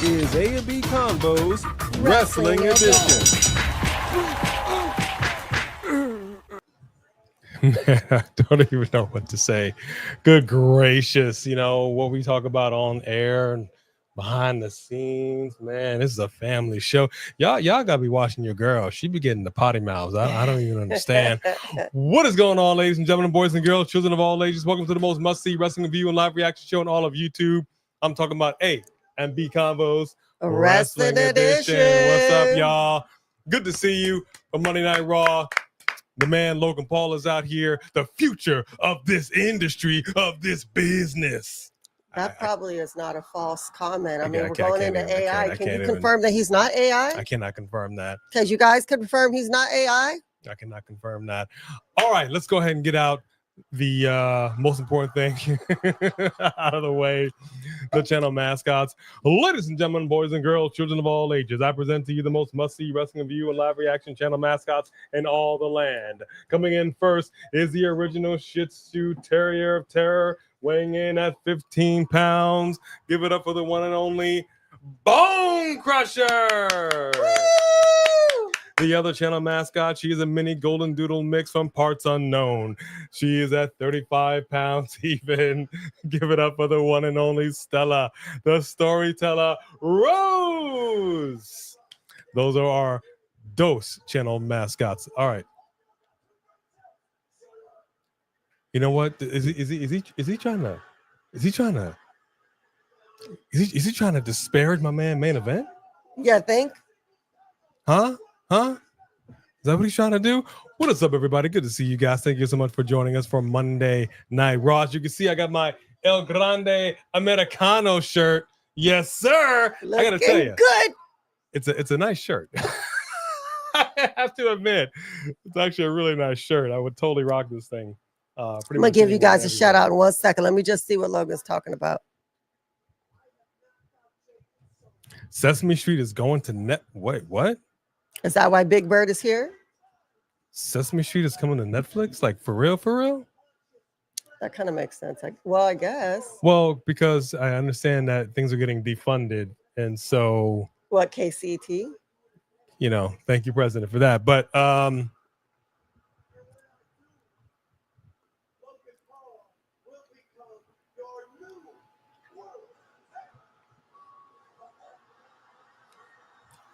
is A and B Combos Wrestling Edition. I don't even know what to say. Good gracious, you know what we talk about on air and behind the scenes, man. This is a family show. Y'all gotta be watching your girl. She be getting the potty mouths. I don't even understand. What is going on, ladies and gentlemen, boys and girls, children of all ages? Welcome to the most must-see wrestling review and live reaction show on all of YouTube. I'm talking about A and B Combos Wrestling Edition. What's up, y'all? Good to see you on Monday Night Raw. The man Logan Paul is out here, the future of this industry, of this business. That probably is not a false comment. I mean, we're going into AI. Can you confirm that he's not AI? I cannot confirm that. Because you guys confirm he's not AI? I cannot confirm that. All right, let's go ahead and get out the most important thing out of the way, the channel mascots. Ladies and gentlemen, boys and girls, children of all ages, I present to you the most must-see wrestling review and live reaction channel mascots in all the land. Coming in first is the original Shih Tzu Terrier of Terror, weighing in at 15 pounds. Give it up for the one and only Bone Crusher. Woo! The other channel mascot, she is a mini golden doodle mix from parts unknown. She is at 35 pounds even. Give it up for the one and only Stella, the storyteller Rose. Those are our Dose channel mascots. All right. You know what? Is he trying to disparage my man Main Event? Yeah, think. Huh? Is that what he's trying to do? What is up, everybody? Good to see you guys. Thank you so much for joining us for Monday Night Raw. As you can see, I got my El Grande Americano shirt. Yes, sir. Looking I gotta tell you, good. it's a nice shirt. I have to admit, it's actually a really nice shirt. I would totally rock this thing. I'm gonna give you guys a shout out in 1 second. Let me just see what Logan's talking about. Sesame Street is going to net. Wait, what? Is that why Big Bird is here? Sesame Street is coming to Netflix? Like, for real, for real? That kind of makes sense. Well, I guess. Well, because I understand that things are getting defunded. And so... What, KCT? You know, thank you, President, for that. But,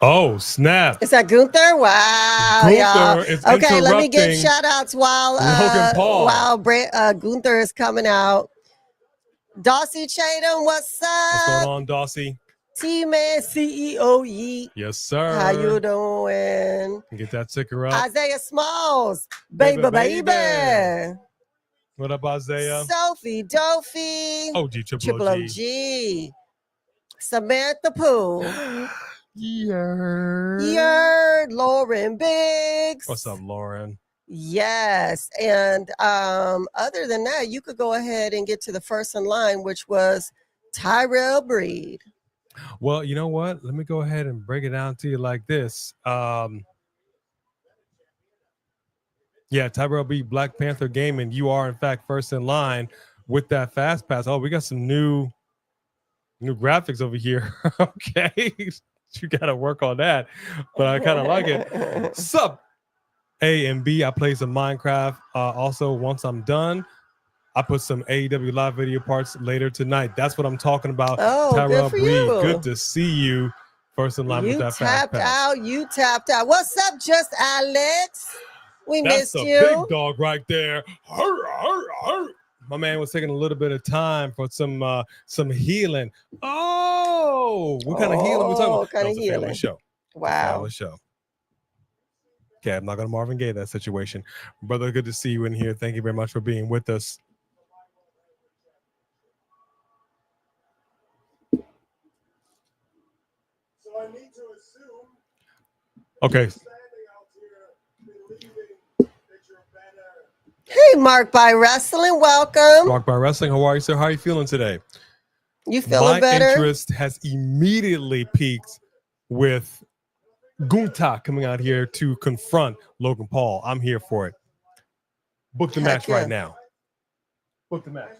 oh, snap. Is that Gunther? Wow. Gunther is okay, let me give interrupting shout outs while Logan Paul. Gunther is coming out. Dawsey Chatham, what's up? What's going on, Dawsey? T-Man CEO YEET. Yes, sir. How you doing? Get that ticker up. Isaiah Smalls. Baby. What up, Isaiah? Sophie Dophie. OG Triple OG. Samantha Pooh. Lauren Biggs. What's up, Lauren? Yes. And other than that, you could go ahead and get to the first in line, which was Tyrell Breed. Well, you know what? Let me go ahead and break it down to you like this. Yeah, Tyrell Breed, Black Panther Gaming. You are, in fact, first in line with that fast pass. Oh, we got some new graphics over here. Okay. You got to work on that, but I kind of like it. Sup, A and B. I play some Minecraft. Also, once I'm done, I put some AEW live video parts later tonight. That's what I'm talking about. Oh, Tyrell good for Breed, you. good to see you. First in line with that fast pass. You tapped out. What's up, Just Alex? We missed you. That's a big dog right there. My man was taking a little bit of time for some healing. Oh, what kind of healing we talking about? What kind of healing? Family show. Wow. Family show. Okay, I'm not going to Marvin Gaye that situation. Brother, good to see you in here. Thank you very much for being with us. So I need to assume. Okay. Hey, Mark by Wrestling, welcome. Mark by Wrestling, how are you, sir? How are you feeling today? You feeling better? My interest has immediately peaked with Gunther coming out here to confront Logan Paul. I'm here for it. Book the match right now. Book the match.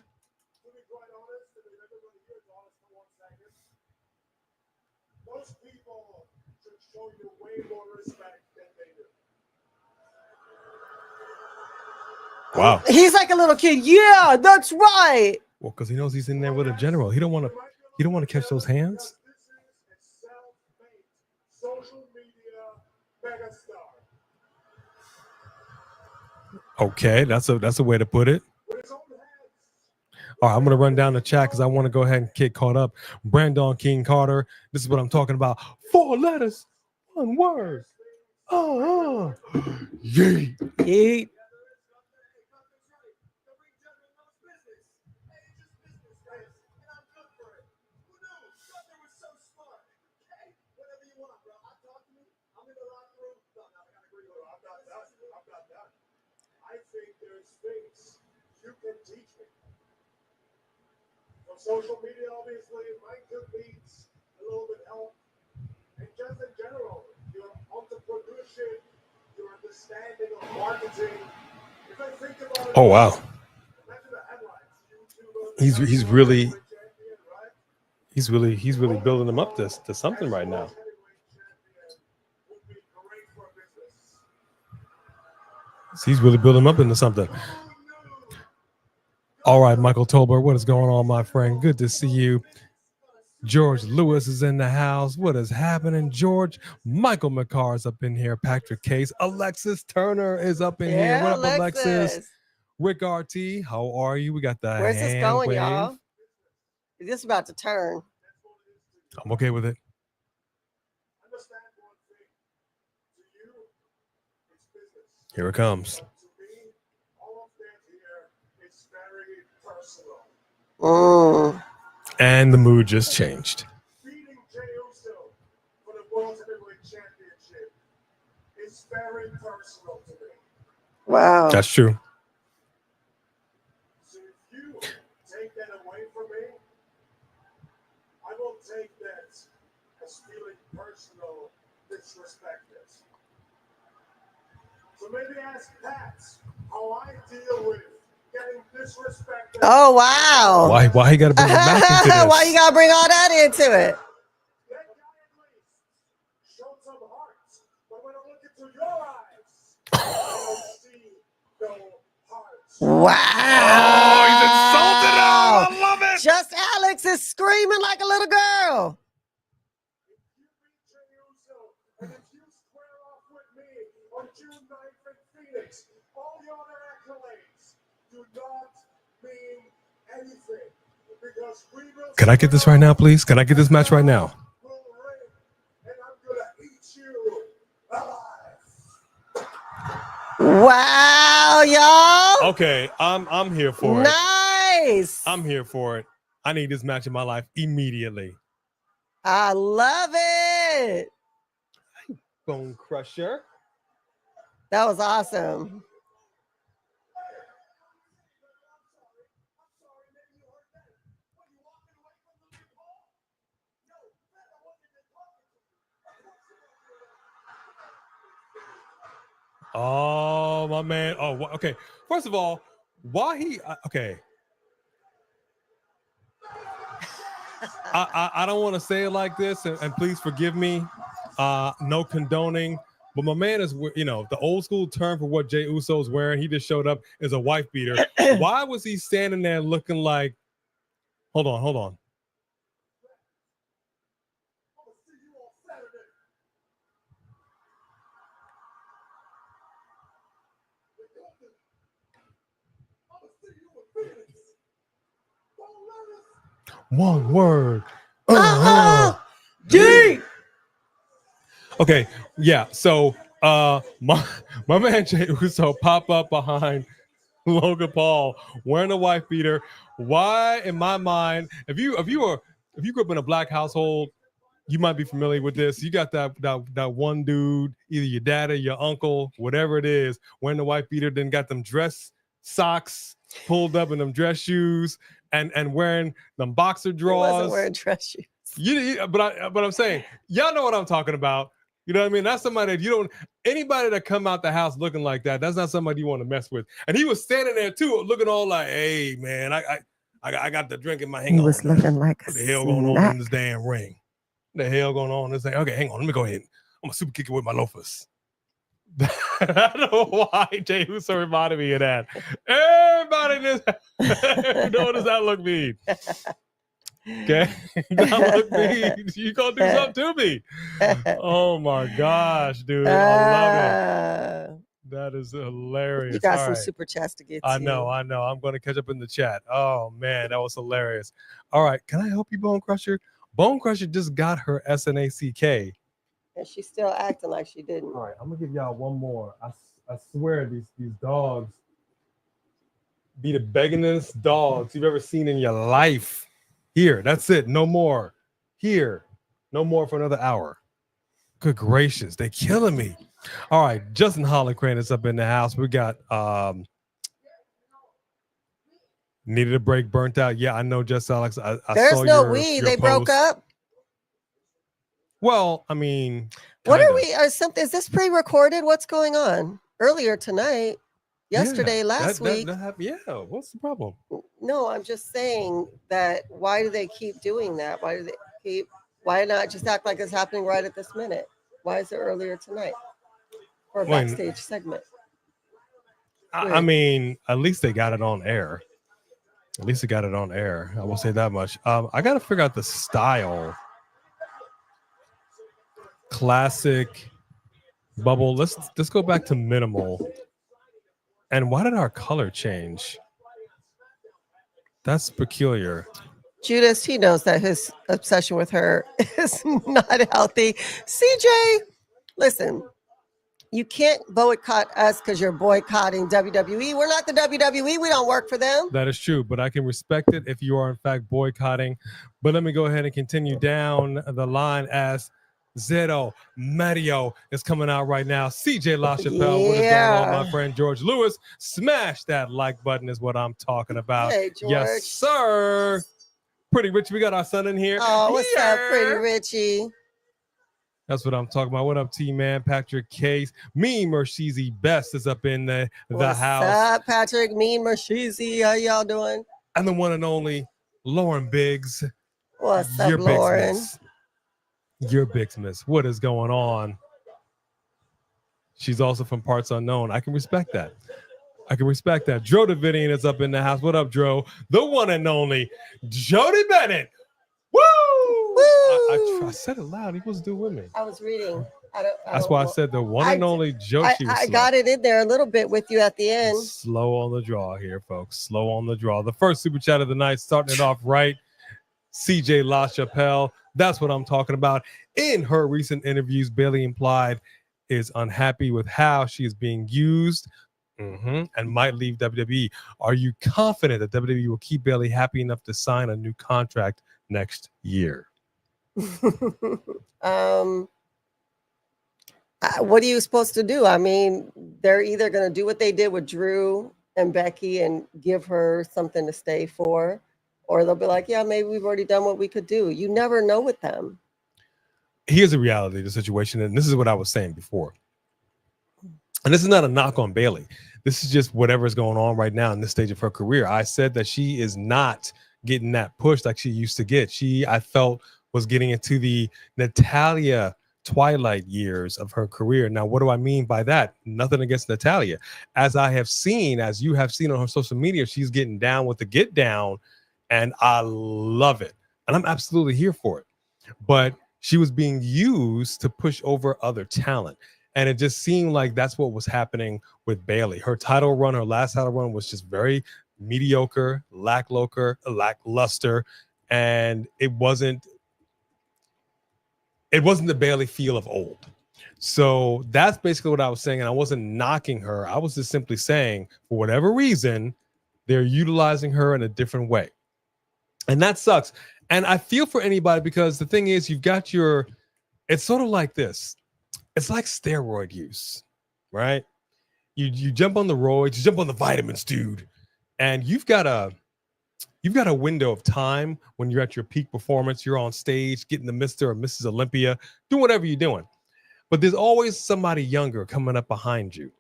Wow. He's like a little kid. Yeah, that's right. Well, because he knows he's in there with a general. He don't want to catch those hands. Okay, that's a way to put it. All right, I'm gonna run down the chat because I want to go ahead and get caught up. Brandon King Carter, this is what I'm talking about. 4 letters, 1 word. Yeet. Yeet. Social media, obviously, might could needs a little bit help. And just in general, your entrepreneurship, your understanding of marketing. If I think about it, Oh wow. imagine the headlines. He's really building them up to something right now. He's really building them up into something. All right, Michael Tolbert, what is going on, my friend? Good to see you. George Lewis is in the house. What is happening, George? Michael McCarr is up in here. Patrick Case. Alexis Turner is up in here. What up, Alexis? Rick RT, how are you? We got the Where's this hand going, wave. y'all? Is this about to turn? I'm okay with it. Here it comes. And the mood just changed. Beating Jey Uso for the World Heavyweight Championship is very personal to me. Wow. That's true. So if you take that away from me, I will take that as feeling personal, disrespected. So maybe ask Pat how I deal with getting disrespected. Oh wow. Why you gotta bring it back into this? Why you gotta bring all that into it? That guy at least showed some heart, but when I look into your eyes, I don't see no heart. Wow. Oh, he's insulted him. I love it. Just Alex is screaming like a little girl. If you beat Jey Uso, and if you square off with me on June 9th in Phoenix, all the other accolades do not mean anything. Because we will. Can I get this right now, please? Can I get this match right now? Will ring, and I'm gonna eat you alive. Wow, y'all. Okay, I'm here for it. Nice. I'm here for it. I need this match in my life immediately. I love it. Bone Crusher. That was awesome. Oh, my man. Oh, okay. First of all, why he okay. I don't want to say it like this, and please forgive me. No condoning, but my man is, you know, the old school term for what Jey Uso's wearing. He just showed up as a wife beater. Why was he standing there looking like? Hold on. One word. Yeet. Okay, yeah. So my man Jey Uso pop up behind Logan Paul wearing a wife beater. Why, in my mind, if you grew up in a black household, you might be familiar with this. You got that one dude, either your dad or your uncle, whatever it is, wearing the wife beater, then got them dress socks pulled up in them dress shoes and wearing them boxer drawers. He wasn't wearing dress shoes. But I'm saying, y'all know what I'm talking about. You know what I mean? That's somebody that you don't, anybody that come out the house looking like that, that's not somebody you want to mess with. And he was standing there too, looking all like, hey man, I got the drink in my hand. He was looking like what the hell going on in this damn ring? the hell going on? It's like, okay, hang on, let me go ahead. I'm gonna super kick it with my loafers. I don't know why Jey Uso reminded me of that. Everybody in this, what does that look mean? Okay, that look mean. You gonna do something to me? Oh my gosh, dude, I love it. That is hilarious. You got All some right. super chats to get I to. know. I'm going to catch up in the chat. Oh man, that was hilarious. All right, can I help you, Bone Crusher? Bone Crusher just got her SNACK. And she's still acting like she didn't. All right, I'm gonna give y'all one more. I swear these dogs be the beggingest dogs you've ever seen in your life. Here, that's it. No more. Here, no more for another hour. Good gracious, they killing me. All right, Justin Hollicrane is up in the house. We got needed a break, burnt out. Yeah, I know, Just Alex. I There's saw no your, we. your They broke post. up. Well, I mean, What are kinda. we? Is this pre-recorded? What's going on? Earlier tonight, yesterday, last week. That happened. Yeah, what's the problem? No, I'm just saying that. Why do they keep doing that? Why do they keep? Why not just act like it's happening right at this minute? Why is it earlier tonight for a Well, backstage segment? I mean, at least they got it on air. At least they got it on air. I will say that much. I got to figure out the style. Classic, bubble. Let's go back to minimal. And why did our color change? That's peculiar. Judas, he knows that his obsession with her is not healthy. CJ, listen, you can't boycott us because you're boycotting WWE. We're not the WWE. We don't work for them. That is true, but I can respect it if you are in fact boycotting. But let me go ahead and continue down the line as Zero Mario is coming out right now. CJ LaChapelle, what is going on, my friend George Lewis? Smash that like button is what I'm talking about. Hey, George. Yes, sir. Pretty Rich, we got our son in here. Oh, what's up, Pretty Richie? That's what I'm talking about. What up, T-Man? Patrick Case. Me, Mercedes Best is up in the What's house. What's up, Patrick? Me, Mercedes. How y'all doing? And the one and only Lauren Biggs. What's up, Lauren? Your Bixmas. What is going on? She's also from Parts Unknown. I can respect that. Dro Davidian is up in the house. What up, Dro? The one and only Jody Bennett. Woo! I said it loud. He was doing with me. I was reading. That's why I said the one and only Joshi. I got it in there a little bit with you at the end. Slow on the draw here, folks. Slow on the draw. The first super chat of the night, starting it off right. CJ LaChapelle. That's what I'm talking about. In her recent interviews, Bayley implied is unhappy with how she is being used and might leave WWE. Are you confident that WWE will keep Bayley happy enough to sign a new contract next year? What are you supposed to do? I mean, they're either going to do what they did with Drew and Becky and give her something to stay for, or they'll be like, yeah, maybe we've already done what we could do. You never know with them. Here's the reality of the situation, and this is what I was saying before. And this is not a knock on Bayley. This is just whatever is going on right now in this stage of her career. I said that she is not getting that push like she used to get. She, I felt, was getting into the Natalya twilight years of her career. Now, what do I mean by that? Nothing against Natalya. As I have seen, as you have seen on her social media, she's getting down with the get down, and I love it. And I'm absolutely here for it. But she was being used to push over other talent. And it just seemed like that's what was happening with Bayley. Her title run, her last title run was just very mediocre, lackluster, and it wasn't the Bayley feel of old. So that's basically what I was saying, and I wasn't knocking her. I was just simply saying, for whatever reason, they're utilizing her in a different way. And that sucks. And I feel for anybody, because the thing is, you've got it's sort of like this. It's like steroid use, right? You jump on the roids, you jump on the vitamins, dude, and you've got a window of time when you're at your peak performance. You're on stage, getting the Mr. or Mrs. Olympia, doing whatever you're doing. But there's always somebody younger coming up behind you.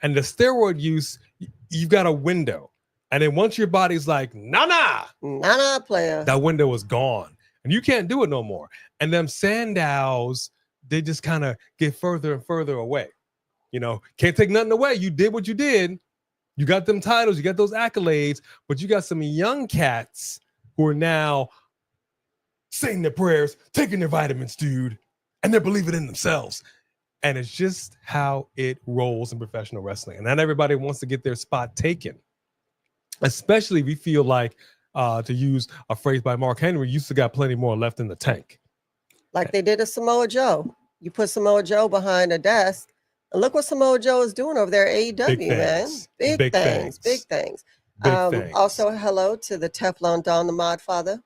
And the steroid use, you've got a window. And then once your body's like, nah, player, that window is gone. and you can't do it no more. And them Sandows, they just kind of get further and further away. You know, can't take nothing away. You did what you did. You got them titles, you got those accolades, but you got some young cats who are now saying their prayers, taking their vitamins, dude, and they're believing in themselves. And it's just how it rolls in professional wrestling. And not everybody wants to get their spot taken, especially if you feel like, to use a phrase by Mark Henry, you still got plenty more left in the tank. Like they did to Samoa Joe. You put Samoa Joe behind a desk, and look what Samoa Joe is doing over there at AEW, man. Big things. Big things. Also, hello to the Teflon Don, the Mod Father.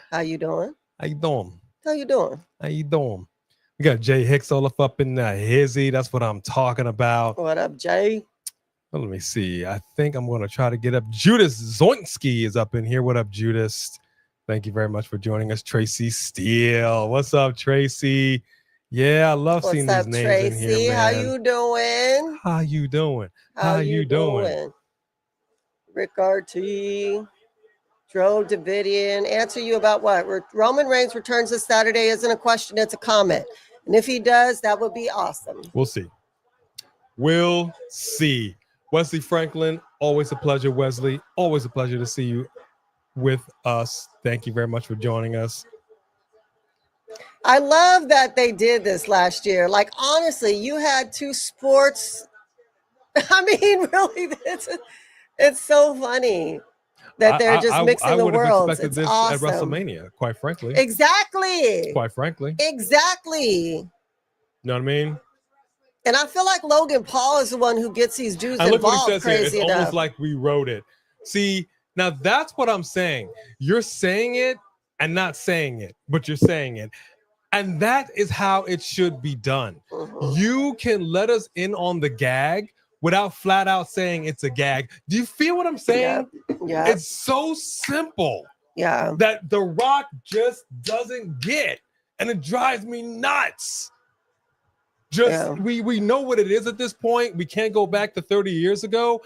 How you doing? How you doing? How you doing? How you doing? We got Jay Hicks all up in the hizzy. That's what I'm talking about. What up, Jay? Well, let me see. I think I'm going to try to get up. Judas Zoinski is up in here. What up, Judas? Thank you very much for joining us. Tracy Steele. What's up, Tracy? Yeah, I love seeing these names Tracy? in here, man. How you doing? How you doing? How you doing? Rick RT. Joe Davidian. Answer you about what? Roman Reigns returns this Saturday isn't a question, it's a comment. And if he does, that would be awesome. We'll see. We'll see. Wesley Franklin, always a pleasure, Wesley. Always a pleasure to see you with us. Thank you very much for joining us. I love that they did this last year. Like, honestly, you had two sports. I mean, really, it's so funny that they're just mixing the worlds. I would have expected this awesome. at WrestleMania, quite frankly. Exactly. Quite frankly. Exactly. You know what I mean? And I feel like Logan Paul is the one who gets these dudes involved. Look what he says crazy here. It's enough. almost like we wrote it. See, now that's what I'm saying. You're saying it and not saying it, but you're saying it. And that is how it should be done. Mm-hmm. You can let us in on the gag without flat out saying it's a gag. Do you feel what I'm saying? Yeah. It's so simple. Yeah. That The Rock just doesn't get. And it drives me nuts. We know what it is at this point. We can't go back to 30 years ago.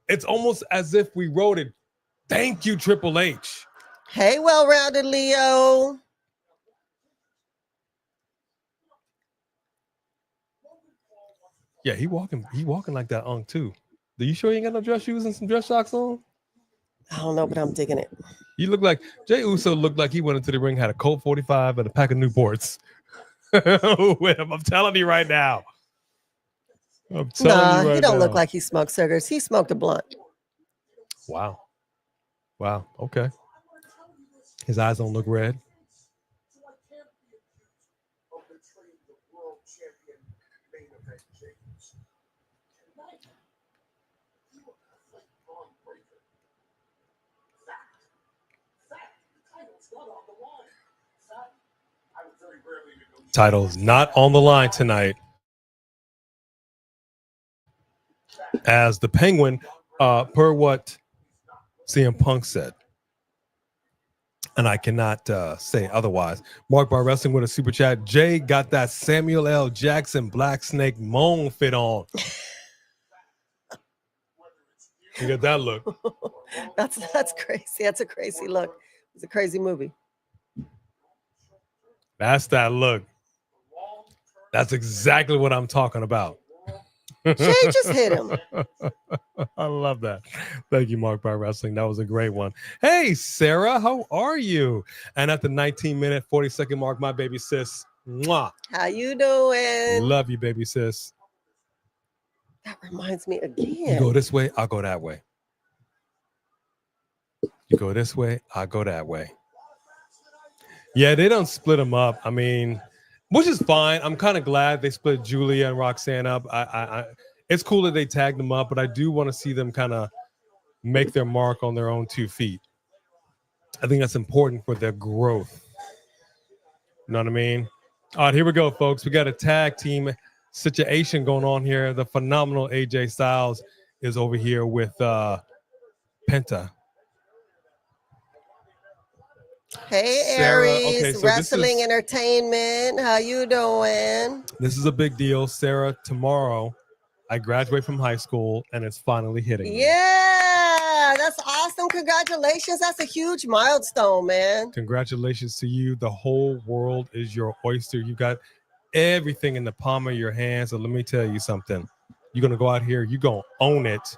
It's almost as if we wrote it. Thank you, Triple H. Hey, well-rounded Leo. Yeah, he walking like that Unk too. Are you sure you ain't got no dress shoes and some dress socks on? I don't know, but I'm digging it. You look like Jey Uso looked like he went into the ring, had a Colt 45 and a pack of Newports. I'm telling you right now. He don't look like he smoked cigarettes. He smoked a blunt. Wow. Okay. His eyes don't look red. Main Event Jey Uso. Tonight, you are like Bron Breakker. Fact, the title's not on the line. Fact, I would very rarely negotiate. Title's not on the line tonight. As the Penguin, per what CM Punk said. And I cannot say otherwise. Mark Bar Wrestling with a super chat. Jay got that Samuel L. Jackson Black Snake moan fit on. You get that look. That's crazy. That's a crazy look. It's a crazy movie. That's that look. That's exactly what I'm talking about. Jay just hit him. I love that. Thank you, Mark Bar Wrestling. That was a great one. Hey, Sarah, how are you? And at the 19-minute, 40-second mark, my baby sis. Mwah. How you doing? Love you, baby sis. That reminds me again. You go this way, I'll go that way. You go this way, I'll go that way. Yeah, they don't split them up. I mean, which is fine. I'm kind of glad they split Julia and Roxanne up. It's cool that they tagged them up, but I do want to see them kind of make their mark on their own 2 feet. I think that's important for their growth. You know what I mean? All right, here we go, folks. We got a tag team situation going on here. The phenomenal AJ Styles is over here with Penta. Hey, Sarah, Aries, okay, so Wrestling Entertainment. How you doing? This is a big deal. Sarah, tomorrow I graduate from high school and it's finally hitting me. Yeah. Yeah, that's awesome. Congratulations. That's a huge milestone, man. Congratulations to you. The whole world is your oyster. You got everything in the palm of your hands. So let me tell you something. You're going to go out here. You're going to own it.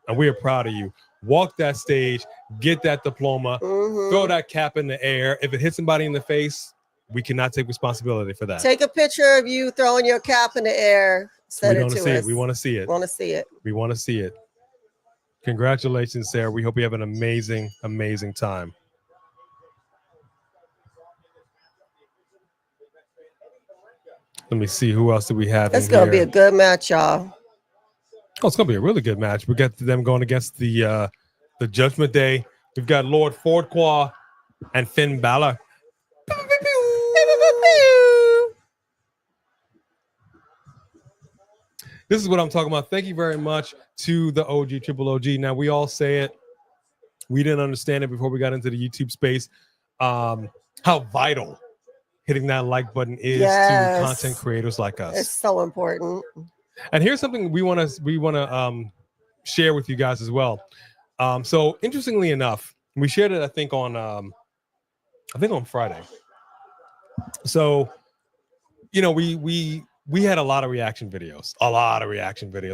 And we are proud of you. Walk that stage. Get that diploma. Throw that cap in the air. If it hits somebody in the face, we cannot take responsibility for that. Take a picture of you throwing your cap in the air. Send it to us. We want to see it. Want to see it. We want to see it. Congratulations, Sarah. We hope you have an amazing, amazing time. Let me see. Who else do we have? It's going to be a good match, y'all. Oh, it's going to be a really good match. We got them going against the Judgment Day. We've got Lord Fordquah and Finn Balor. This is what I'm talking about. Thank you very much to the OG Triple OG. Now, we all say it. We didn't understand it before we got into the YouTube space. How vital hitting that like button is to content creators like us. It's so important. And here's something we want to share with you guys as well. So interestingly enough, we shared it, I think on Friday. So, you know, we had a lot of reaction videos.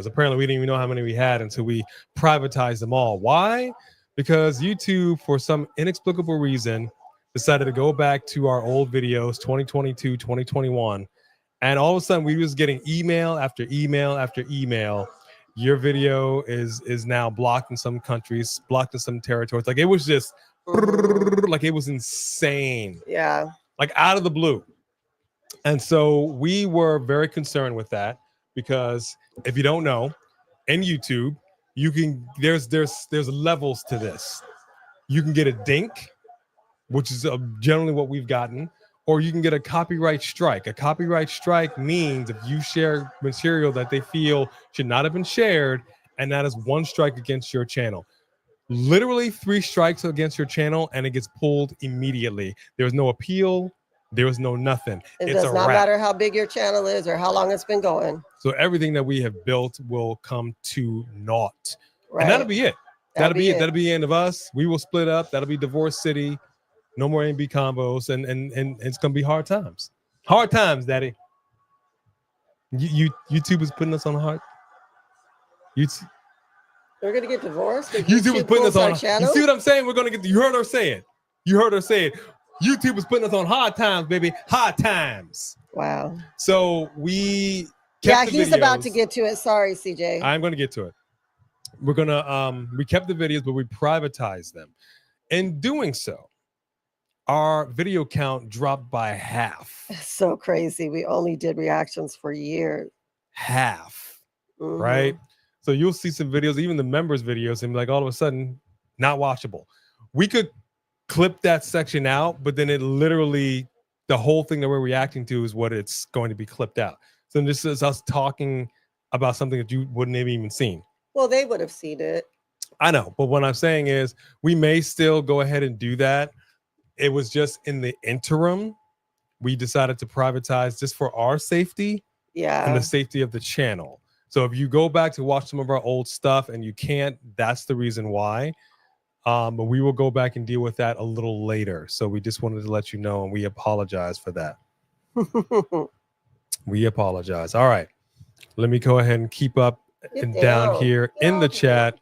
Apparently, we didn't even know how many we had until we privatized them all. Why? Because YouTube, for some inexplicable reason, decided to go back to our old videos, 2022, 2021. And all of a sudden, we was getting email after email after email. Your video is now blocked in some countries, blocked in some territories. Like, it was just, like, it was insane. Yeah. Like, out of the blue. And so we were very concerned with that, because if you don't know, in YouTube, you can there's levels to this. You can get a dink, which is generally what we've gotten, or you can get a copyright strike. A copyright strike means if you share material that they feel should not have been shared, and that is one strike against your channel. Literally 3 strikes against your channel, and it gets pulled immediately. There's no appeal. There was no nothing. It does not matter how big your channel is or how long it's been going. So everything that we have built will come to naught. Right. And that'll be it. That'll be it. That'll be the end of us. We will split up. That'll be Divorce City. No more NB combos. And it's going to be hard times. Hard times, Daddy. YouTube is putting us on hard. We're going to get divorced? YouTube is putting us on. Channel? You see what I'm saying? We're going to get. You heard her say it. YouTube is putting us on hard times, baby. Hard times. Wow. So we kept the he's videos. about to get to it. Sorry, CJ. I'm going to get to it. We're going to, we kept the videos, but we privatized them. In doing so, our video count dropped by half. So crazy. We only did reactions for years. Half, right? So you'll see some videos, even the members' videos, and like all of a sudden, not watchable. We could clip that section out, but then it literally, the whole thing that we're reacting to is what it's going to be clipped out. So this is us talking about something that you wouldn't have even seen. Well, they would have seen it. I know, but what I'm saying is we may still go ahead and do that. It was just in the interim, we decided to privatize just for our safety and the safety of the channel. So if you go back to watch some of our old stuff and you can't, that's the reason why. But we will go back and deal with that a little later. So we just wanted to let you know, and we apologize for that. We apologize. All right. Let me go ahead and keep up and down here in the chat.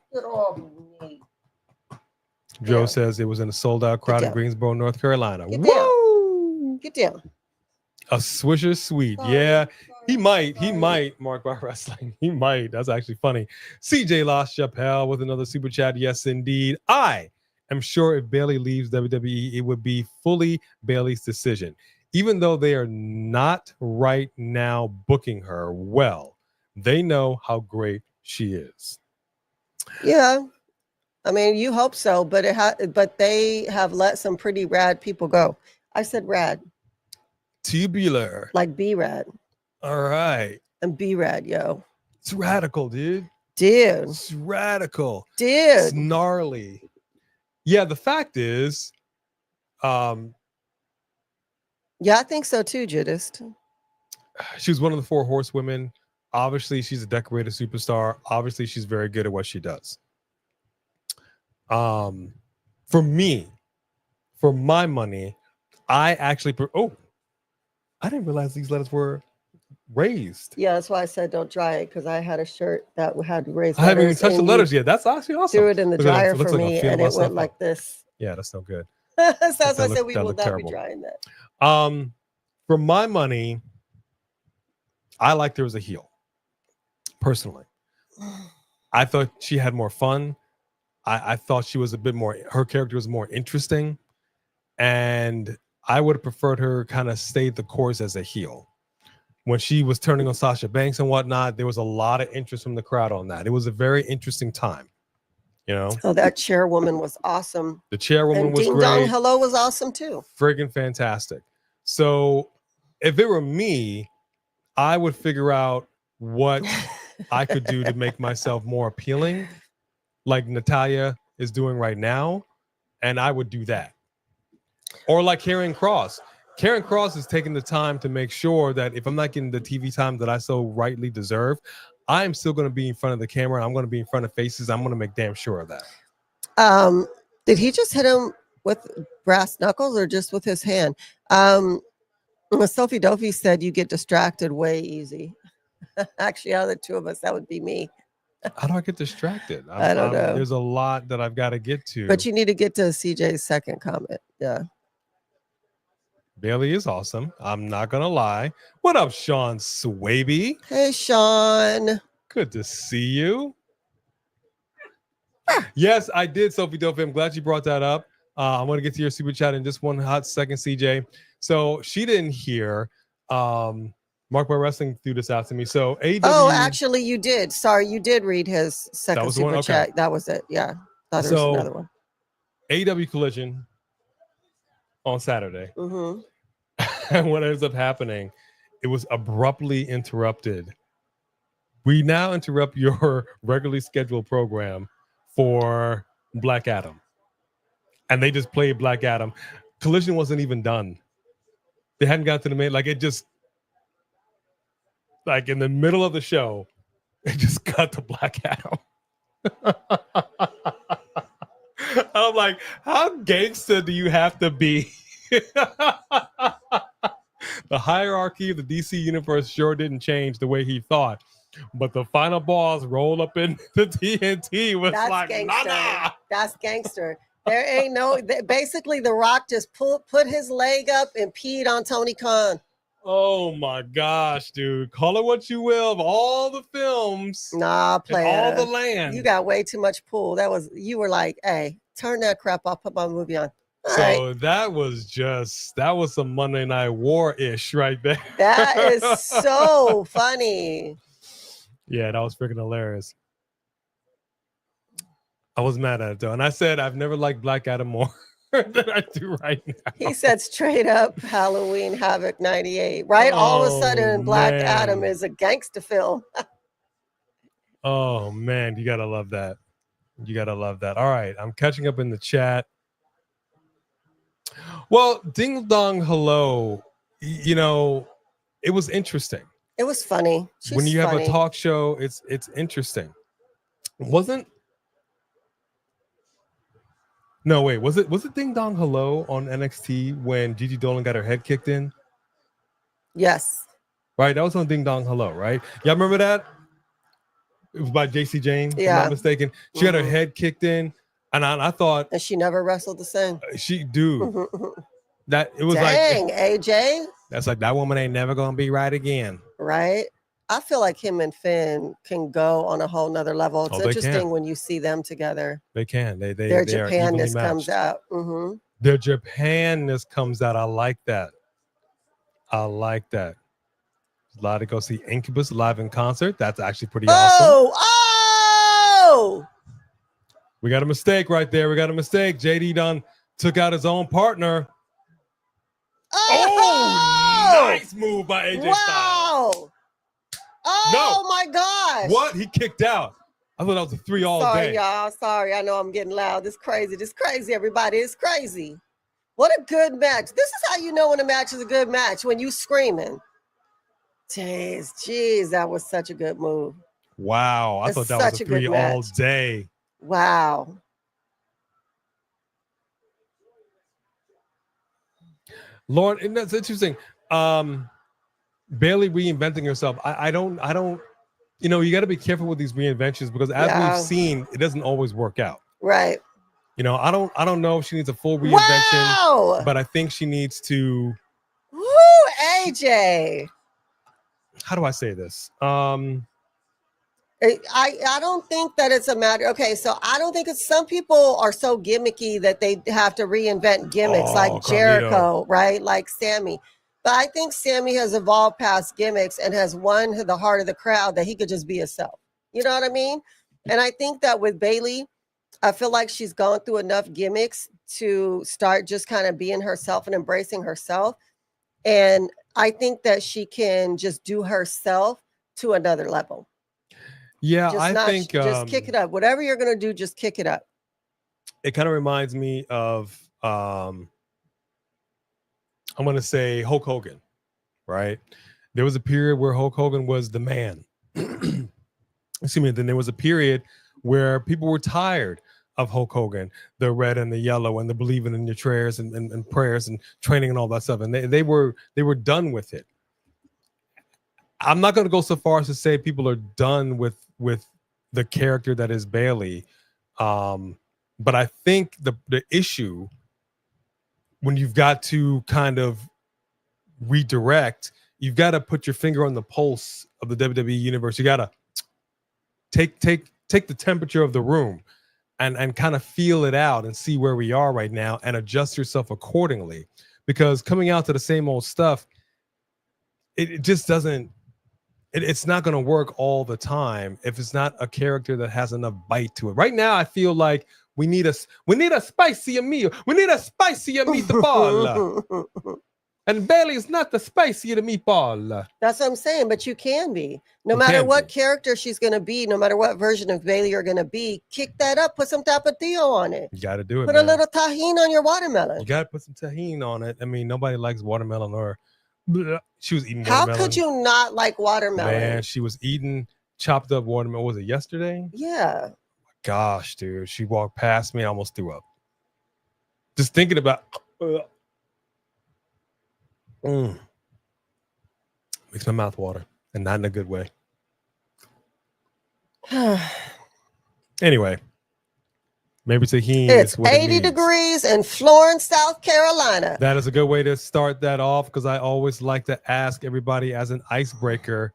Joe says it was in a sold-out crowd in Greensboro, North Carolina. Woo! Get down. A Swisher Sweet. Yeah. He might, Mark Bar Wrestling. He might. That's actually funny. CJ Lost Chappelle with another super chat. Yes, indeed. I am sure if Bayley leaves WWE, it would be fully Bayley's decision. Even though they are not right now booking her well, they know how great she is. Yeah. I mean, you hope so, but but they have let some pretty rad people go. I said rad. Tubular. Like B-rad. All right. And B-rad, yo. It's radical, dude. Dude. It's radical. Dude. It's gnarly. Yeah, the fact is, yeah, I think so too, Judas. She was one of the 4 horsewomen. Obviously, she's a decorated superstar. Obviously, she's very good at what she does. For me, for my money, I actually I didn't realize these letters were raised. Yeah, that's why I said don't dry it, because I had a shirt that had raised I haven't even letters, touched the and letters yet. That's actually awesome. threw it in the Look at dryer it looks for like I'm me, feeling and it myself went up. like this. Yeah, that's no good. So that's why I That said we will looked not terrible. be drying that. For my money, I liked her as a heel. Personally, I thought she had more fun. I thought she was a bit more. Her character was more interesting, and I would have preferred her kind of stay the course as a heel. When she was turning on Sasha Banks and whatnot, there was a lot of interest from the crowd on that. It was a very interesting time. You know, Oh, that chairwoman was awesome. the chairwoman And was Ding great. Dong Hello was awesome too. Friggin' fantastic. So if it were me, I would figure out what I could do to make myself more appealing, like Natalya is doing right now, and I would do that. Or like Karrion Kross. Karrion Kross is taking the time to make sure that if I'm not getting the TV time that I so rightly deserve, I'm still going to be in front of the camera. I'm going to be in front of faces. I'm going to make damn sure of that. Did he just hit him with brass knuckles or just with his hand? Sophie Dophie said you get distracted way easy. Actually, out of the two of us, that would be me. How do I get distracted? I don't know. There's a lot that I've got to get to. But you need to get to CJ's second comment. Yeah. Bailey is awesome. I'm not going to lie. What up, Sean Swaby? Hey, Sean. Good to see you. Yes, I did, Sophie Dope. I'm glad you brought that up. I'm going to get to your super chat in just one hot second, CJ. So she didn't hear. Mark by Wrestling threw this out to me. So AEW. Oh, actually, you did. Sorry, you did read his second super Okay. chat. That was it. Yeah. Thought there was another one. AEW Collision on Saturday. Mm-hmm. And what ends up happening, it was abruptly interrupted. We now interrupt your regularly scheduled program for Black Adam. And they just played Black Adam. Collision wasn't even done. They hadn't got to the main, like it just, like in the middle of the show, it just cut to Black Adam. I'm like, how gangster do you have to be? The hierarchy of the DC universe sure didn't change the way he thought. But the final boss rolled up in the TNT was That's like, gangster. nah. That's gangster. There ain't no, basically The Rock just put his leg up and peed on Tony Khan. Oh my gosh, dude. Call it what you will of all the films. Nah, player. All the land. You got way too much pull. You were like, hey, turn that crap off, put my movie on. So that was some Monday Night War-ish right there. That is so funny. Yeah, that was freaking hilarious. I was mad at it though. And I said I've never liked Black Adam more than I do right now. He said straight up Halloween Havoc 98, right? All of a sudden, Black Adam is a gangster film. Oh man, you gotta love that. You gotta love that. All right, I'm catching up in the chat. Well, Ding Dong Hello, it was interesting. It was funny. When you have a talk show, it's interesting. Was it Ding Dong Hello on NXT when Gigi Dolan got her head kicked in? Yes. Right, that was on Ding Dong Hello, right? Y'all remember that? It was by JC Jane, if I'm not mistaken. She got her head kicked in, and I thought, and she never wrestled the same. That it was dang, like AJ. That's like that woman ain't never gonna be right again. Right. I feel like him and Finn can go on a whole nother level. It's interesting when you see them together. They can. Their Japanness comes out. Mm-hmm. Their Japanness comes out. I like that. A lot to go see Incubus live in concert. That's actually pretty awesome. Oh! We got a mistake right there. JD done took out his own partner. Oh! Nice move by AJ Styles. Oh my gosh. What? He kicked out. I thought that was a 3 all day. Sorry, y'all. Sorry. I know I'm getting loud. This is crazy, everybody. It's crazy. What a good match. This is how you know when a match is a good match, when you screaming. Jeez, that was such a good move. Wow. I thought that was a 3 all day. Wow. Lauren, and that's interesting. Bailey reinventing herself. I don't. You know, you got to be careful with these reinventions because, as Yeah. we've seen, it doesn't always work out. Right. You know, I don't know if she needs a full reinvention, Wow. but I think she needs to. Woo, AJ. How do I say this? I don't think that it's a matter. Okay, so I don't think it's, some people are so gimmicky that they have to reinvent gimmicks, like Carlito. Jericho, right? Like Sammy. But I think Sammy has evolved past gimmicks and has won the heart of the crowd that he could just be himself. You know what I mean? And I think that with Bailey, I feel like she's gone through enough gimmicks to start just kind of being herself and embracing herself. And I think that she can just do herself to another level. Yeah, Just I think just kick it up. Whatever you're gonna do, just kick it up. it kind of reminds me of I'm gonna say Hulk Hogan, right? There was a period where Hulk Hogan was the man. Excuse me. Then there was a period where people were tired of Hulk Hogan, the red and the yellow, and the believing in your prayers and prayers and training and all that stuff, and they were done with it. I'm not going to go so far as to say people are done with the character that is Bailey, but I think the issue when you've got to kind of redirect, you've got to put your finger on the pulse of the WWE universe. You got to take the temperature of the room and kind of feel it out and see where we are right now and adjust yourself accordingly. Because coming out to the same old stuff, it just doesn't. It's not going to work all the time if it's not a character that has enough bite to it. Right now, I feel like we need a spicier meal. We need a spicier meatball. And Bailey is not the spicier meatball. That's what I'm saying. But you can be. No matter what character she's going to be, no matter what version of Bailey you're going to be, kick that up. Put some tapatio on it. You got to do it. Put a little tahini on your watermelon. You got to put some tahini on it. I mean, nobody likes watermelon or. She was eating watermelon. watermelon. How could you not like watermelon? Man, she was eating chopped up watermelon. Was it yesterday? Yeah. Gosh, dude. She walked past me. I almost threw up. Just thinking about makes my mouth water, and not in a good way. Anyway, maybe tahini. It's 80 degrees in Florence, South Carolina. That is a good way to start that off because I always like to ask everybody as an icebreaker,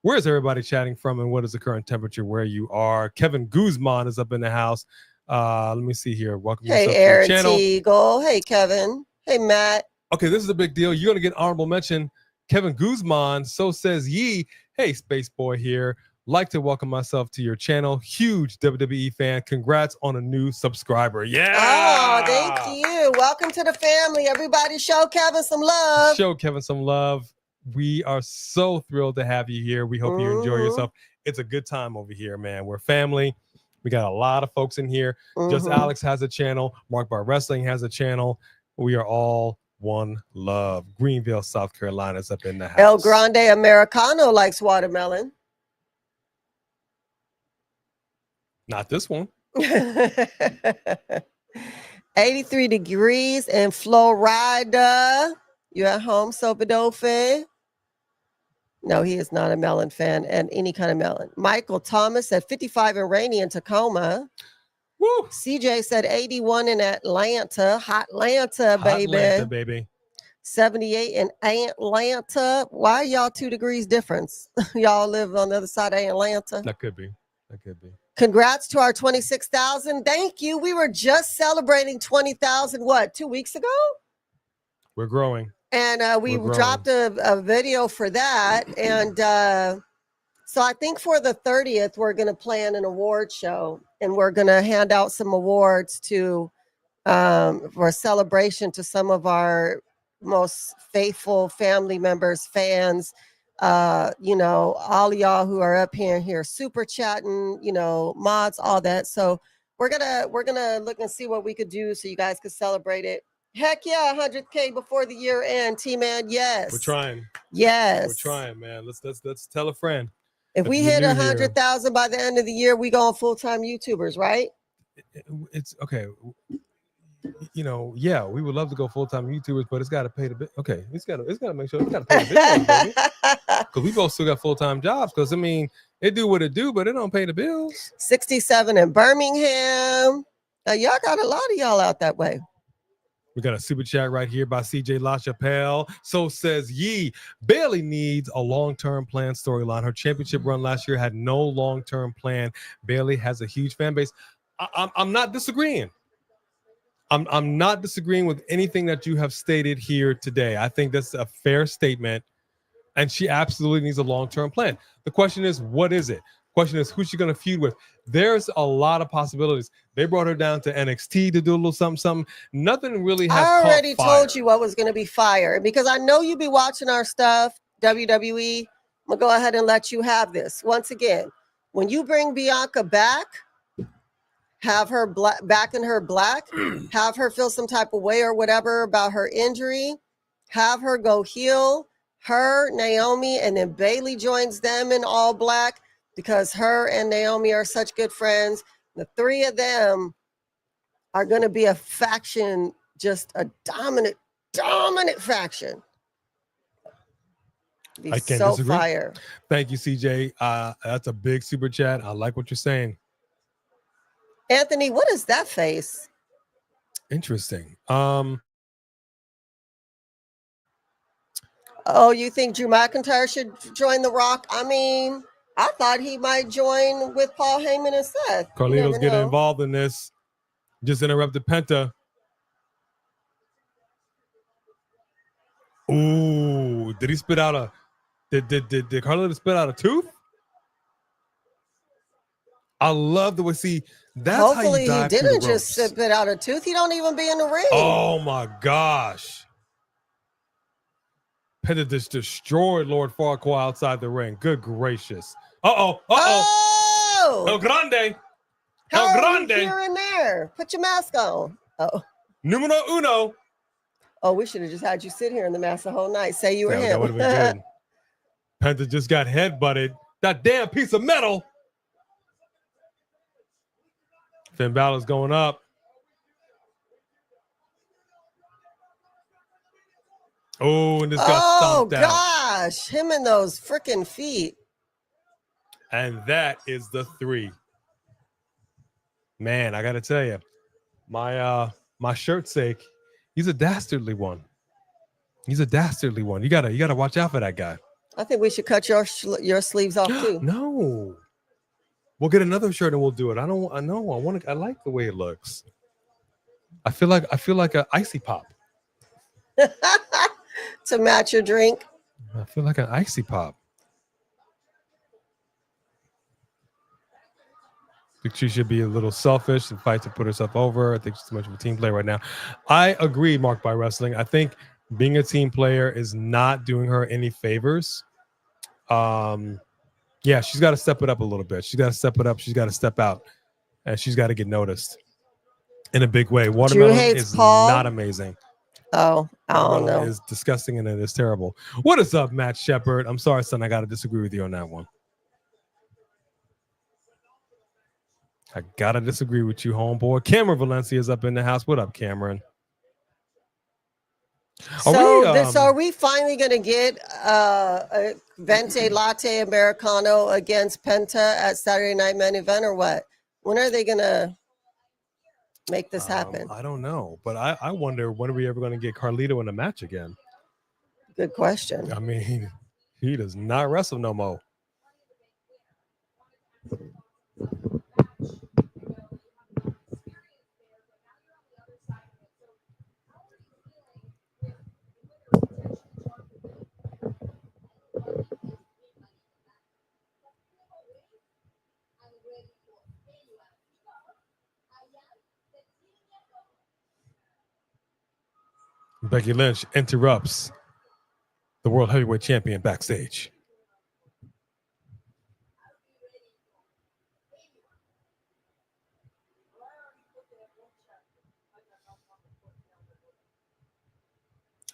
where is everybody chatting from and what is the current temperature where you are? Kevin Guzman is up in the house. Let me see here. Welcome hey, Aaron Teagle. Hey, Kevin. Hey, Matt. Okay, this is a big deal. You're going to get honorable mention. Kevin Guzman, so says ye. Hey, Space Boy here. Like to welcome myself to your channel. Huge WWE fan. Congrats on a new subscriber. Yeah. Oh, thank you. Welcome to the family. Everybody show Kevin some love. Show Kevin some love. We are so thrilled to have you here. We hope you enjoy yourself. It's a good time over here, man. We're family. We got a lot of folks in here. Just Alex has a channel. Mark Bar Wrestling has a channel. We are all one love. Greenville, South Carolina is up in the house. El Grande Americano likes watermelon. Not this one. 83 degrees in Florida. You at home, Sopadolphin? No, he is not a melon fan and any kind of melon. Michael Thomas said 55 and rainy in Tacoma. Woo. CJ said 81 in Atlanta. Hotlanta, baby. Hotlanta, baby. 78 in Atlanta. Why y'all 2 degrees difference? Y'all live on the other side of Atlanta. That could be. That could be. Congrats to our 26,000. Thank you. We were just celebrating 20,000, 2 weeks ago? We're growing. And we dropped a video for that. And so I think for the 30th, we're going to plan an award show. And we're going to hand out some awards to for a celebration to some of our most faithful family members, fans, you know, all of y'all who are up here super chatting, you know, mods, all that. So we're gonna look and see what we could do so you guys could celebrate it. Heck yeah, 100K before the year end, T-Man. Yes, we're trying. Yes, we're trying, man. Let's tell a friend. If we hit 100,000 by the end of the year, we going full-time YouTubers, right? It's okay. you know, yeah, we would love to go full-time YouTubers, but it's got to pay the bill. Okay, it's got to make sure it's got to pay the bills, baby. Because we both still got full-time jobs. Because I mean, it do what it do, but it don't pay the bills. 67 in Birmingham. Y'all got a lot of y'all out that way. We got a super chat right here by CJ LaChapelle. So says Yee. Bayley needs a long-term plan storyline. Her championship run last year had no long-term plan. Bayley has a huge fan base. I'm not disagreeing. I'm not disagreeing with anything that you have stated here today. I think that's a fair statement, and she absolutely needs a long-term plan. The question is, what is it? The question is, who's she going to feud with? There's a lot of possibilities. They brought her down to NXT to do a little something. Nothing really has I already caught fire. told you what was going to be fire because I know you be watching our stuff, WWE. I'm going to go ahead and let you have this. Once again, when you bring Bianca back, have her back in her black, have her feel some type of way or whatever about her injury, have her go heal, her, Naomi, and then Bayley joins them in all black because her and Naomi are such good friends. The three of them are going to be a faction, just a dominant faction. Be I can't so disagree. fire. Thank you, CJ. That's a big super chat. I like what you're saying. Anthony, what is that face? Interesting. Oh, you think Drew McIntyre should join The Rock? I mean, I thought he might join with Paul Heyman and Seth. Carlito's getting involved in this. Just interrupted Penta. Ooh, did he spit out a? Did Carlito spit out a tooth? I love the way. See, that's hopefully how you he didn't just spit out a tooth. He don't even be in the ring. Oh my gosh! Penta just destroyed Lord Farquaad outside the ring. Good gracious! Oh! El Grande! How are you here and there? Put your mask on. Oh. Numero uno. Oh, we should have just had you sit here in the mask the whole night. Say you were him. That would have been good. Penta just got headbutted. That damn piece of metal. Finn Balor's going up. Oh, and this got stomped out. Oh, gosh. Him and those freaking feet. And that is the 3. Man, I got to tell you, my shirt's sake, he's a dastardly one. He's a dastardly one. You gotta watch out for that guy. I think we should cut your sleeves off too. No. We'll get another shirt and we'll do it. I like the way it looks. I feel like an icy pop. To match your drink. I feel like an icy pop. I think she should be a little selfish and fight to put herself over. I think she's too much of a team player right now. I agree, Mark by Wrestling. I think being a team player is not doing her any favors. Yeah, she's got to step it up a little bit. She's got to step it up. She's got to step out. And she's got to get noticed in a big way. Watermelon is Paul. Not amazing. Oh, I don't know. It is disgusting and it is terrible. What is up, Matt Shepard? I'm sorry, son. I got to disagree with you on that one. I got to disagree with you, homeboy. Cameron Valencia is up in the house. What up, Cameron? Are we finally going to get a Venti Latte Americano against Penta at Saturday Night Main Event or what? When are they going to make this happen? I don't know, but I wonder when are we ever going to get Carlito in a match again? Good question. I mean, he does not wrestle no more. Becky Lynch interrupts the World Heavyweight Champion backstage.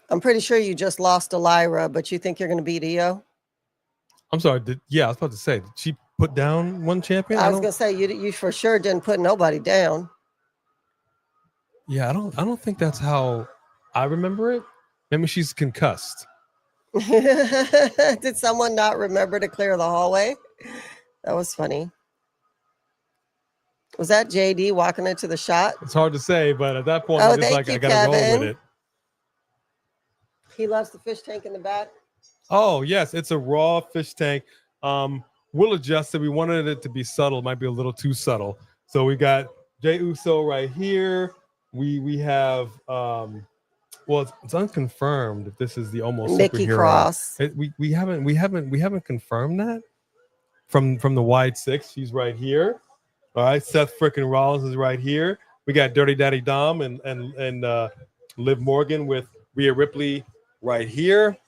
I'm pretty sure you just lost to Lyra, but you think you're going to beat Io? I'm sorry. I was about to say, did she put down one champion? I was going to say, you for sure didn't put nobody down. Yeah, I don't think that's how I remember it. Maybe she's concussed. Did someone not remember to clear the hallway? That was funny. Was that JD walking into the shot? It's hard to say, but at that point, Oh, I'm just thank like, I you, gotta roll with Kevin. it. He loves the fish tank in the back. Oh, yes, it's a raw fish tank. We'll adjust it. We wanted it to be subtle. It might be a little too subtle. So we got Jey Uso right here. We have well, it's unconfirmed if this is the almost Nikki superhero. Cross. We haven't confirmed that from the wide six. She's right here. All right, Seth frickin' Rollins is right here. We got Dirty Daddy Dom and Liv Morgan with Rhea Ripley right here.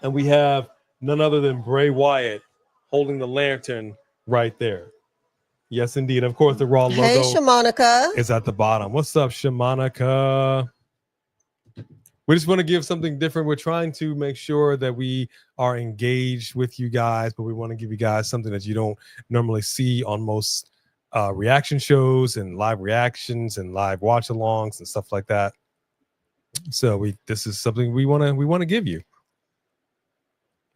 And we have none other than Bray Wyatt holding the lantern right there. Yes, indeed. Of course, the Raw logo Hey, Shamanica. is at the bottom. What's up, Shamanica? We just want to give something different. We're trying to make sure that we are engaged with you guys, but we want to give you guys something that you don't normally see on most reaction shows and live reactions and live watch-alongs and stuff like that. So this is something we want to give you.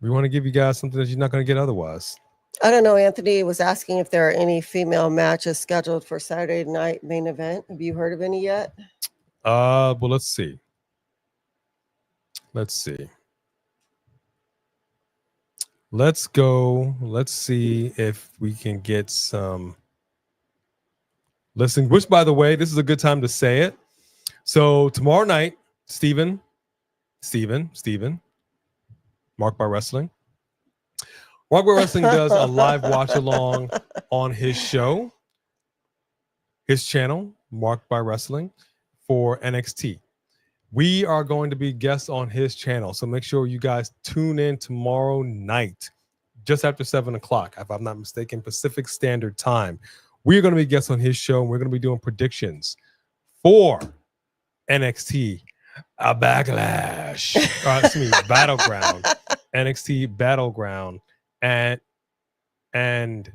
We want to give you guys something that you're not going to get otherwise. I don't know. Anthony was asking if there are any female matches scheduled for Saturday night main event. Have you heard of any yet? Well, let's see. Let's go. Let's see if we can get some listening. Which, by the way, this is a good time to say it. So tomorrow night, Steven, Marked by Wrestling. Marked by Wrestling does a live watch along on his show, his channel, Marked by Wrestling, for NXT. We are going to be guests on his channel, so make sure you guys tune in tomorrow night, just after 7 o'clock, if I'm not mistaken, Pacific Standard Time. We're going to be guests on his show, and we're going to be doing predictions for NXT, a Backlash, Battleground, NXT Battleground, and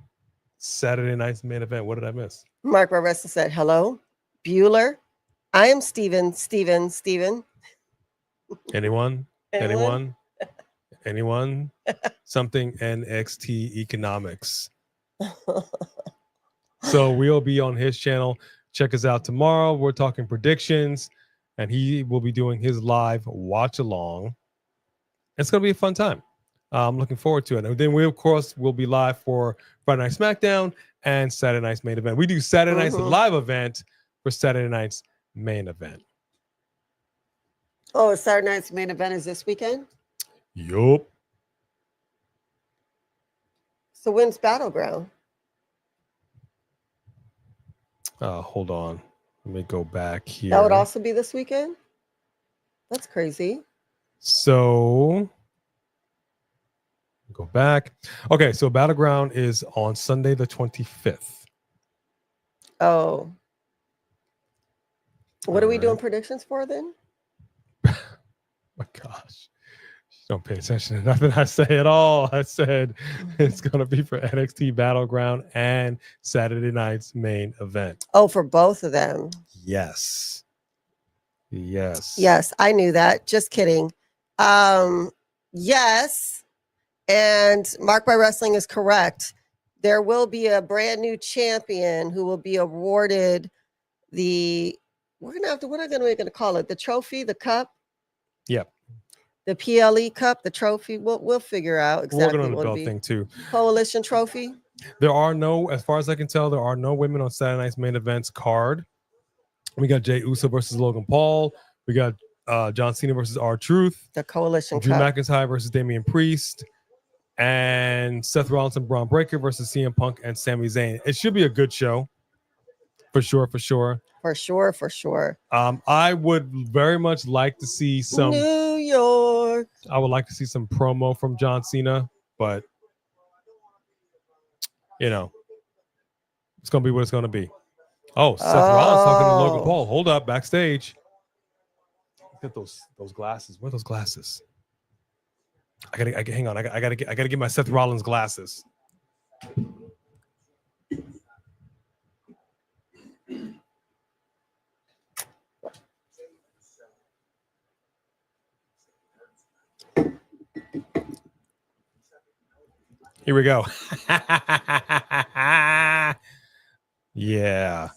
Saturday night's main event. What did I miss? Mark Barressa said, hello, Bueller. I am Steven. Anyone? Something NXT Economics. So we'll be on his channel. Check us out tomorrow. We're talking predictions, and he will be doing his live watch along. It's going to be a fun time. I'm looking forward to it. And then we, of course, will be live for Friday Night SmackDown and Saturday night's main event. We do Saturday night's live event for Saturday night's main event. Oh, Saturday night's main event is this weekend? Yup. So when's Battleground? Hold on. Let me go back here. That would also be this weekend? That's crazy. So go back. Okay, so Battleground is on Sunday the 25th. Oh. What All are we doing right. predictions for then? My gosh. Don't pay attention to nothing I say at all. I said it's going to be for NXT Battleground and Saturday night's main event. Oh, for both of them. Yes. Yes, I knew that. Just kidding. Yes. And Marked by Wrestling is correct. There will be a brand new champion who will be awarded the, what are we going to call it? The trophy, the cup? Yep. The PLE Cup, the trophy. We'll figure out exactly We're working on the what it'll belt be. thing too. Coalition trophy. There are no, as far as I can tell, there are no women on Saturday night's main events card. We got Jey Uso versus Logan Paul. We got John Cena versus R-Truth. The Coalition Drew Cup. McIntyre versus Damian Priest. And Seth Rollins and Bron Breakker versus CM Punk and Sami Zayn. It should be a good show. For sure. For sure. I would very much like to see some New York. I would like to see some promo from John Cena, but you know, it's gonna be what it's gonna be. Oh, Seth Rollins talking to Logan Paul. Hold up, backstage. Look at those glasses. Where are those glasses? I gotta get my Seth Rollins glasses. Here we go. Yeah.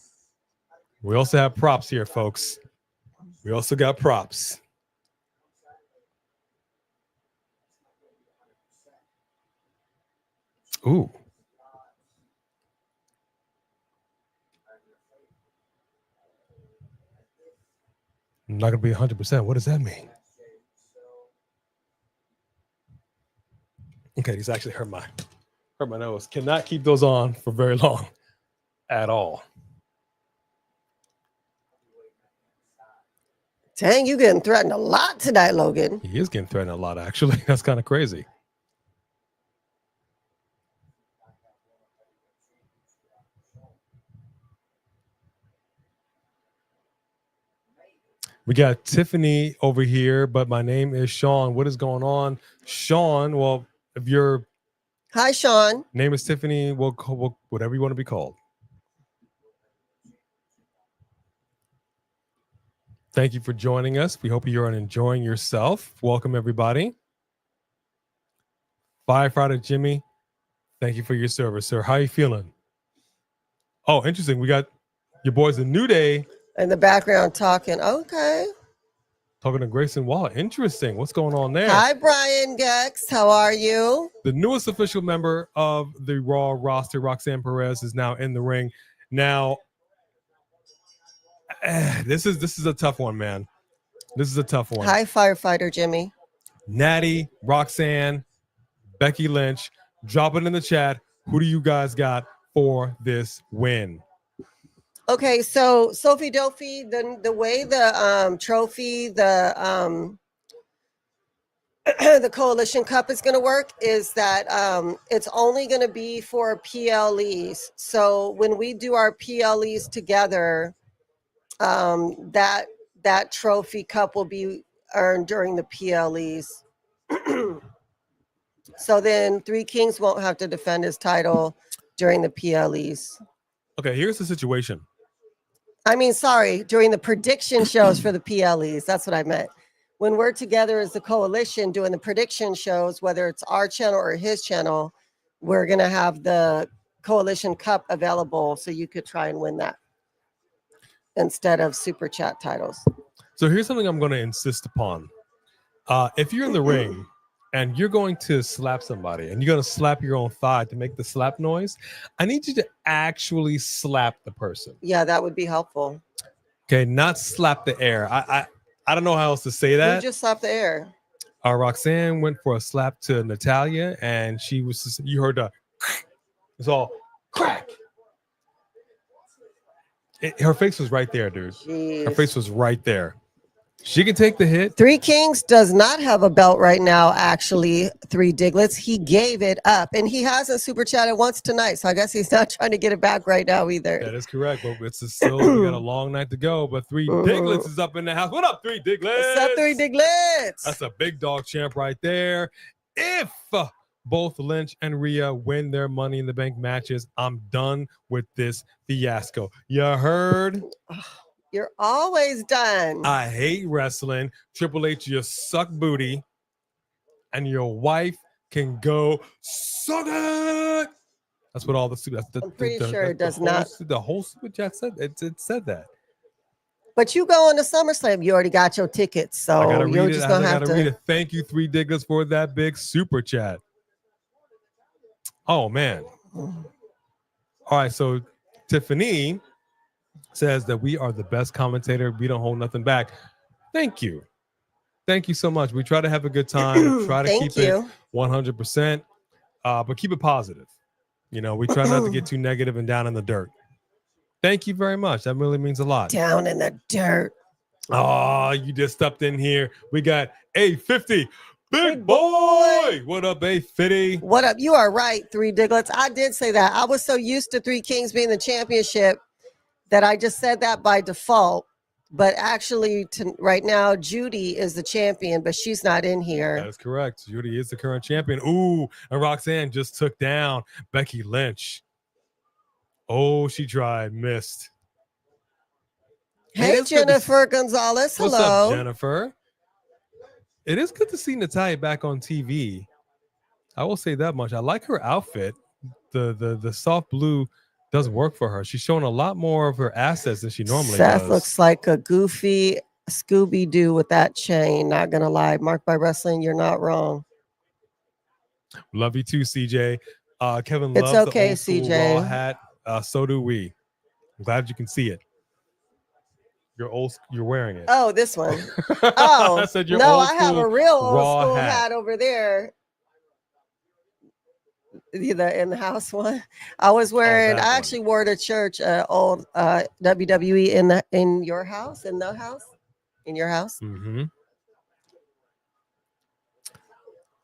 We also have props here, folks. We also got props. Ooh. I'm not going to be 100%. What does that mean? Okay, these actually hurt my nose. Cannot keep those on for very long at all. Dang, you getting threatened a lot tonight, Logan. He is getting threatened a lot, actually. That's kind of crazy. We got Tiffany over here, but my name is Sean. What is going on, Sean? Well, if your Hi, Sean. name is Tiffany, we'll whatever you want to be called. Thank you for joining us. We hope you're enjoying yourself. Welcome, everybody. Firefighter Jimmy, thank you for your service, sir. How are you feeling? Oh, interesting. We got your boys in New Day In the background talking. Okay. talking to Grayson Waller. Interesting. What's going on there? Hi, Brian Gex. How are you? The newest official member of the Raw roster, Roxanne Perez, is now in the ring. Now, this is a tough one, man. This is a tough one. Hi, Firefighter Jimmy. Natty, Roxanne, Becky Lynch, drop it in the chat. Who do you guys got for this win? Okay, so Sophie Dophie, the way the trophy, the the Coalition Cup is going to work is that it's only going to be for PLEs. So when we do our PLEs together, that trophy cup will be earned during the PLEs. So then Three Kings won't have to defend his title during the PLEs. Okay, here's the situation. I mean, sorry, during the prediction shows for the PLEs. That's what I meant. When we're together as the coalition doing the prediction shows, whether it's our channel or his channel, we're going to have the Coalition Cup available so you could try and win that instead of super chat titles. So here's something I'm going to insist upon. If you're in the ring and you're going to slap somebody and you're going to slap your own thigh to make the slap noise, I need you to actually slap the person. Yeah, that would be helpful. Okay, not slap the air. I don't know how else to say Who that. just slapped the air? Roxanne went for a slap to Natalya, and she was just, you heard the it's all crack. Her face was right there, dude. Jeez. Her face was right there. She can take the hit. Three Kings does not have a belt right now, actually, Three Diglets. He gave it up, and he hasn't super chatted once tonight, so I guess he's not trying to get it back right now either. That is correct, but it's still, we got a long night to go, but Three Diglets is up in the house. What up, Three Diglets? What's up, Three Diglets? That's a big dog champ right there. If both Lynch and Rhea win their Money in the Bank matches, I'm done with this fiasco. You heard? You're always done. I hate wrestling. Triple H, you suck booty. And your wife can go suck it. That's what all the I'm pretty sure it does not. The whole super chat said it said that. But you go on to SummerSlam. You already got your tickets, so you're just gonna have to read it. Thank you, Three Diglets, for that big super chat. Oh man. All right, so Tiffany says that we are the best commentator. We don't hold nothing back. Thank you. Thank you so much. We try to have a good time. Try to keep it 100%, but keep it positive. You know, we try not to get too negative and down in the dirt. Thank you very much. That really means a lot. Down in the dirt. Oh, you just stepped in here. We got A50. Big boy. What up, A50? What up? You are right, Three Diglets. I did say that. I was so used to Three Kings being the championship that I just said that by default. But actually, right now, Judy is the champion, but she's not in here. That is correct. Judy is the current champion. Ooh, and Roxanne just took down Becky Lynch. Oh, she tried, missed. Hey, Jennifer Gonzalez. Hello. What's up, Jennifer? It is good to see Natalya back on TV. I will say that much. I like her outfit. The soft blue does work for her. She's showing a lot more of her assets than she normally Seth does. looks like a goofy Scooby-Doo with that chain. Not gonna lie. Marked by Wrestling, you're not wrong. Love you too, CJ. Kevin It's loves okay, the old school CJ. Raw hat. So do we. I'm glad you can see it. You're wearing it. Oh, this one. Oh, I said your no, old I have a school real old Raw school hat. hat over there. The in-house one. I was wearing. that I one. actually wore to church old WWE in your house, in the house, in your house. Mm-hmm.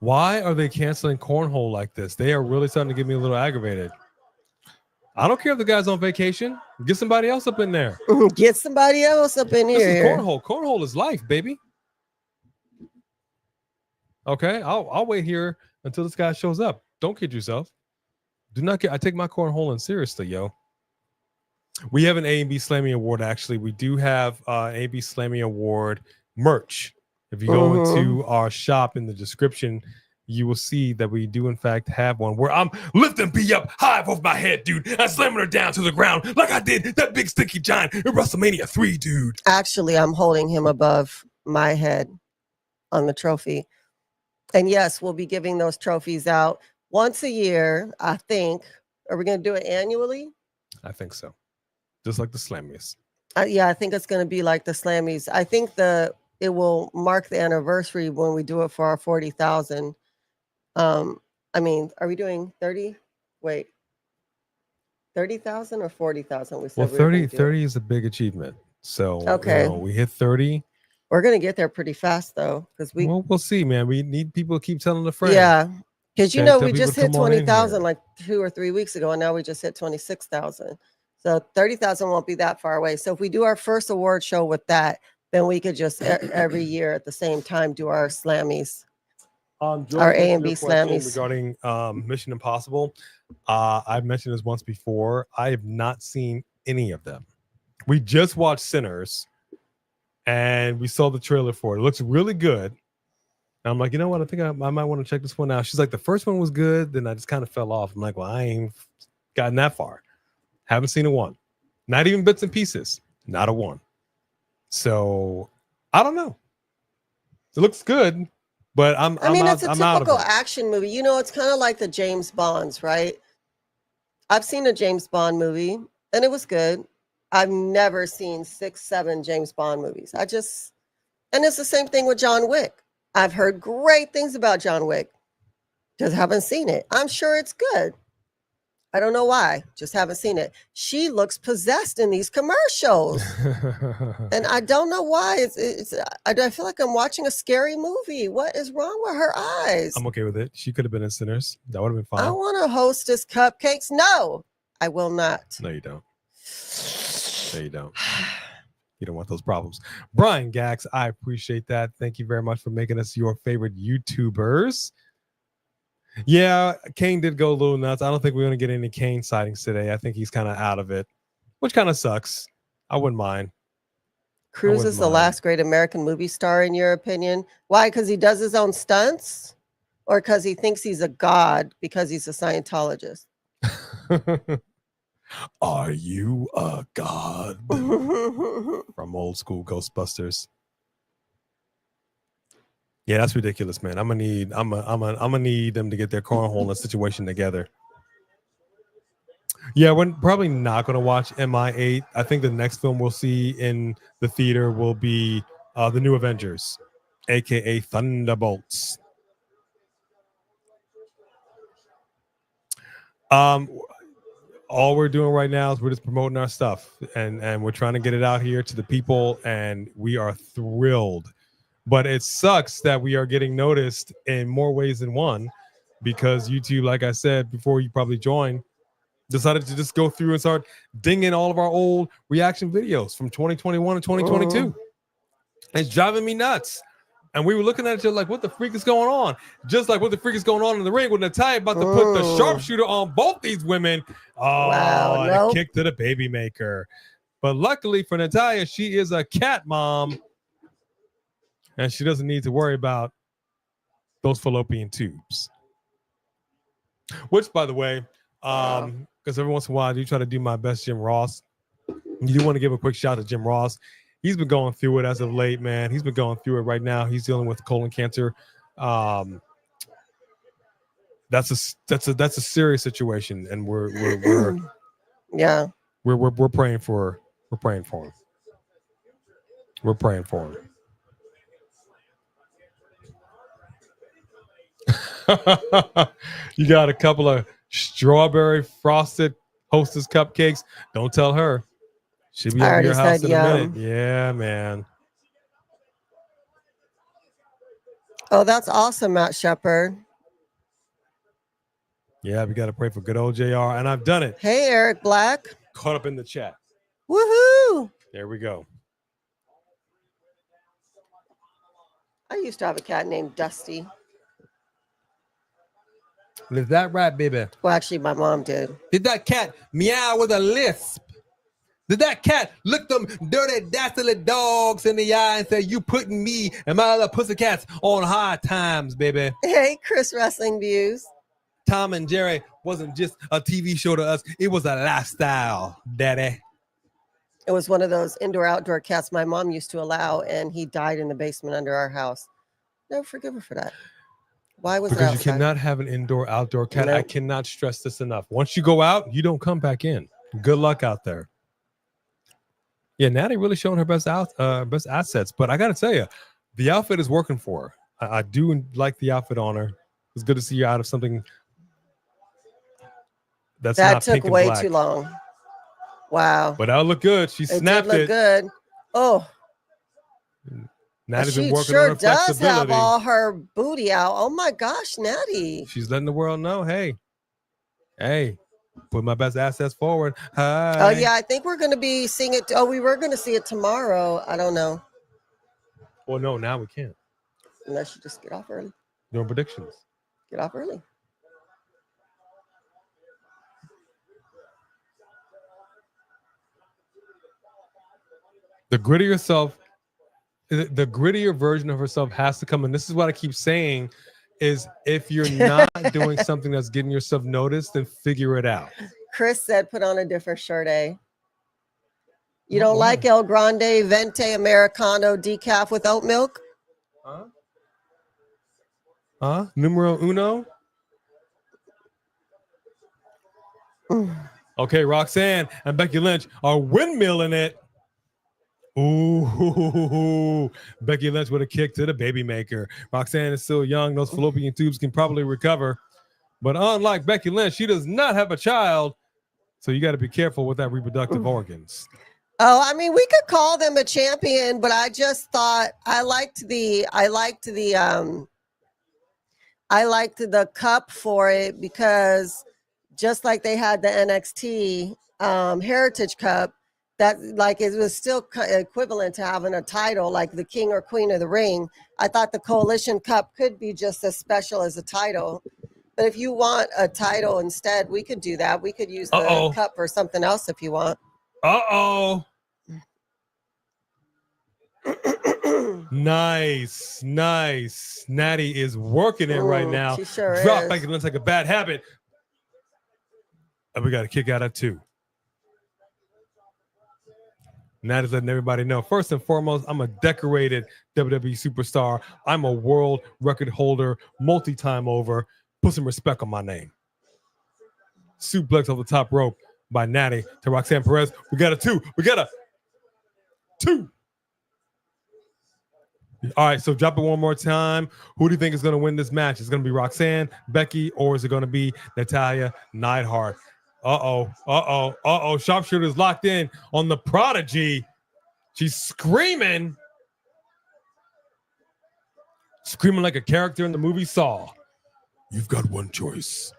Why are they canceling cornhole like this? They are really starting to get me a little aggravated. I don't care if the guy's on vacation. Get somebody else up in there. Get somebody else up in This is here. cornhole. Cornhole is life, baby. Okay, I'll wait here until this guy shows up. Don't kid yourself. Do not get. I take my cornholing seriously, yo. We have an A&B Slammy Award. Actually, we do have A&B Slammy Award merch. If you go into our shop in the description, you will see that we do in fact have one where I'm lifting B up high above my head, dude, and slamming her down to the ground like I did that big sticky giant in WrestleMania 3, dude. Actually, I'm holding him above my head on the trophy. And yes, we'll be giving those trophies out once a year, I think. Are we going to do it annually? I think so. Just like the Slammies. Yeah, I think it's going to be like the Slammies. I think it will mark the anniversary when we do it for our 40,000. I mean, are we doing 30? Wait, 30,000 or 40,000? We said Well, we were gonna 30 is a big achievement. So Okay. we hit 30. We're going to get there pretty fast though, because We'll see, man. We need people to keep telling a friend. yeah, because you Okay, know tell we people just to hit come on in 20,000 here. like 2 or 3 weeks ago, and now we just hit 26,000. So 30,000 won't be that far away. So if we do our first award show with that, then we could just every year at the same time do our Slammies. Jordan, Our to A and your B question Slammies. regarding Mission Impossible. I've mentioned this once before. I have not seen any of them. We just watched Sinners, and we saw the trailer for it. It looks really good. And I'm like, you know what? I think I might want to check this one out. She's like, the first one was good. Then I just kind of fell off. I'm like, well, I ain't gotten that far. Haven't seen a one. Not even bits and pieces. Not a one. So I don't know. It looks good, but I mean, it's a I'm out of typical it. action movie. You know, it's kind of like the James Bonds, right? I've seen a James Bond movie, and it was good. I've never seen 6, 7 James Bond movies. And it's the same thing with John Wick. I've heard great things about John Wick. Just haven't seen it. I'm sure it's good. I don't know why. Just haven't seen it. She looks possessed in these commercials. And I don't know why. I feel like I'm watching a scary movie. What is wrong with her eyes? I'm okay with it. She could have been in Sinners. That would have been fine. I want to hostess cupcakes. No, I will not. No, you don't. No, you don't. You don't want those problems. Brian Gax, I appreciate that. Thank you very much for making us your favorite YouTubers. Yeah, Kane did go a little nuts. I don't think we're going to get any Kane sightings today. I think he's kind of out of it, which kind of sucks. I wouldn't mind. Cruise is the last great American movie star, in your opinion? Why? Because he does his own stunts? Or because he thinks he's a god because he's a Scientologist? Are you a god? From old school Ghostbusters. Yeah, that's ridiculous, man. I'm gonna need them to get their cornhole situation together. Yeah, we're probably not gonna watch MI8. I think the next film we'll see in the theater will be the New Avengers, aka Thunderbolts. All we're doing right now is we're just promoting our stuff, and we're trying to get it out here to the people, and we are thrilled. But it sucks that we are getting noticed in more ways than one, because YouTube, like I said before you probably joined, decided to just go through and start dinging all of our old reaction videos from 2021 and 2022. It's driving me nuts. And we were looking at each other like, what the freak is going on? Just like what the freak is going on in the ring with Natalya about to put the sharpshooter on both these women. Oh, wow, no. A kick to the baby maker. But luckily for Natalya, she is a cat mom. And she doesn't need to worry about those fallopian tubes. Which, by the way, because every once in a while I do try to do my best Jim Ross. You do want to give a quick shout out to Jim Ross. He's been going through it as of late, man. He's been going through it right now. He's dealing with colon cancer. That's a serious situation, and we're yeah. We're praying for him. We're praying for him. You got a couple of strawberry frosted Hostess cupcakes. Don't tell her. She'll be over your house in a minute. Yeah, man. Oh, that's awesome, Matt Shepard. Yeah, we got to pray for good old JR, and I've done it. Hey, Eric Black. Caught up in the chat. Woohoo! There we go. I used to have a cat named Dusty. Is that right, baby? Well, actually, my mom did. Did that cat meow with a lisp? Did that cat look them dirty, dastardly dogs in the eye and say, "You putting me and my other pussycats on hard times, baby"? Hey, Chris Wrestling Views. Tom and Jerry wasn't just a TV show to us. It was a lifestyle, daddy. It was one of those indoor-outdoor cats my mom used to allow, and he died in the basement under our house. Never forgive her for that. Why was it outside? Because you cannot have an indoor-outdoor cat. Nope. I cannot stress this enough. Once you go out, you don't come back in. Good luck out there. Yeah, Natty really showing her best assets. But I got to tell you, the outfit is working for her. I do like the outfit on her. It's good to see you out of something that's that not took pink and way black. too long. Wow. But that'll look good. She snapped did look it. good. Oh. Natty's been She working sure on her does flexibility. have all her booty out. Oh my gosh, Natty. She's letting the world know, hey, put my best assets forward. Hi. Oh yeah, I think we're going to be seeing it. Oh, we were going to see it tomorrow. I don't know. Well, no, now we can't. Unless you just get off early. Doing predictions. Get off early. The grittier version of herself has to come. And this is what I keep saying is if you're not doing something that's getting yourself noticed, then figure it out. Chris said put on a different shirt, eh? You don't like El Grande Vente Americano decaf with oat milk? Numero uno? Okay, Roxanne and Becky Lynch are windmilling it. Ooh, Becky Lynch with a kick to the baby maker. Roxanne is still young. Those fallopian tubes can probably recover. But unlike Becky Lynch, she does not have a child. So you got to be careful with that reproductive organs. Oh, I mean, we could call them a champion, but I just thought I liked the cup for it because just like they had the NXT Heritage Cup, that like it was still equivalent to having a title like the King or Queen of the Ring. I thought the Coalition Cup could be just as special as a title. But if you want a title instead, we could do that. We could use the cup for something else if you want. Nice. Natty is working it right now. She sure Drop is. back. It looks like a bad habit. And we got a kick out of 2. Natty's letting everybody know. First and foremost, I'm a decorated WWE superstar. I'm a world record holder, multi-time over. Put some respect on my name. Suplex off the top rope by Natty to Roxanne Perez. We got a 2. We got a 2. All right, so drop it one more time. Who do you think is going to win this match? Is it going to be Roxanne, Becky, or is it going to be Natalya, Neidhart? Sharpshooter's locked in on the Prodigy. She's screaming like a character in the movie Saw. You've got one choice.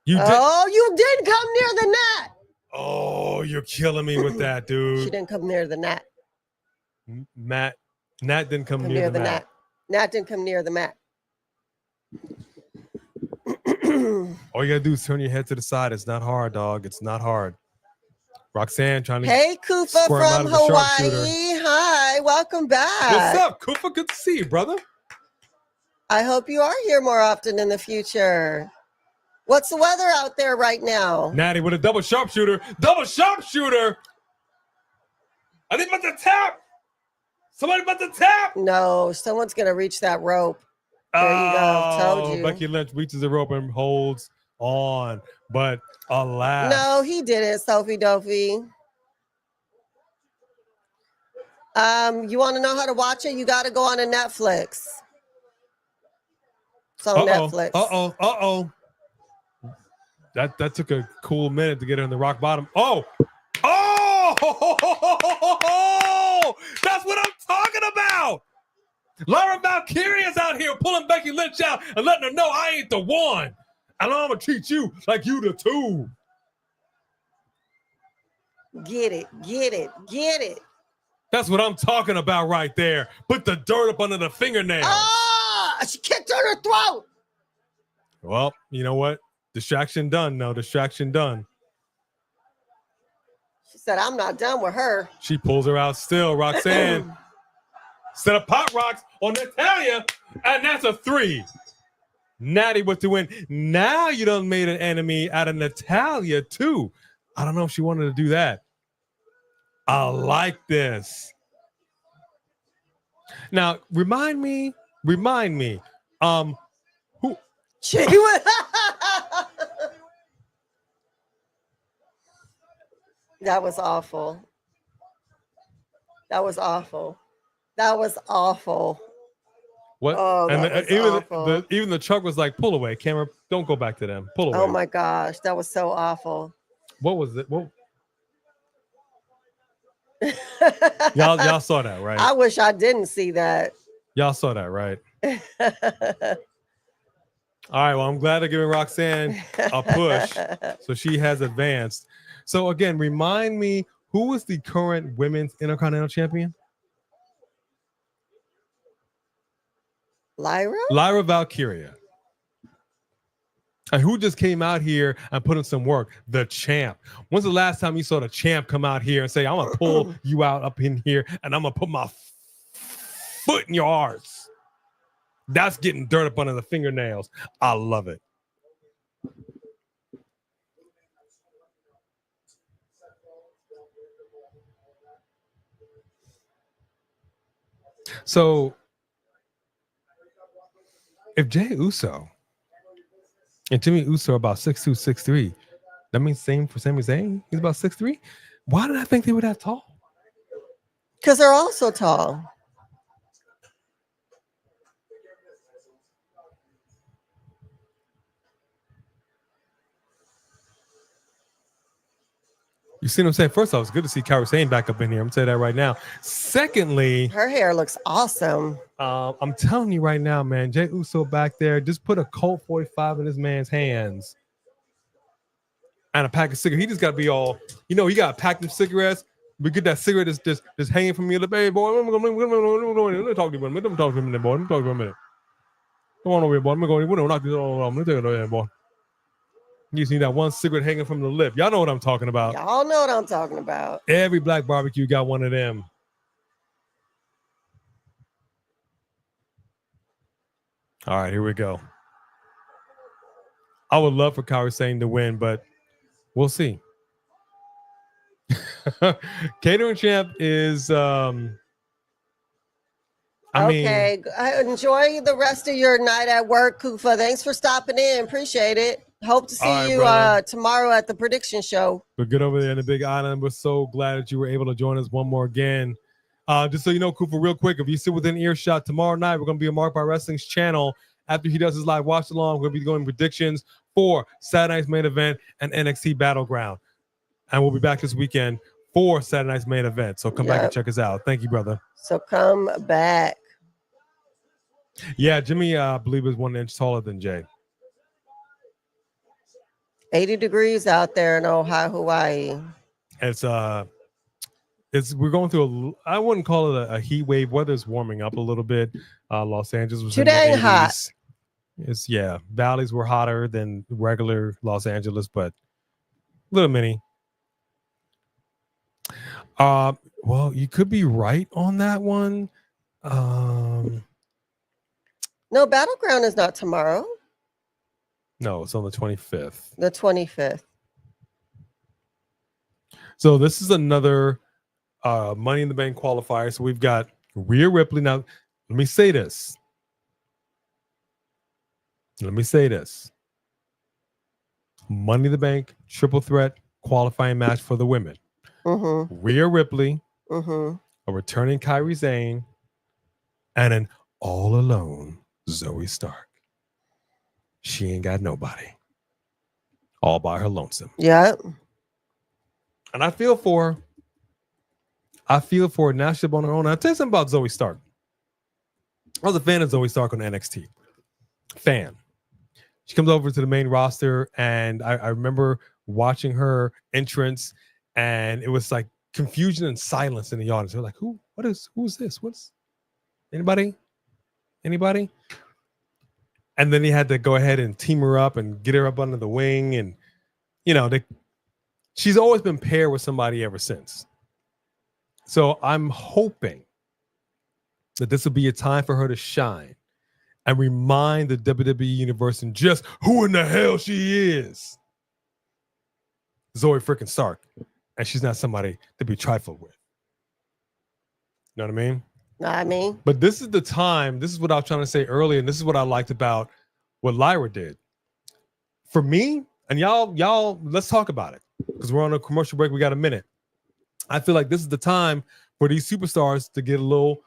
You didn't come near the net. Oh, you're killing me with that, dude. She didn't come near the net. Nat didn't come near the mat. Nat didn't come near the mat. All you gotta do is turn your head to the side. It's not hard, dog. It's not hard. Roxanne trying to. Hey, Kufa from Hawaii. Hi, welcome back. What's up, Kufa? Good to see you, brother. I hope you are here more often in the future. What's the weather out there right now? Natty with a double sharpshooter. Double sharpshooter. I think about to tap. Somebody about to tap. No, someone's going to reach that rope. There you go. Told you. Becky Lynch reaches the rope and holds on. But alas. No, he didn't, Sophie Dopey. You want to know how to watch it? You got to go on to Netflix. It's on Netflix. Uh-oh. That took a cool minute to get her in the rock bottom. Oh! That's what I'm talking about! Lyra Valkyria is out here pulling Becky Lynch out and letting her know I ain't the one. And I'm going to treat you like you the two. Get it. That's what I'm talking about right there. Put the dirt up under the fingernails. She kicked her in her throat. Well, you know what? Distraction done. No, distraction done. She said, I'm not done with her. She pulls her out still. Roxanne set up pot rocks on Natalya, and that's a 3. Natty with the win. Now you done made an enemy out of Natalya, too. I don't know if she wanted to do that. I like this. Now, remind me. Who? She went. That was awful. What? Oh, and even the truck was like, pull away, camera. Don't go back to them. Pull away. Oh my gosh, that was so awful. What was it? What? y'all saw that, right? I wish I didn't see that. Y'all saw that, right? All right, well, I'm glad they're giving Roxanne a push, so she has advanced. So again, remind me, who is the current women's Intercontinental Champion? Lyra Valkyria. And who just came out here and put in some work? The champ. When's the last time you saw the champ come out here and say, I'm going to pull you out up in here and I'm going to put my foot in your arse? That's getting dirt up under the fingernails. I love it. So, if Jey Uso and Jimmy Uso are about 6'2", 6'3", that means same for Sami Zayn. He's about 6'3". Why did I think they were that tall? Because they're also tall. You see what I'm saying? First off, it's good to see Kairi Sane back up in here. I'm saying that right now. Secondly, her hair looks awesome. I'm telling you right now, man, Jey Uso back there, just put a Colt 45 in this man's hands and a pack of cigarettes. He just got to be all, you know, he got to pack them cigarettes. We get that cigarette just hanging from me. Hey, boy, let me talk to you, boy. Let me talk to him, boy. Let me talk to him a minute. Come on over here, boy. Let me go. We're knock this all. Let me take it over here, boy. You just need that one cigarette hanging from the lip. Y'all know what I'm talking about. Y'all know what I'm talking about. Every black barbecue got one of them. All right, here we go. I would love for Kairi Sane to win, but we'll see. Catering champ is okay. Enjoy the rest of your night at work, Kufa. Thanks for stopping in. Appreciate it. Hope to see you tomorrow at the prediction show. We're good over there in the Big Island. We're so glad that you were able to join us one more again. Just so you know, Cooper, real quick, if you sit within earshot tomorrow night, we're going to be on Mark by Wrestling's channel. After he does his live watch along, we're going to be going predictions for Saturday night's main event and NXT Battleground. And we'll be back this weekend for Saturday night's main event. So come back and check us out. Thank you, brother. So come back. Yeah, Jimmy, I believe, is 1 inch taller than Jay. 80 degrees out there in Ohio, Hawaii. We're going through I wouldn't call it a heat wave. Weather's warming up a little bit. Los Angeles was too dang hot. Valleys were hotter than regular Los Angeles, but a little mini. Well, you could be right on that one. No, Battleground is not tomorrow. No, it's on the 25th. The 25th. So this is another Money in the Bank qualifier. So we've got Rhea Ripley. Now, let me say this. Money in the Bank triple threat qualifying match for the women. Mm-hmm. Rhea Ripley, Mm-hmm. a returning Kairi Sane, and an all alone Zoey Stark. She ain't got nobody. All by her lonesome. Yeah. And I feel for her. Now she's on her own. I'll tell you something about Zoey Stark. I was a fan of Zoey Stark on NXT. Fan. She comes over to the main roster, and I remember watching her entrance, and it was like confusion and silence in the audience. They're like, who is this? What's anybody? And then he had to go ahead and team her up and get her up under the wing. And, she's always been paired with somebody ever since. So I'm hoping that this will be a time for her to shine and remind the WWE Universe and just who in the hell she is. Zoey freaking Stark. And she's not somebody to be trifled with. You know what I mean? But this is the time. This is what I was trying to say earlier. And this is what I liked about what Lyra did. For me, and y'all, let's talk about it. Because we're on a commercial break. We got a minute. I feel like this is the time for these superstars to get a little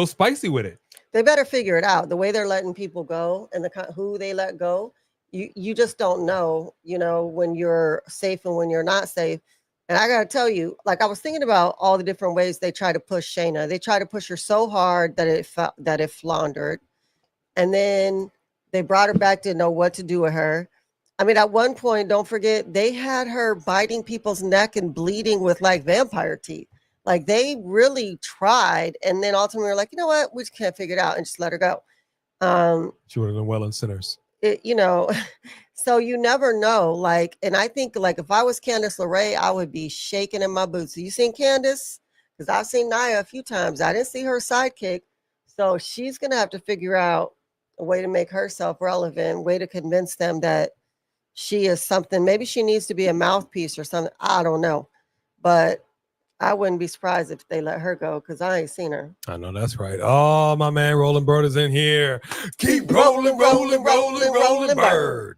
spicy with it. They better figure it out. The way they're letting people go and who they let go, you just don't know, when you're safe and when you're not safe. And I got to tell you, like I was thinking about all the different ways they try to push Shayna. They try to push her so hard that it floundered. And then they brought her back, didn't know what to do with her. I mean, at one point, don't forget, they had her biting people's neck and bleeding with like vampire teeth. Like they really tried. And then ultimately were like, you know what? We just can't figure it out and just let her go. She would have been well in Sinners. So you never know. Like, and I think like if I was Candice LeRae, I would be shaking in my boots. You seen Candice? Because I've seen Nia a few times. I didn't see her sidekick. So she's going to have to figure out a way to make herself relevant, way to convince them that she is something. Maybe she needs to be a mouthpiece or something. I don't know. But I wouldn't be surprised if they let her go because I ain't seen her. I know that's right. Oh, my man, Roland Bird is in here. Keep rolling, Bird.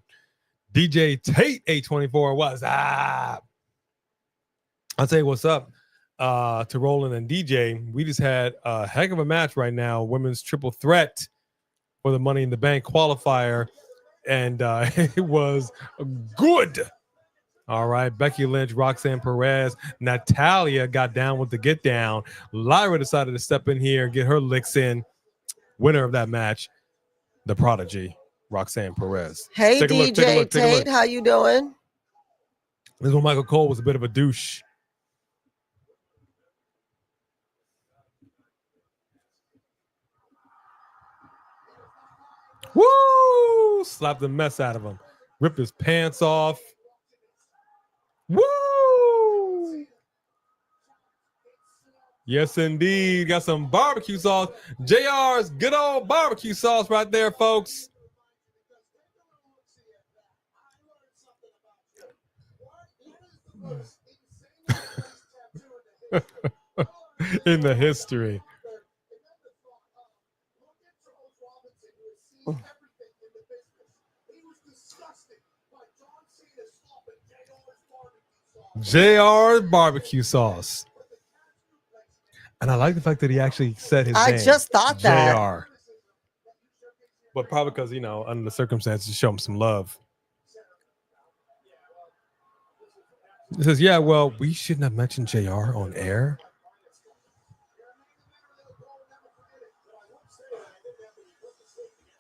DJ Tate 824. What's up? I'll tell you what's up to Roland and DJ. We just had a heck of a match right now. Women's triple threat for the Money in the Bank qualifier. And it was good. All right. Becky Lynch, Roxanne Perez, Natalya got down with the get down. Lyra decided to step in here and get her licks in. Winner of that match, the prodigy, Roxanne Perez. Hey, DJ Tate, how you doing? This is when Michael Cole was a bit of a douche. Woo! Slapped the mess out of him. Ripped his pants off. Woo! Yes, indeed. Got some barbecue sauce. JR's good old barbecue sauce right there, folks. In the history. JR's barbecue sauce. And I like the fact that he actually said his name. I just thought that. JR. But probably because, under the circumstances, show him some love. He says, yeah, well, we shouldn't have mentioned JR on air.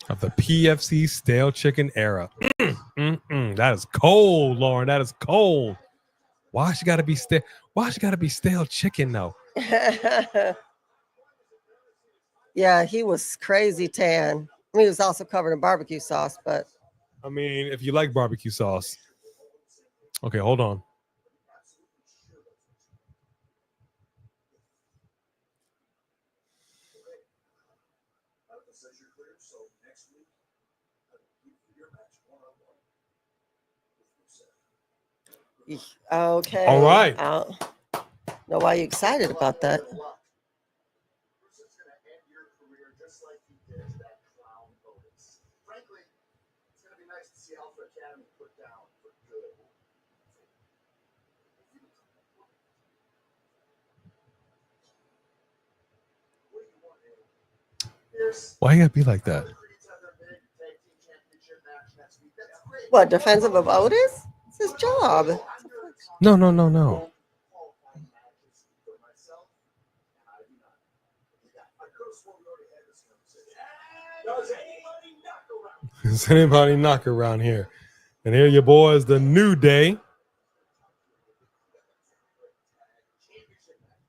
Of the PFC stale chicken era. That is cold, Lauren. That is cold. Why she gotta be stale? Why she gotta be stale chicken though? Yeah, he was crazy tan. I mean, he was also covered in barbecue sauce, but I mean, if you like barbecue sauce. Okay, hold on. Okay. All right. I don't know why you're excited about that. Bruce is going to end your career just like he did that clown Otis. Frankly, it's going to be nice to see Alpha Academy put down for good. What do you want, Eddie? Here's Why you gotta be like that? each other big tag team championship match next week. That's great. What, defensive of Otis? It's his job. No. Qualifying matches for myself, and I do not. I could have sworn we already had this conversation. Does anybody knock around? Does anybody knock around here? And here your boys, the New Day.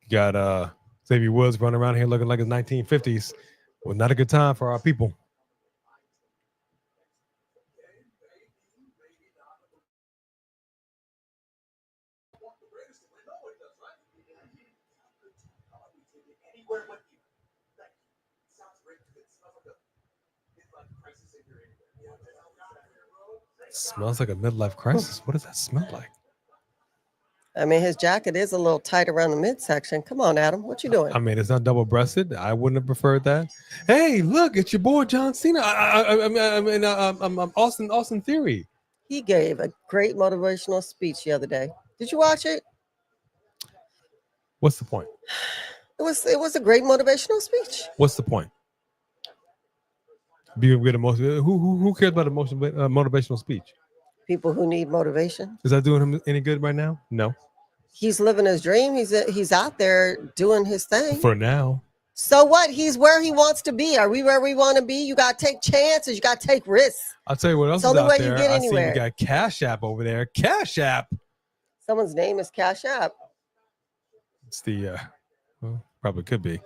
You got Xavier Woods running around here looking like it's 1950s. Well, not a good time for our people. Anywhere with you. Thank you. Sounds great. It smells like a midlife crisis in your anywhere. Smells like a midlife crisis. What does that smell like? I mean, his jacket is a little tight around the midsection. Come on, Adam. What you doing? I mean, it's not double-breasted. I wouldn't have preferred that. Hey, look, it's your boy John Cena. I'm Austin Theory. He gave a great motivational speech the other day. Did you watch it? What's the point? It was a great motivational speech. What's the point? Be with emotion. Who cares about motivational speech? People who need motivation. Is that doing him any good right now? No. He's living his dream. He's out there doing his thing. For now. So what? He's where he wants to be. Are we where we want to be? You got to take chances. You got to take risks. I'll tell you what else It's the is only out way you there. get I see anywhere. we got Cash App over there. Cash App. Someone's name is Cash App. It's the well, probably could be.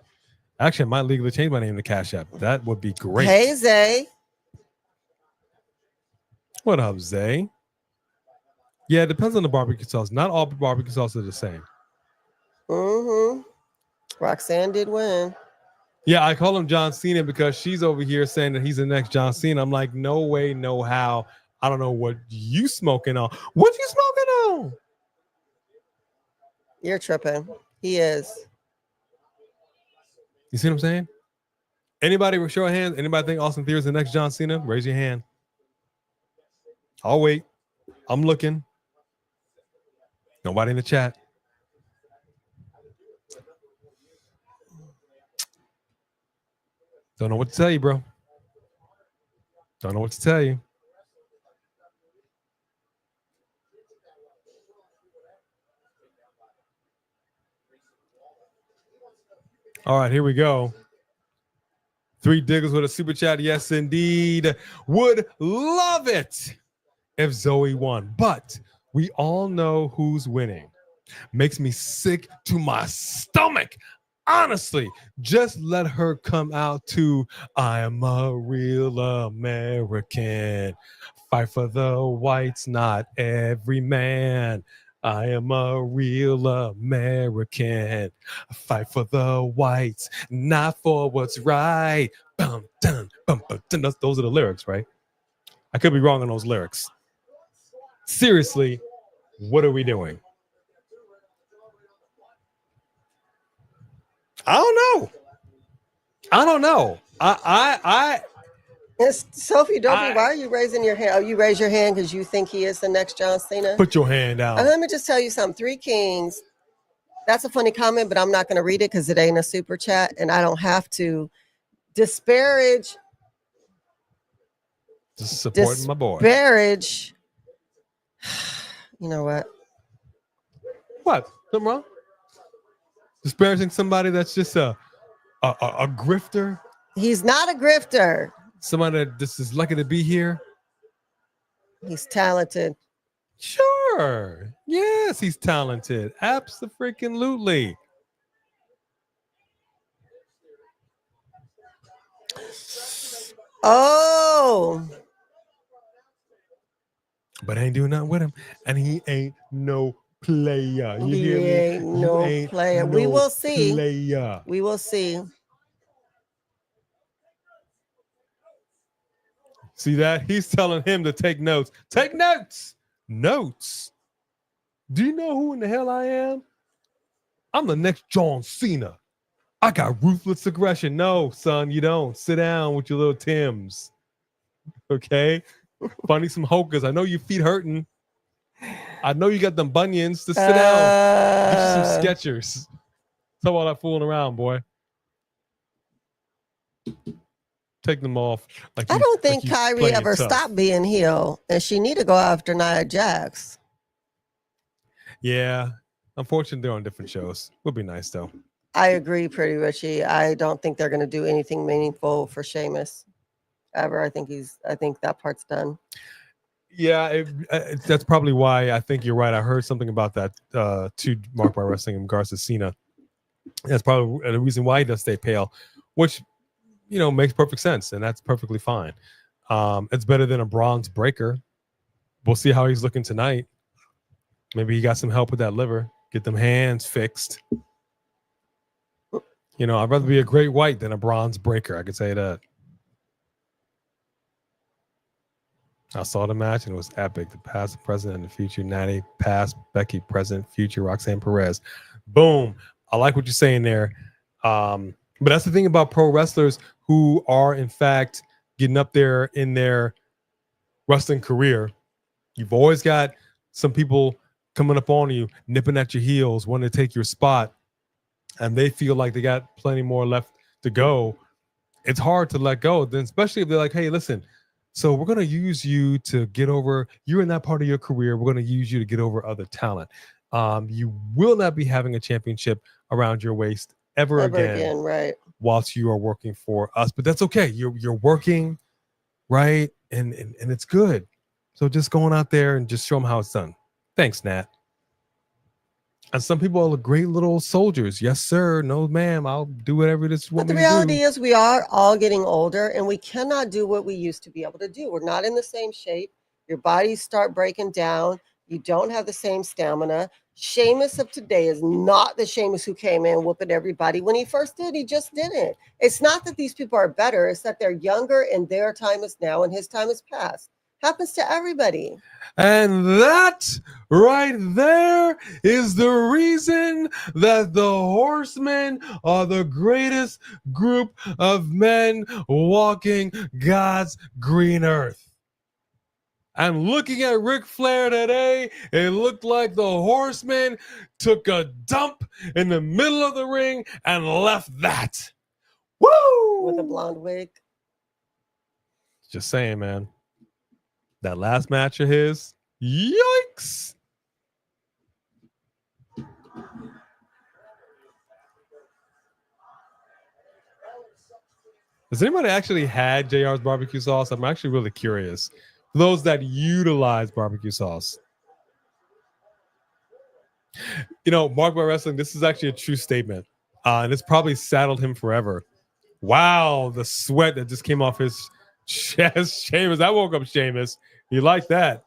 Actually, I might legally change my name to Cash App. That would be great. Hey, Zay. What up, Zay? Yeah, it depends on the barbecue sauce. Not all barbecue sauce are the same. Mm-hmm. Roxanne did win. Yeah, I call him John Cena because she's over here saying that he's the next John Cena. I'm like, no way, no how. I don't know what you smoking on. What you smoking on? You're tripping. He is. You see what I'm saying? Anybody show of hands? Anybody think Austin Theory is the next John Cena? Raise your hand. I'll wait. I'm looking. Nobody in the chat. Don't know what to tell you, bro. Don't know what to tell you. All right, here we go. 3 Diggers with a super chat. Yes, indeed. Would love it if Zoey won, but we all know who's winning. Makes me sick to my stomach. Honestly, just let her come out to I am a real American. Fight for the whites, not every man. I am a real American. Fight for the whites, not for what's right. Bum, dun, bum, bum, dun. Those are the lyrics, right? I could be wrong on those lyrics. Seriously, what are we doing? I don't know. It's Sophie Dopey. Why are you raising your hand? Oh, you raise your hand because you think he is the next John Cena? Put your hand down. Let me just tell you something. 3 Kings. That's a funny comment, but I'm not going to read it because it ain't a super chat, and I don't have to disparage. Just supporting my boy. Disparage. You know what? What? Something wrong? Disparaging somebody that's just a grifter? He's not a grifter. Somebody that just is lucky to be here? He's talented. Sure. Yes, he's talented. Abso-freaking-lutely. Oh. But I ain't doing nothing with him. And he ain't no player. You He hear me? ain't no player. We will see. Player. We will see. See that? He's telling him to take notes. Take notes. notes. Do you know who in the hell I am? I'm the next John Cena. I got ruthless aggression. No, son, you don't. Sit down with your little Tims. Okay? Funny some hokers. I know your feet hurting. I know you got them bunions. Just sit down. Get you some Skechers. Stop all that fooling around, boy. Take them off. Like I don't think like Kairi playing ever tough. stopped being heel, and she need to go after Nia Jax. Yeah. Unfortunately, they're on different shows. Would be nice, though. I agree, Pretty Richie. I don't think they're going to do anything meaningful for Sheamus ever. I think that part's done. Yeah, that's probably why I think you're right. I heard something about that to Mark by Wrestling in regards to Cena. That's probably the reason why he does stay pale, which, makes perfect sense, and that's perfectly fine. It's better than a Bron Breakker. We'll see how he's looking tonight. Maybe he got some help with that liver. Get them hands fixed. I'd rather be a Great White than a Bron Breakker. I could say that. I saw the match and it was epic. The past, the present, and the future. Natty, past, Becky, present, future, Roxanne Perez. Boom. I like what you're saying there. But that's the thing about pro wrestlers who are, in fact, getting up there in their wrestling career. You've always got some people coming up on you, nipping at your heels, wanting to take your spot, and they feel like they got plenty more left to go. It's hard to let go, then, especially if they're like, hey, listen, so we're going to use you to get over, you're in that part of your career, we're going to use you to get over other talent. You will not be having a championship around your waist ever again, right? Whilst you are working for us, but that's okay. You're working, right? And it's good. So just going out there and just show them how it's done. Thanks, Nat. And some people are great little soldiers. Yes, sir. No, ma'am. I'll do whatever it is. But the reality is we are all getting older and we cannot do what we used to be able to do. We're not in the same shape. Your bodies start breaking down. You don't have the same stamina. Sheamus of today is not the Sheamus who came in whooping everybody. When he first did, he just didn't. It's not that these people are better. It's that they're younger and their time is now and his time is past. Happens to everybody. And that right there is the reason that the Horsemen are the greatest group of men walking God's green earth. And looking at Ric Flair today, it looked like the Horsemen took a dump in the middle of the ring and left that. Woo! With a blonde wig. Just saying, man. That last match of his, yikes. Has anybody actually had JR's barbecue sauce? I'm actually really curious. For those that utilize barbecue sauce. Mark by Wrestling, this is actually a true statement. And it's probably saddled him forever. Wow, the sweat that just came off his chest. Sheamus, I woke up Sheamus. You like that?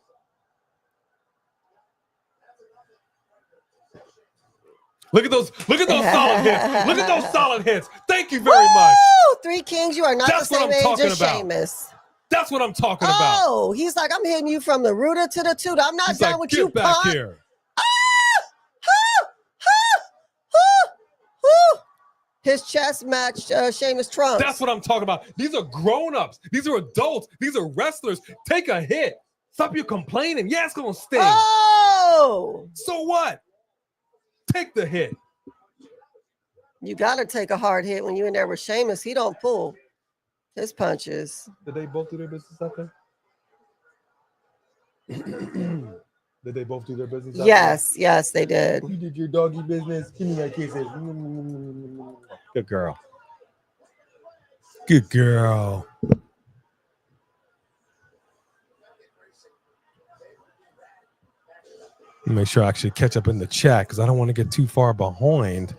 Look at those solid hits. Look at those solid hits. Thank you very much. Three Kings, you are not the same age as Sheamus. That's what I'm talking about. Oh, he's like, I'm hitting you from the rooter to the toot. I'm not down with you, back punk. Here. His chest matched Sheamus Trunks. That's what I'm talking about. These are grown-ups. These are adults. These are wrestlers. Take a hit. Stop you complaining. Yeah, it's going to sting. Oh! So what? Take the hit. You got to take a hard hit when you're in there with Sheamus. He don't pull his punches. Did they both do their business out there? Did they both do their business out there? Yes, they did. You did your doggy business. Give me that kisses. Good girl. Good girl. Make sure I actually catch up in the chat because I don't want to get too far behind.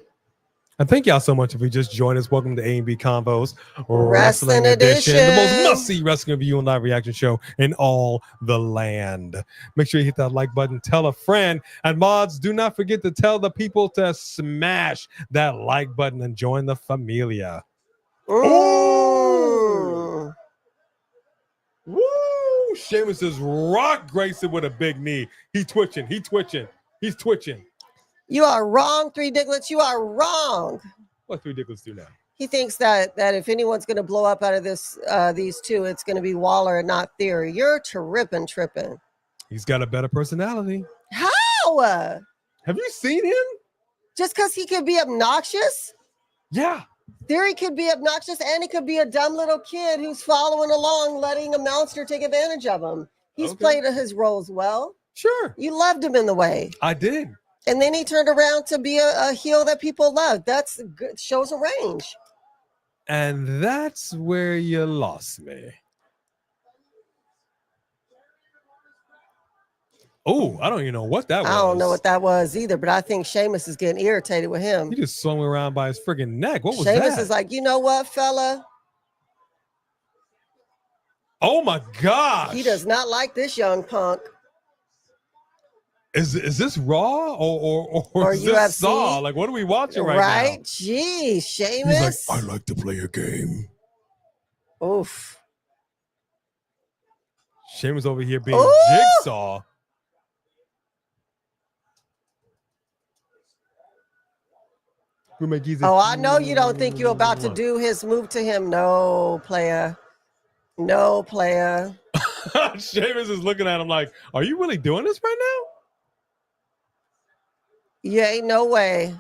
And thank y'all so much if you just joined us. Welcome to A&B Convos Wrestling Edition, the most must-see wrestling review and live reaction show in all the land. Make sure you hit that like button, tell a friend, and mods, do not forget to tell the people to smash that like button and join the familia. Ooh. Woo! Ooh, Sheamus just rocked Grayson with a big knee. He's twitching. He's twitching. You are wrong, Three Diglets. You are wrong. What Three Diglets do now? He thinks that if anyone's going to blow up out of this, these two, it's going to be Waller and not Theory. You're tripping. He's got a better personality. How? Have you seen him? Just because he could be obnoxious? Yeah. Theory could be obnoxious, and he could be a dumb little kid who's following along, letting a monster take advantage of him. He's played his roles well. Sure. You loved him in the way. I did. And then he turned around to be a heel that people love. That's good. Shows a range. And that's where you lost me. Oh, I don't even know what that was. I don't know what that was either, but I think Sheamus is getting irritated with him. He just swung around by his freaking neck. What was Sheamus that? is like, you know what, fella? Oh my gosh. He does not like this young punk. Is this Raw or is UFC? this Saw? Like, what are we watching right now? Right? Geez, Sheamus. He's like, I like to play a game. Oof. Sheamus over here being Ooh! Jigsaw. Oh, I know you don't think you're about to do his move to him. No, player. No, player. Sheamus is looking at him like, are you really doing this right now? Yeah, ain't no way.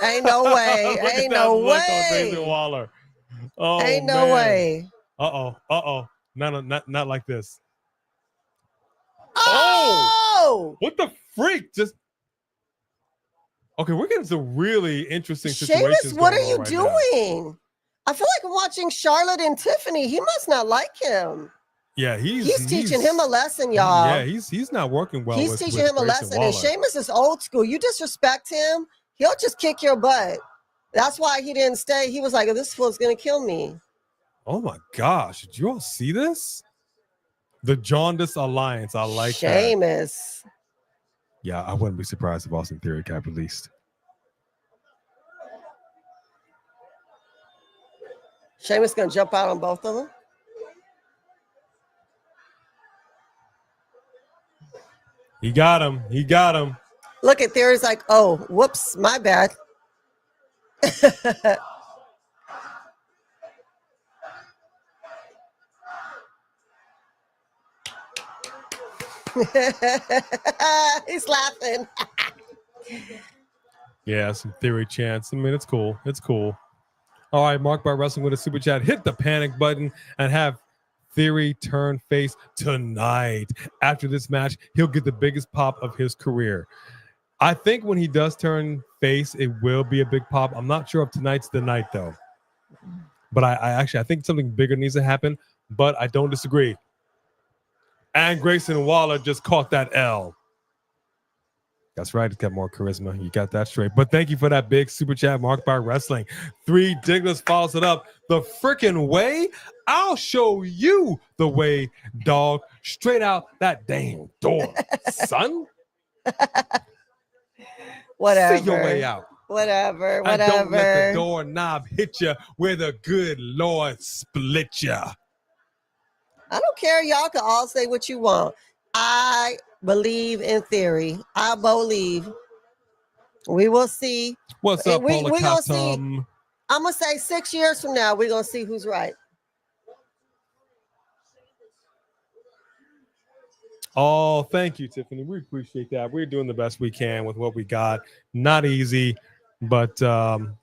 Ain't no way. Ain't no way. Waller. Oh, ain't no way. Uh-oh. Not like this. Oh! What the freak? Just okay, we're getting some really interesting situations. Sheamus, what are you right doing? now. I feel like I'm watching Charlotte and Tiffany. He must not like him. Yeah, he's teaching him a lesson, y'all. Yeah, he's not working well. He's teaching him a lesson. Waller. And Sheamus is old school. You disrespect him, he'll just kick your butt. That's why he didn't stay. He was like, oh, this fool's gonna kill me. Oh my gosh, did you all see this? The Jaundice Alliance. I like Sheamus. that. Yeah, I wouldn't be surprised if Austin Theory got released. Sheamus gonna jump out on both of them. He got him. Look at Theory's like, oh, whoops, my bad. He's laughing. Yeah, some Theory chants. I mean, it's cool. All right, Mark by Wrestling with a super chat. Hit the panic button and have Theory turn face tonight. After this match, he'll get the biggest pop of his career. I think when he does turn face, it will be a big pop. I'm not sure if tonight's the night, though. But I think something bigger needs to happen, but I don't disagree. And Grayson Waller just caught that L. That's right. It's got more charisma. You got that straight. But thank you for that big super chat, Mark by Wrestling. 3 Diglets follows it up. The freaking way? I'll show you the way, dog. Straight out that damn door, son. Whatever. See your way out. Whatever. And don't let the doorknob hit you where the good Lord split you. I don't care. Y'all can all say what you want. I believe in Theory. I believe. We will see. What's up, we gonna see. Polikatum? I'm gonna say 6 years from now, we're gonna see who's right. Oh, thank you, Tiffany. We appreciate that. We're doing the best we can with what we got. Not easy, but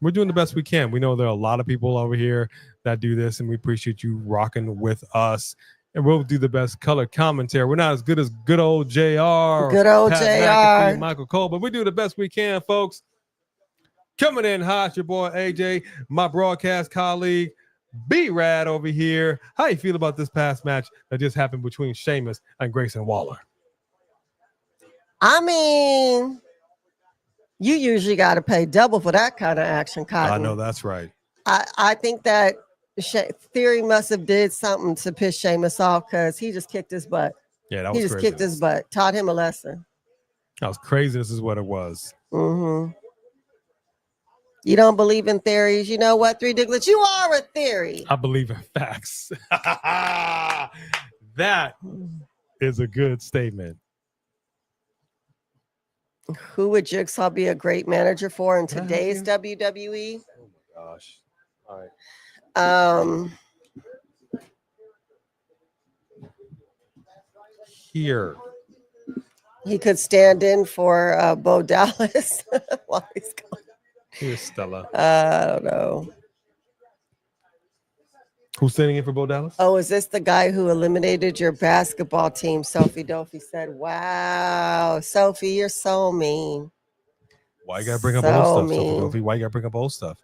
we're doing the best we can. We know there are a lot of people over here that do this, and we appreciate you rocking with us. And we'll do the best color commentary. We're not as good as good old JR. Good old Pat JR. McAfee and Michael Cole, but we do the best we can, folks. Coming in hot, your boy AJ, my broadcast colleague, B-Rad over here. How you feel about this past match that just happened between Sheamus and Grayson Waller? I mean, you usually got to pay double for that kind of action, Cotton. I know that's right. I think that Theory must have did something to piss Sheamus off because he just kicked his butt. Yeah, that was He just craziness. kicked his butt, taught him a lesson. That was craziness is what it was. Mm-hmm. You don't believe in theories. You know what, 3 Diglets? You are a theory. I believe in facts. That is a good statement. Who would Jigsaw be a great manager for in Can I help today's you? WWE? Oh my gosh. All right. Here. He could stand in for Bo Dallas while he's gone. Here's Stella. I don't know. Who's standing in for Bo Dallas? Oh, is this the guy who eliminated your basketball team? Sophie Dophie said, wow, Sophie, you're so mean. Why you gotta bring up So old stuff, mean. Sophie? Why you gotta bring up old stuff?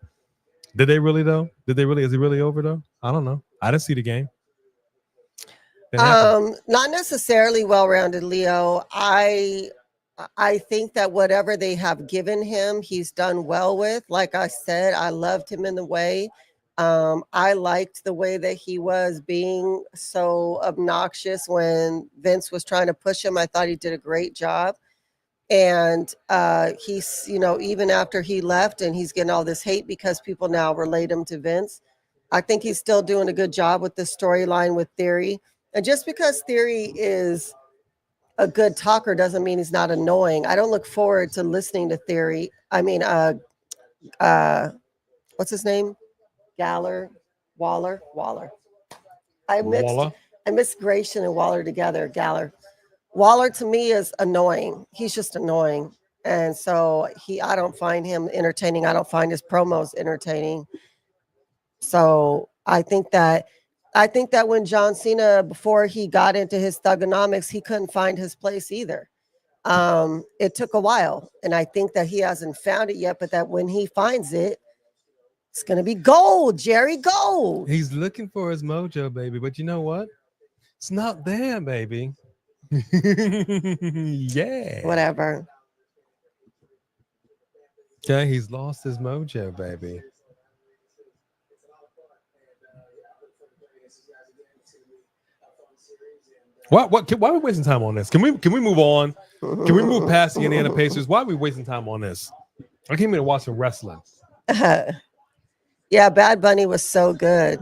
Did they really though? Did they really? Is it really over though? I don't know. I didn't see the game. Not necessarily well-rounded, Leo. I think that whatever they have given him, he's done well with. Like I said, I loved him in the way. I liked the way that he was being so obnoxious when Vince was trying to push him. I thought he did a great job. And he's, even after he left and he's getting all this hate because people now relate him to Vince, I think he's still doing a good job with the storyline with Theory. And just because Theory is a good talker doesn't mean he's not annoying. I don't look forward to listening to Theory. I mean, what's his name? Waller. I mixed Grayson and Waller together. Waller to me is annoying. He's just annoying. And so I don't find him entertaining. I don't find his promos entertaining. So I think that when John Cena, before he got into his thugonomics, he couldn't find his place either. It took a while, and I think that he hasn't found it yet, but that when he finds it, it's going to be gold, Jerry, gold. He's looking for his mojo, baby, but you know what? It's not there, baby. Yeah. Whatever. Okay, he's lost his mojo, baby. Why are we wasting time on this? Can we move on? Can we move past the Indiana Pacers? Why are we wasting time on this? I came here to watch some wrestling. Yeah, Bad Bunny was so good.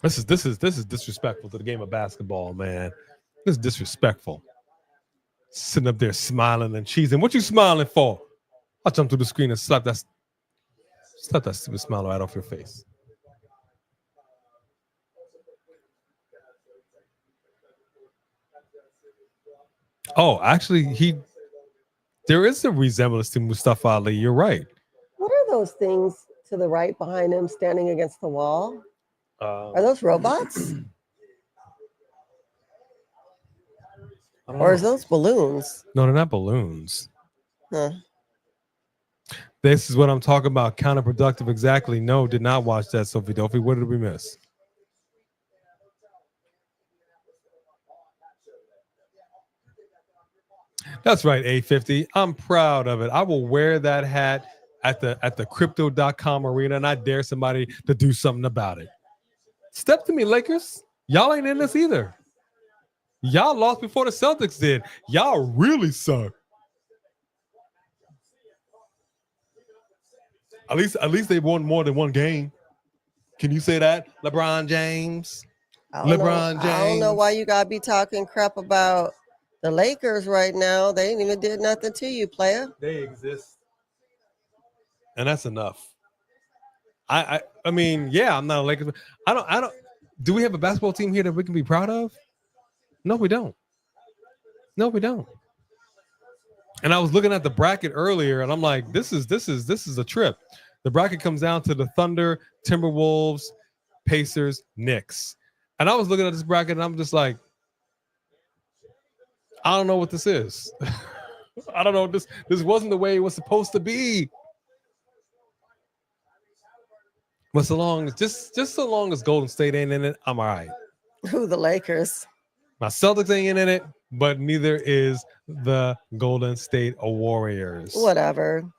This is disrespectful to the game of basketball, man. This is disrespectful. Sitting up there smiling and cheesing. What you smiling for? I'll jump through the screen and slap that stupid smile right off your face. Oh, actually, there is a resemblance to Mustafa Ali. You're right. What are those things to the right behind him standing against the wall? Are those robots? Or is those balloons? No, they're not balloons. Huh. This is what I'm talking about. Counterproductive. Exactly. No, did not watch that, Sophie Dophie. What did we miss? That's right, 850. I'm proud of it. I will wear that hat at the crypto.com arena, and I dare somebody to do something about it. Step to me, Lakers. Y'all ain't in this either. Y'all lost before the Celtics did. Y'all really suck. At least they won more than one game. Can you say that, LeBron James? I don't know why you gotta be talking crap about the Lakers right now. They ain't even did nothing to you, player. They exist, and that's enough. I mean, yeah, I'm not a Lakers. I don't. Do we have a basketball team here that we can be proud of? No, we don't. And I was looking at the bracket earlier, and I'm like, this is a trip. The bracket comes down to the Thunder, Timberwolves, Pacers, Knicks. And I was looking at this bracket, and I'm just like, I don't know what this is. I don't know. This wasn't the way it was supposed to be. But so long as Golden State ain't in it, I'm all right. Who, the Lakers? My Celtics ain't in it, but neither is the Golden State Warriors. Whatever.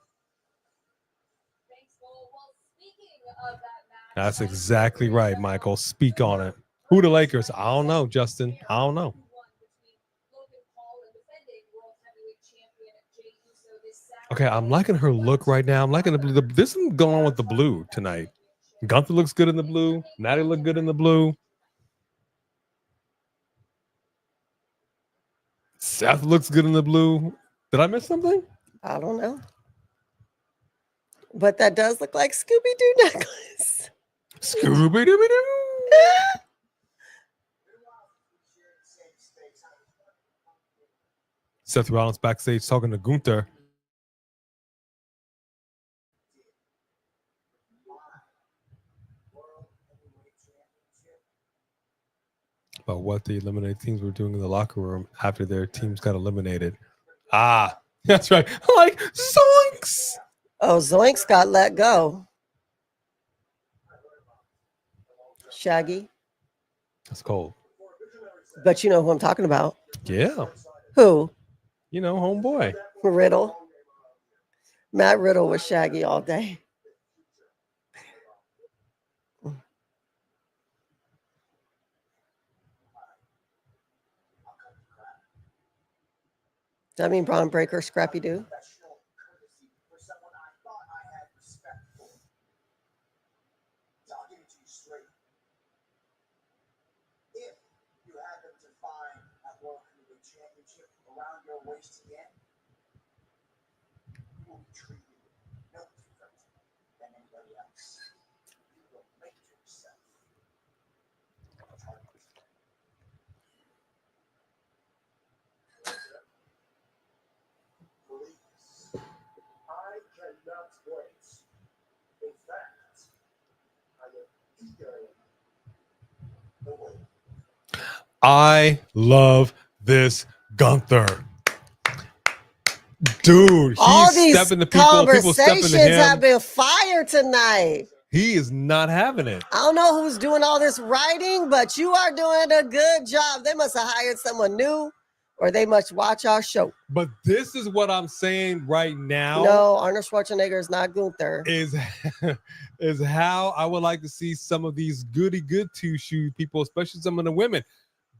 That's exactly right, Michael. Speak on it. Who the Lakers? I don't know, Justin. I don't know. Okay, I'm liking her look right now. I'm liking this is going on with the blue tonight. Gunther looks good in the blue. Natty look good in the blue. Seth looks good in the blue. Did I miss something? I don't know. But that does look like Scooby-Doo necklace. Scooby-Dooby-Doo. Seth Rollins backstage talking to Gunther. About what the eliminated teams were doing in the locker room after their teams got eliminated. Ah, that's right. Like, zoinks. Oh, Zoinks got let go. Shaggy. That's cold. But you know who I'm talking about. Yeah. Who? You know, homeboy. Riddle. Matt Riddle was Shaggy all day. Does that mean Bron Breakker, Scrappy Doo? Around your waist again, you will be treated no different than anybody else. You will make yourself. Please, I cannot wait. In fact, I am eagerly awaiting. I love this Gunther. Dude, All he's these stepping to people stepping conversations to him. have been fired tonight. He is not having it. I don't know who's doing all this writing, but you are doing a good job. They must have hired someone new, or they must watch our show. But this is what I'm saying right now. No, Arnold Schwarzenegger is not Gunther. Is how I would like to see some of these goody good two shoe people, especially some of the women,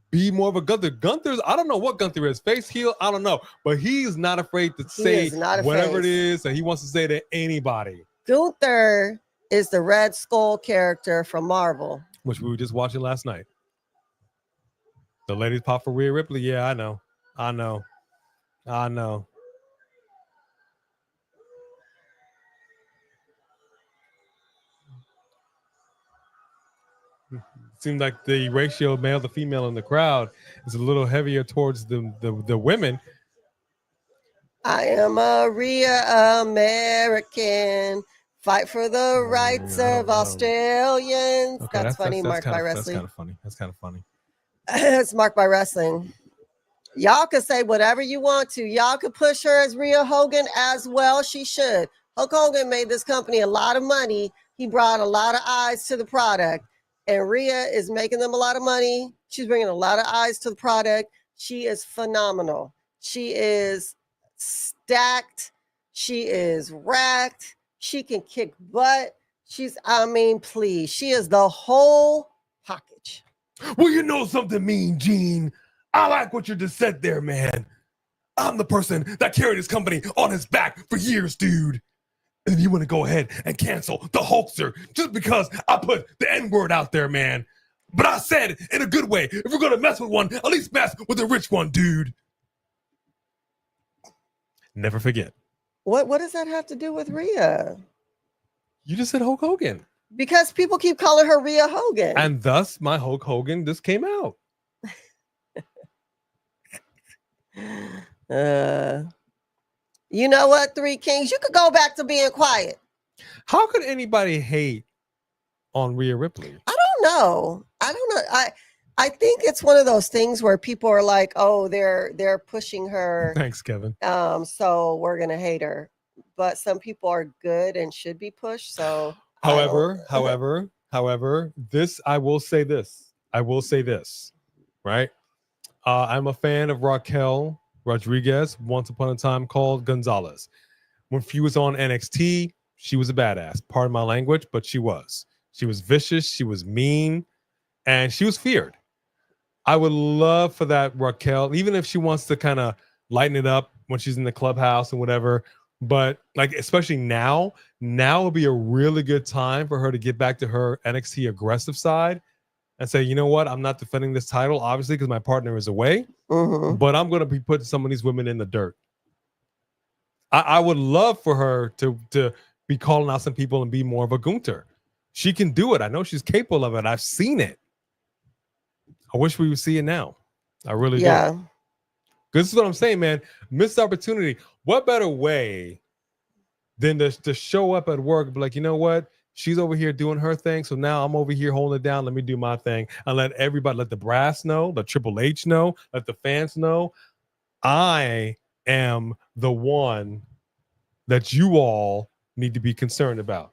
be more of a Gunther. Gunther's, I don't know what Gunther is, face, heel, I don't know, but he's not afraid to say whatever it is that he wants to say to anybody. Gunther is the Red Skull character from Marvel, which we were just watching last night. The ladies pop for Rhea Ripley. Yeah, I know. Seemed like the ratio male to female in the crowd is a little heavier towards the women. I am a Rhea American. Fight for the rights of Australians. Okay, that's funny. Marked by wrestling. That's kind of funny. It's marked by wrestling. Y'all could say whatever you want to. Y'all could push her as Rhea Hogan as well. She should. Hulk Hogan made this company a lot of money. He brought a lot of eyes to the product. And Rhea is making them a lot of money. She's bringing a lot of eyes to the product. She is phenomenal. She is stacked. She is racked. She can kick butt. Please. She is the whole package. Well, you know something, Mean Gene. I like what you just said there, man. I'm the person that carried this company on his back for years, dude. And you want to go ahead and cancel the Hulkster just because I put the N-word out there, man. But I said in a good way, if we're going to mess with one, at least mess with the rich one, dude. Never forget. What does that have to do with Rhea? You just said Hulk Hogan. Because people keep calling her Rhea Hogan. And thus my Hulk Hogan just came out. You know what, Three Kings? You could go back to being quiet. How could anybody hate on Rhea Ripley? I don't know. I think it's one of those things where people are like, oh, they're pushing her. Thanks, Kevin. So we're gonna hate her. But some people are good and should be pushed. So however, this I will say this, right? I'm a fan of Raquel Rodriguez, once upon a time called Gonzalez. When she was on NXT, she was a badass. Pardon my language, but she was. She was vicious, she was mean, and she was feared. I would love for that Raquel, even if she wants to kind of lighten it up when she's in the clubhouse and whatever, But like, especially now would be a really good time for her to get back to her NXT aggressive side and say, you know what, I'm not defending this title, obviously, because my partner is away, but I'm going to be putting some of these women in the dirt. I would love for her to be calling out some people and be more of a Gunther. She can do it. I know she's capable of it. I've seen it. I wish we would see it now. I really do. Yeah. This is what I'm saying, man. Missed opportunity. What better way than to show up at work and be like, you know what? She's over here doing her thing. So now I'm over here holding it down. Let me do my thing. And let everybody, let the brass know, let Triple H know, let the fans know. I am the one that you all need to be concerned about.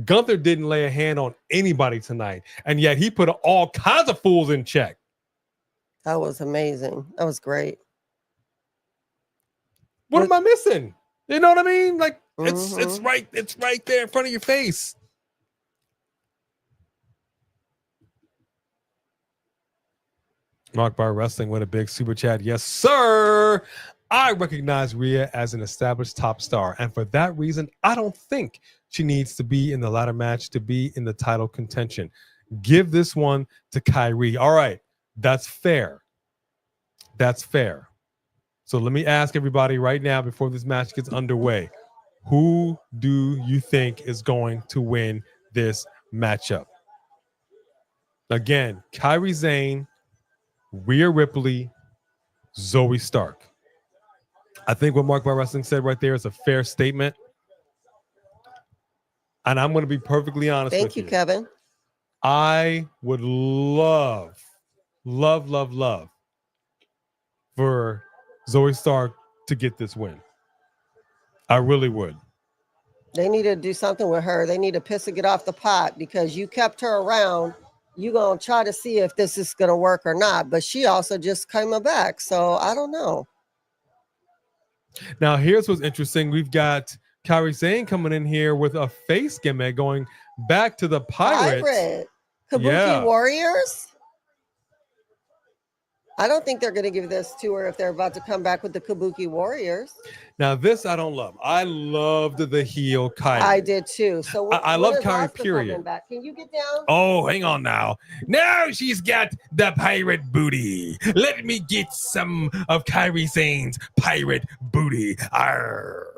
Gunther didn't lay a hand on anybody tonight. And yet he put all kinds of fools in check. That was amazing. That was great. What am I missing? You know what I mean? Like it's right there in front of your face. Mark Bar Wrestling with a big super chat. Yes, sir. I recognize Rhea as an established top star, and for that reason, I don't think she needs to be in the ladder match to be in the title contention. Give this one to Kairi. All right, that's fair. That's fair. So let me ask everybody right now before this match gets underway. Who do you think is going to win this matchup? Again, Kairi Sane, Rhea Ripley, Zoey Stark. I think what Mark Bar Wrestling said right there is a fair statement. And I'm going to be perfectly honest with you. Thank you, Kevin. I would love for Zoey Stark to get this win. I really would. They need to do something with her. They need to piss and get off the pot because you kept her around. You're going to try to see if this is going to work or not. But she also just came back. So I don't know. Now, here's what's interesting. We've got Kairi Sane coming in here with a face gimmick going back to the Pirates. Kabuki Warriors? I don't think they're going to give this to her if they're about to come back with the Kabuki Warriors. Now, this I don't love. I loved the heel Kairi. I did too. So I love Kairi, period. Back? Can you get down? Oh, hang on now. Now she's got the pirate booty. Let me get some of Kairi Sane's pirate booty. Arr.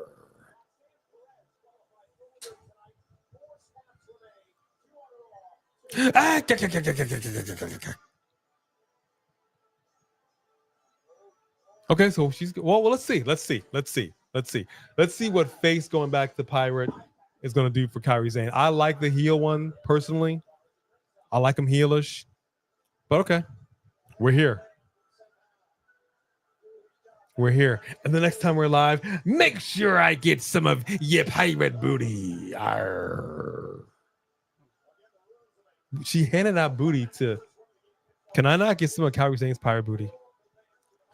Okay, so she's well. Let's see what face going back to Pirate is going to do for Kairi Sane. I like the heel one personally. I like him heelish, but okay, we're here. And the next time we're live, make sure I get some of your pirate booty. Arr. She handed out booty to. Can I not get some of Kairi Sane's pirate booty?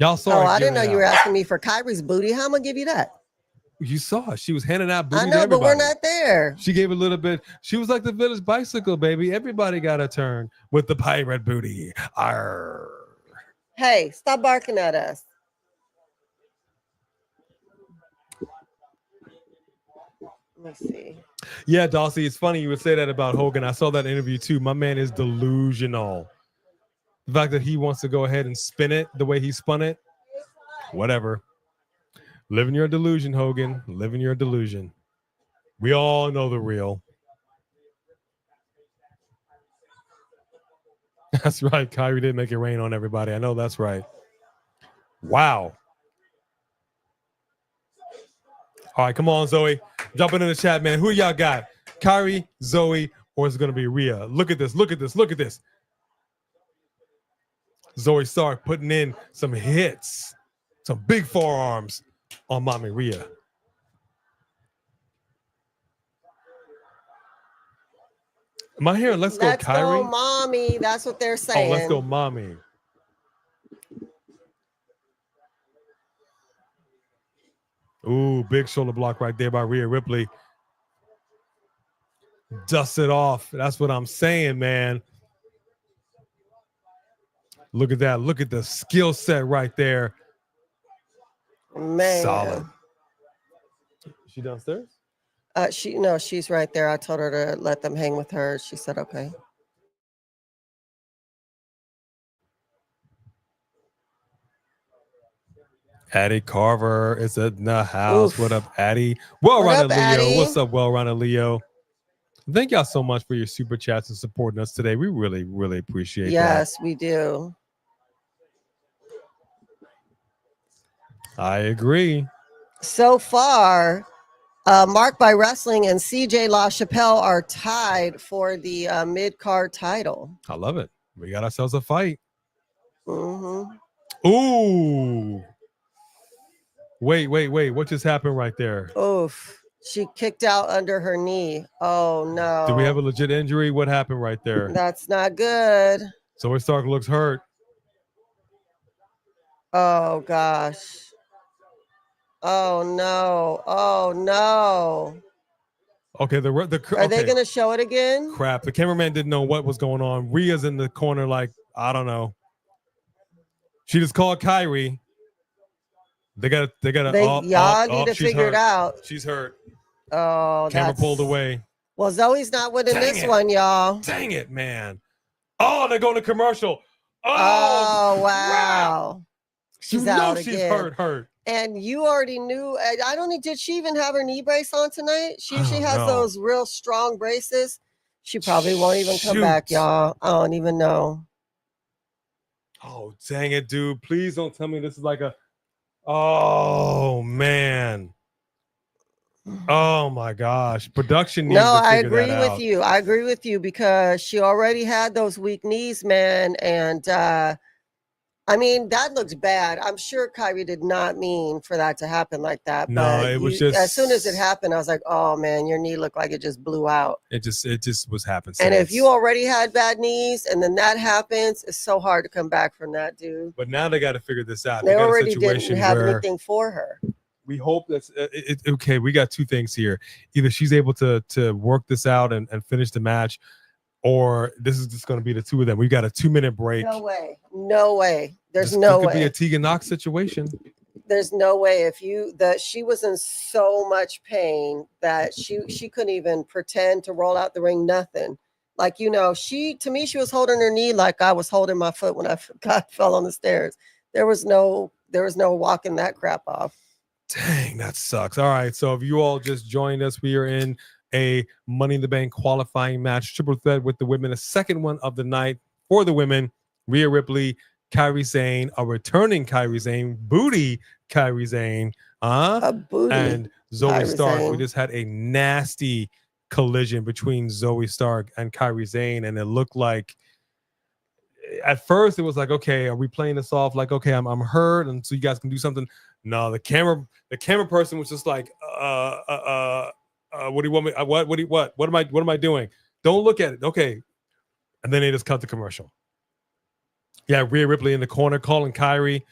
Y'all saw. Oh, I didn't know you were asking me for Kairi's booty. How am I gonna give you that? You saw. She was handing out booty. I know, but we're not there. She gave a little bit. She was like the village bicycle, baby. Everybody got a turn with the pirate booty. Arr. Hey, stop barking at us. Let's see. Yeah, Dulcie, it's funny you would say that about Hogan. I saw that interview too. My man is delusional. The fact that he wants to go ahead and spin it the way he spun it, whatever. Live in your delusion, Hogan. Live in your delusion. We all know the real. That's right. Kairi did make it rain on everybody. I know that's right. Wow. All right, come on, Zoey. Jump into the chat, man. Who y'all got? Kairi, Zoey, or is it going to be Rhea? Look at this. Look at this. Look at this. Zoey Stark putting in some hits, some big forearms on Mommy Rhea. Am I hearing let's go, Kairi? Let's go, Mommy. That's what they're saying. Oh, let's go, Mommy. Ooh, big shoulder block right there by Rhea Ripley. Dust it off. That's what I'm saying, man. Look at that. Look at the skill set right there. Man. Solid. She downstairs? She's right there. I told her to let them hang with her. She said okay. Addie Carver is in the house. Oof. What up, Addie? Well, What Ronald up, Leo. Addie? What's up, well, Ronald Leo? Thank y'all so much for your super chats and supporting us today. We really, really appreciate that. Yes, we do. I agree. So far, Mark by Wrestling and CJ LaChapelle are tied for the mid-card title. I love it. We got ourselves a fight. Mm-hmm. Ooh. Wait. What just happened right there? Oof. She kicked out under her knee. Oh, no. Did we have a legit injury? What happened right there? That's not good. Zoey Stark looks hurt. Oh, gosh. Oh, no. Oh, no. Okay, Are they going to show it again? Crap. The cameraman didn't know what was going on. Rhea's in the corner like, I don't know. She just called Kairi. Y'all need to figure it out. She's hurt. Oh, Camera pulled away. Well, Zoe's not winning this one, y'all. Dang it, man. Oh, they're going to commercial. Oh, wow. She's out again. She's hurt. And you already knew. I don't know. Did she even have her knee brace on tonight? She usually has those real strong braces. She probably won't even come back, y'all. I don't even know. Oh, dang it, dude. Please don't tell me this is like a... Oh, man. Oh, my gosh. Production needs to figure that out. I agree with you because she already had those weak knees, man. And, I mean, that looks bad. I'm sure Kairi did not mean for that to happen like that. No, but it was just... As soon as it happened, I was like, oh, man, your knee looked like it just blew out. It just was happening. And if you already had bad knees and then that happens, it's so hard to come back from that, dude. But now they got to figure this out. They already didn't have anything for her. We hope that's okay. We got two things here. Either she's able to work this out and finish the match, or this is just going to be the two of them. We got a 2-minute break. No way. There's no way. It could be a Tegan Knox situation. There's no way. She was in so much pain that she couldn't even pretend to roll out the ring. Nothing. Like, to me, she was holding her knee like I was holding my foot when I fell on the stairs. There was no walking that crap off. Dang, that sucks. All right, so if you all just joined us, we are in a Money in the Bank qualifying match, triple threat with the women, a second one of the night for the women. Rhea Ripley, Kairi Sane, a returning Kairi Sane, booty Kairi Sane, and Zoey Stark. We just had a nasty collision between Zoey Stark and Kairi Sane, and it looked like at first it was like, okay, are we playing this off like, okay, I'm hurt, and so you guys can do something? No, the camera person was just like, what do you want me? What am I doing? Don't look at it. Okay, and then they just cut the commercial. Yeah, Rhea Ripley in the corner calling Kairi,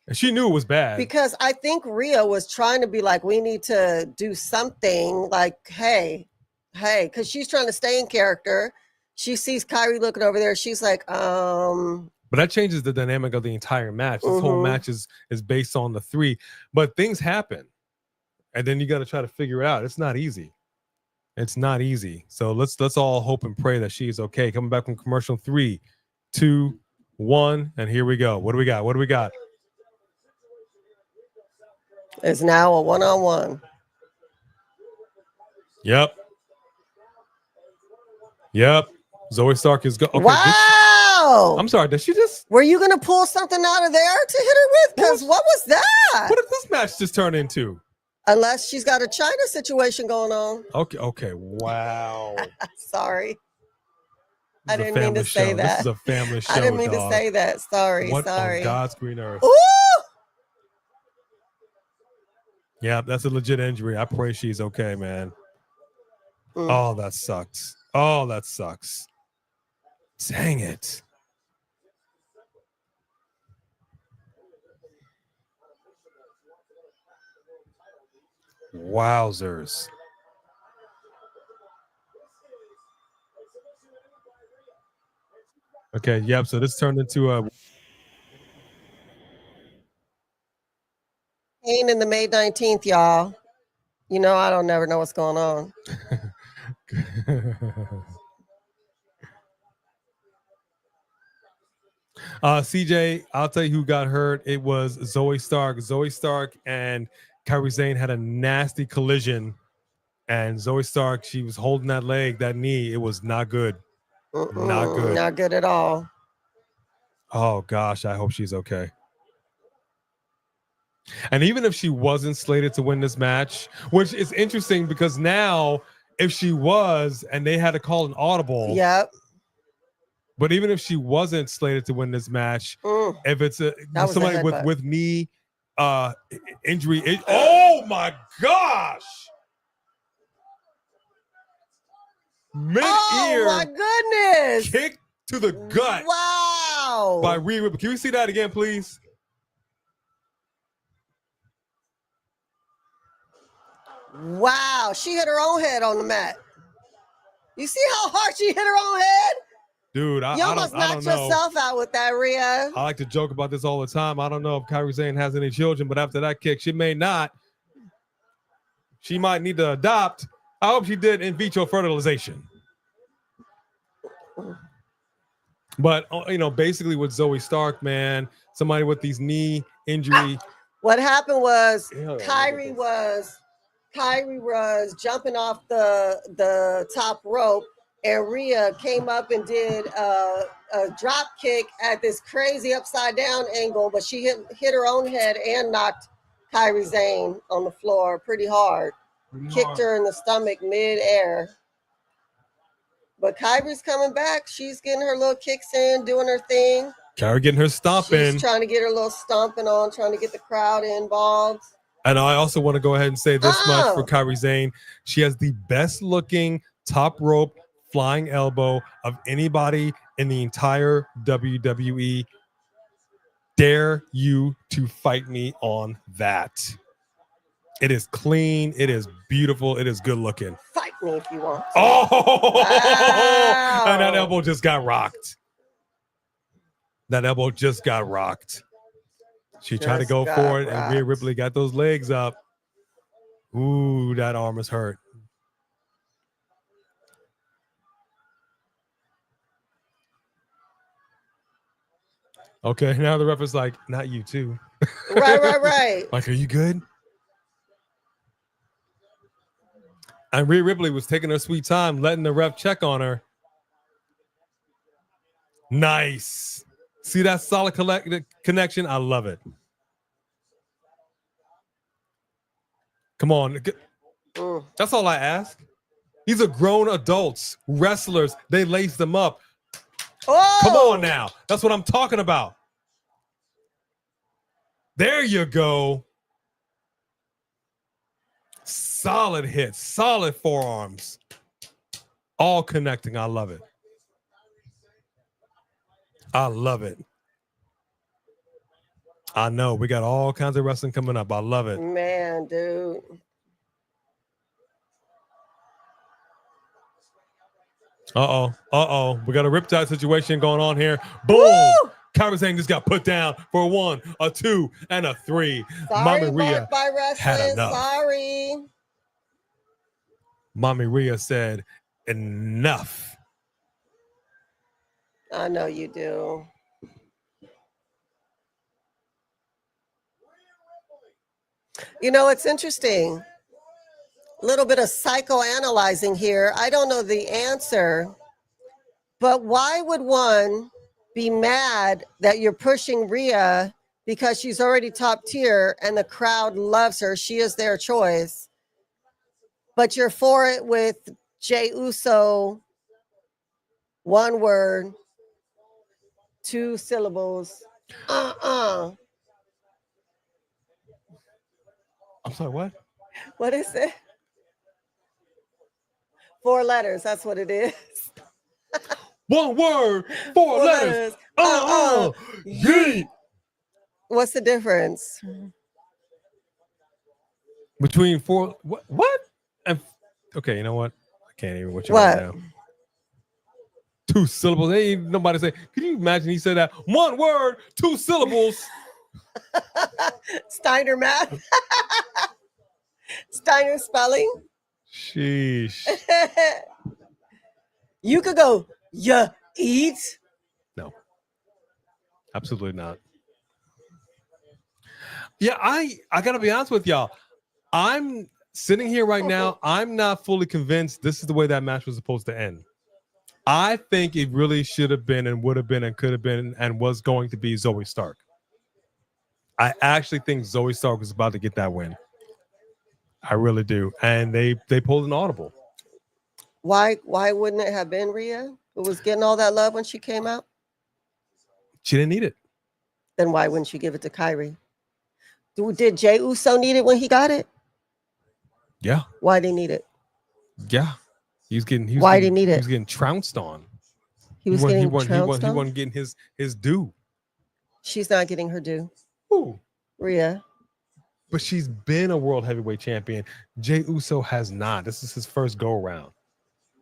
and she knew it was bad because I think Rhea was trying to be like, we need to do something like, hey, because she's trying to stay in character. She sees Kairi looking over there. She's like, But that changes the dynamic of the entire match. This whole match is based on the three, but things happen, and then you got to try to figure it out. It's not easy. So let's all hope and pray that she's okay. Coming back from commercial, 3, 2, 1, and here we go. What do we got? It's now a 1-on-1. Yep. Zoey Stark is okay. Wow. I'm sorry. Did she just? Were you gonna pull something out of there to hit her with? Because what was that? What did this match just turn into? Unless she's got a China situation going on. Okay. Wow. Sorry. I didn't mean to say that. This is a family show. I didn't mean to say that. Sorry. What on God's green earth? Ooh! Yeah, that's a legit injury. I pray she's okay, man. Oh, that sucks. Dang it. Wowzers. Okay, yep. So this turned into a in the May 19th, y'all. You know, I don't never know what's going on. CJ, I'll tell you who got hurt. It was Zoey Stark. Zoey Stark and Kairi Sane had a nasty collision. And Zoey Stark, she was holding that leg, that knee. It was not good. Not good. Not good at all. Oh, gosh. I hope she's okay. And even if she wasn't slated to win this match, which is interesting because now if she was and they had to call an audible. Yep. But even if she wasn't slated to win this match, if it's somebody with knee injury, oh my gosh. Mid-ear. Oh my goodness. Kick to the gut. Wow. By Rhea Ripley. Can we see that again, please? Wow. She hit her own head on the mat. You see how hard she hit her own head? Dude, you almost knocked yourself out with that, Rhea. I like to joke about this all the time. I don't know if Kairi Sane has any children, but after that kick, she may not. She might need to adopt. I hope she did in vitro fertilization. But, you know, basically with Zoey Stark, man, somebody with these knee injury. What happened was Kairi was jumping off the top rope, and Rhea came up and did a drop kick at this crazy upside down angle, but she hit her own head and knocked Kairi Sane on the floor pretty hard. Kicked her in the stomach mid-air. But Kairi's coming back. She's getting her little kicks in, doing her thing. Kairi getting her stomping. She's trying to get her little stomping on, trying to get the crowd involved. And I also want to go ahead and say this much for Kairi Sane. She has the best looking top rope flying elbow of anybody in the entire WWE. Dare you to fight me on that. It is clean. It is beautiful. It is good looking. Fight me if you want. Oh, wow. And that elbow just got rocked. That elbow just got rocked. She tried to go for it, and Rhea Ripley got those legs up. Ooh, that arm is hurt. Okay, now the ref is like, not you too. Right. Like, are you good? And Rhea Ripley was taking her sweet time, letting the ref check on her. Nice. See that solid connection? I love it. Come on. That's all I ask. These are grown adults, wrestlers. They lace them up. Oh! Come on now. That's what I'm talking about. There you go. Solid hits, solid forearms. All connecting. I love it. I love it. I know. We got all kinds of wrestling coming up. I love it. Man, dude. Uh-oh. We got a riptide situation going on here. Boom. Woo! Kairi Sane just got put down for a 1, a 2, and a 3. Sorry, Mommy Rhea by wrestling. had enough. Sorry. Mommy Rhea said, enough. I know you do. You know, it's interesting. A little bit of psychoanalyzing here. I don't know the answer, but why would one be mad that you're pushing Rhea because she's already top tier and the crowd loves her? She is their choice. But you're for it with Jey Uso, 1 word, 2 syllables. I'm sorry, what? What is it? 4 letters. That's what it is. 1 word, 4 letters. Yeet. What's the difference? Between 4, what? And okay, you know what? I can't even what you right now. 2 syllables. Ain't nobody say. Can you imagine he said that 1 word, 2 syllables? Steiner math. Steiner spelling. Sheesh. You could go, yeah, eat. No, absolutely not. Yeah, I gotta be honest with y'all. I'm sitting here right now. I'm not fully convinced this is the way that match was supposed to end. I think it really should have been and would have been and could have been and was going to be Zoey Stark. I actually think Zoey Stark was about to get that win. I really do. And they pulled an audible. Why wouldn't it have been Rhea who was getting all that love when she came out? She didn't need it. Then why wouldn't you give it to Kairi? Did Jey Uso need it when he got it? Yeah. Why did he need it? Yeah. He was getting trounced on. He wasn't getting his due. She's not getting her due. Ooh. Rhea. But she's been a world heavyweight champion. Jey Uso has not. This is his first go around.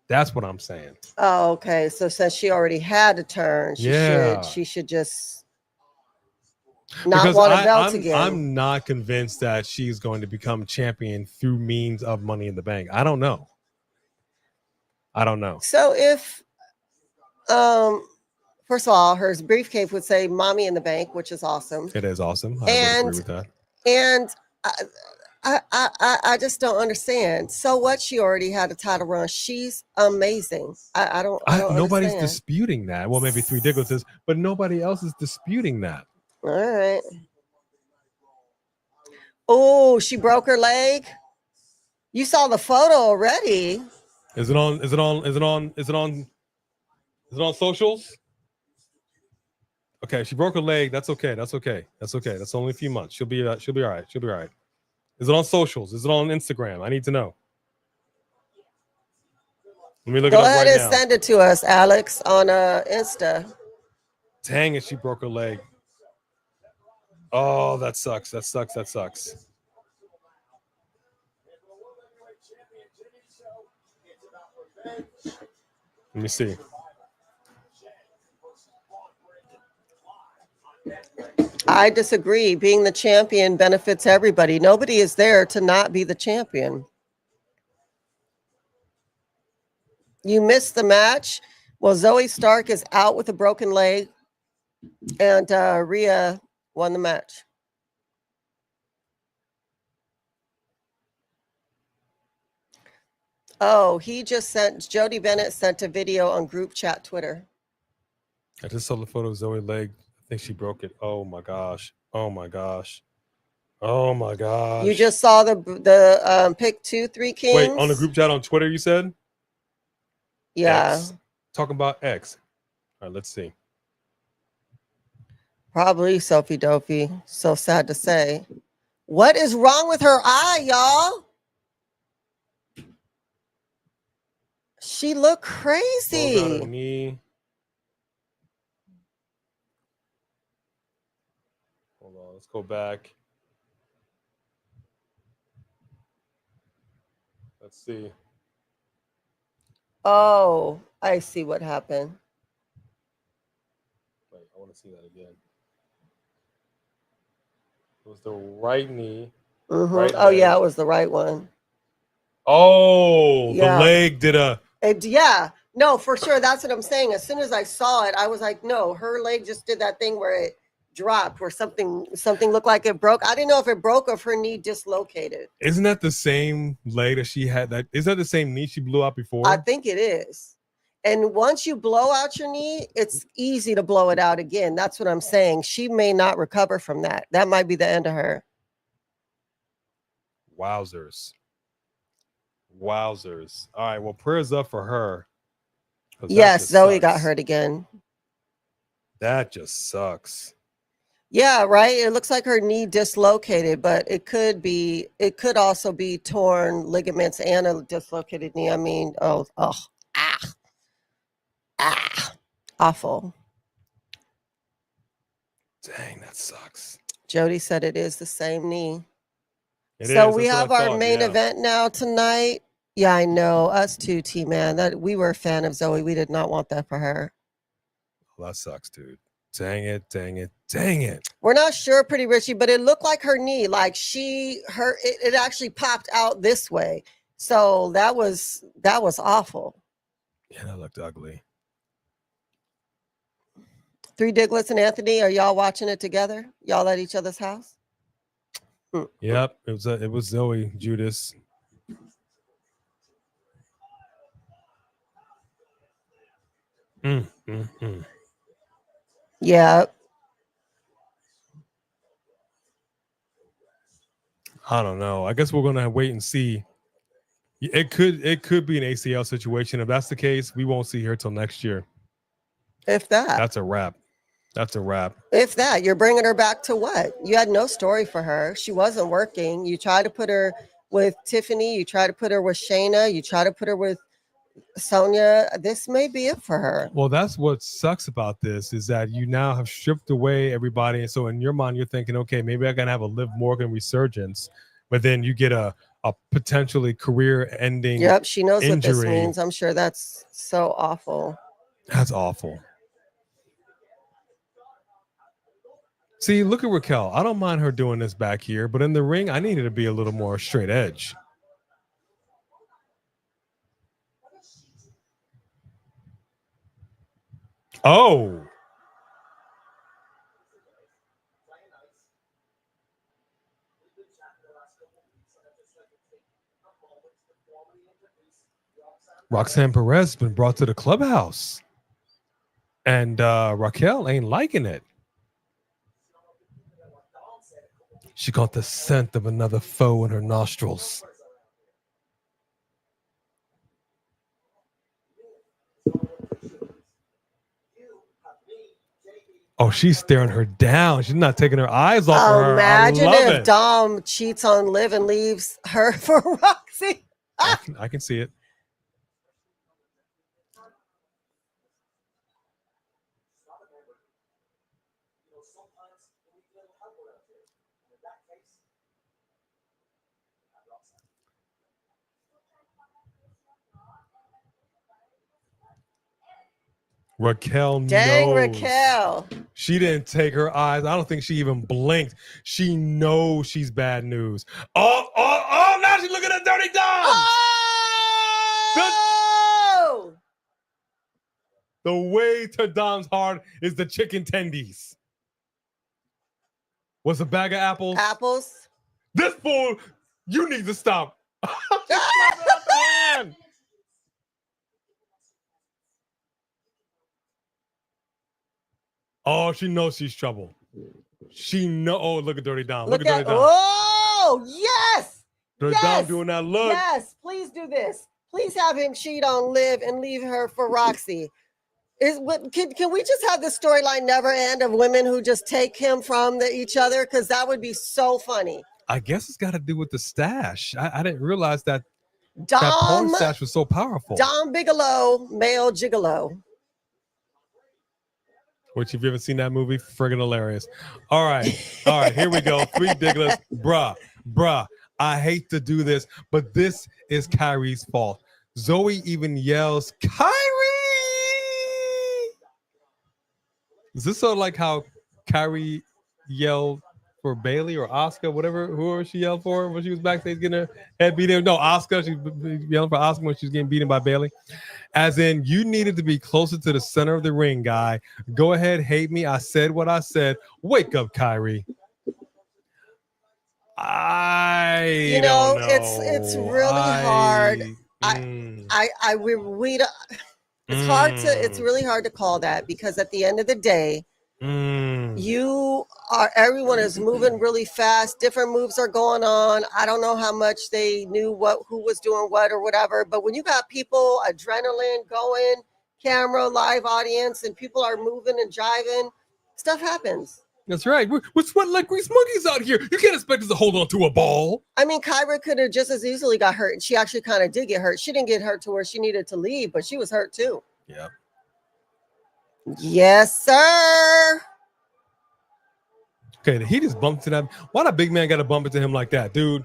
That's what I'm saying. Oh, okay. So since she already had a turn, she should just not want a belt again. I'm not convinced that she's going to become champion through means of Money in the Bank. I don't know. So if first of all, her briefcase would say "Mommy in the Bank," which is awesome. It is awesome. I would agree with that. And I just don't understand. So what? She already had a title run. She's amazing. I don't nobody's understand. disputing that. Well, maybe Three Diggles, but nobody else is disputing that. All right. Oh, she broke her leg. You saw the photo already. Is it on socials? Okay, she broke her leg. That's okay. That's only a few months. She'll be all right. Is it on socials? Is it on Instagram? I need to know. Let me look it up right now. Go ahead and send it to us, Alex, on Insta. Dang it, she broke her leg. Oh, that sucks. Let me see. I disagree. Being the champion benefits everybody. Nobody is there to not be the champion. You missed the match. Well, Zoey Stark is out with a broken leg, and Rhea won the match. Oh, Jody Bennett sent a video on group chat Twitter. I just saw the photo of Zoe's leg. I think she broke it. Oh my gosh. You just saw the pick 2-3 Kings. Wait, on the group chat on Twitter, you said? Yeah. X. Talking about X. All right, let's see. Probably Sophie Dopey. So sad to say. What is wrong with her eye, y'all? She looked crazy. Hold on her knee. Hold on, let's go back. Let's see. Oh, I see what happened. Wait, I want to see that again. It was the right knee. Mm-hmm. Right Oh, leg. yeah, it was the right one. Oh, yeah. The leg did a... yeah, no, for sure. That's what I'm saying. As soon as I saw it, I was like, no, her leg just did that thing where it dropped, where something looked like it broke. I didn't know if it broke or if her knee dislocated. Isn't that the same leg that she had? Is that the same knee she blew out before? I think it is. And once you blow out your knee, it's easy to blow it out again. That's what I'm saying. She may not recover from that. That might be the end of her. Wowzers. All right, well, prayers up for her. Yes, Zoey got hurt again. That just sucks. Yeah, right. It looks like her knee dislocated, but it could also be torn ligaments and a dislocated knee. I mean, awful. Dang, that sucks. Jody said it is the same knee. It so is. we have our main event now tonight. Yeah, I know. Us too, T-Man. That we were a fan of Zoey. We did not want that for her. Well, that sucks, dude. Dang it, dang it, dang it. We're not sure, Pretty Richie, but it looked like her knee, like it actually popped out this way. So that was awful. Yeah, that looked ugly. Three Diglets and Anthony, are y'all watching it together? Y'all at each other's house? Yep, it was Zoey, Judas. Yeah. I don't know. I guess we're gonna wait and see. It could be an ACL situation. If that's the case, we won't see her till next year. If that. That's a wrap. That's a wrap. If that. You're bringing her back to what? You had no story for her. She wasn't working. You tried to put her with Tiffany. You tried to put her with Shayna. You tried to put her with Sonya. This may be it for her. Well, that's what sucks about this is that you now have stripped away everybody. And so in your mind, you're thinking, okay, maybe I can have a Liv Morgan resurgence, but then you get a potentially career-ending. Yep, she knows injury. what this means. I'm sure that's so awful. That's awful. See, look at Raquel. I don't mind her doing this back here, but in the ring, I need it to be a little more straight edge. Oh. Roxanne Perez has been brought to the clubhouse. And Raquel ain't liking it. She got the scent of another foe in her nostrils. Oh, she's staring her down. She's not taking her eyes off of her. Imagine I love if it. Dom cheats on Liv and leaves her for Roxy. I can see it. Raquel Dang, knows. Raquel. She didn't take her eyes. I don't think she even blinked. She knows she's bad news. Oh, now she's looking at Dirty Dom. Oh! The way to Dom's heart is the chicken tendies. What's a bag of apples? Apples? This fool, you need to stop. Oh, she knows she's trouble. She know. Oh, look at Dirty Dom. Look at Dirty Dom. Oh, yes. Dirty Dom doing that look. Yes, please do this. Please have him cheat on Liv and leave her for Roxy. Can we just have the storyline never end of women who just take him from each other? Because that would be so funny. I guess it's got to do with the stash. I didn't realize that Dom, that porn stash was so powerful. Dom Bigelow, male gigolo. Which, if you haven't seen that movie, friggin' hilarious. All right, here we go. Three Diglets. Bruh, I hate to do this, but this is Kairi's fault. Zoey even yells, Kairi! Is this sort of like how Kairi yelled for Bailey or Asuka, whoever she yelled for when she was backstage getting her head beat in? No, Asuka. She yelling for Asuka when she was getting beaten by Bailey. As in, you needed to be closer to the center of the ring, guy. Go ahead, hate me. I said what I said. Wake up, Kairi. You know, it's really hard. It's really hard to call that, because at the end of the day, everyone is moving really fast. Different moves are going on. I don't know how much they knew who was doing what or whatever. But when you got people, adrenaline going, camera, live audience, and people are moving and jiving, stuff happens. That's right. We're sweating like grease monkeys out here. You can't expect us to hold on to a ball. I mean, Kairi could have just as easily got hurt. And she actually kind of did get hurt. She didn't get hurt to where she needed to leave, but she was hurt too. Yeah. Yes, sir. Okay, he just bumped into that. Why the big man got to bump into him like that, dude?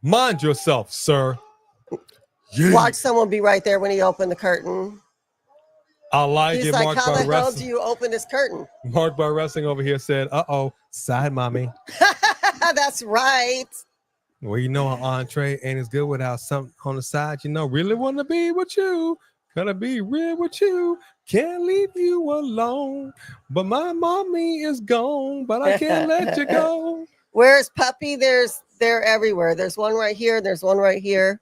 Mind yourself, sir. Yeah. Watch someone be right there when he opened the curtain. I like He's it. like, Marked how by the hell do Wrestling. you open this curtain? Marked by Wrestling over here said, "Uh-oh, side mommy." That's right. Well, you know, an entree ain't as good without something on the side. You know, really want to be with you. Gonna be real with you. Can't leave you alone. But my mommy is gone, but I can't let you go. Where's Puppy? They're everywhere. There's one right here. There's one right here.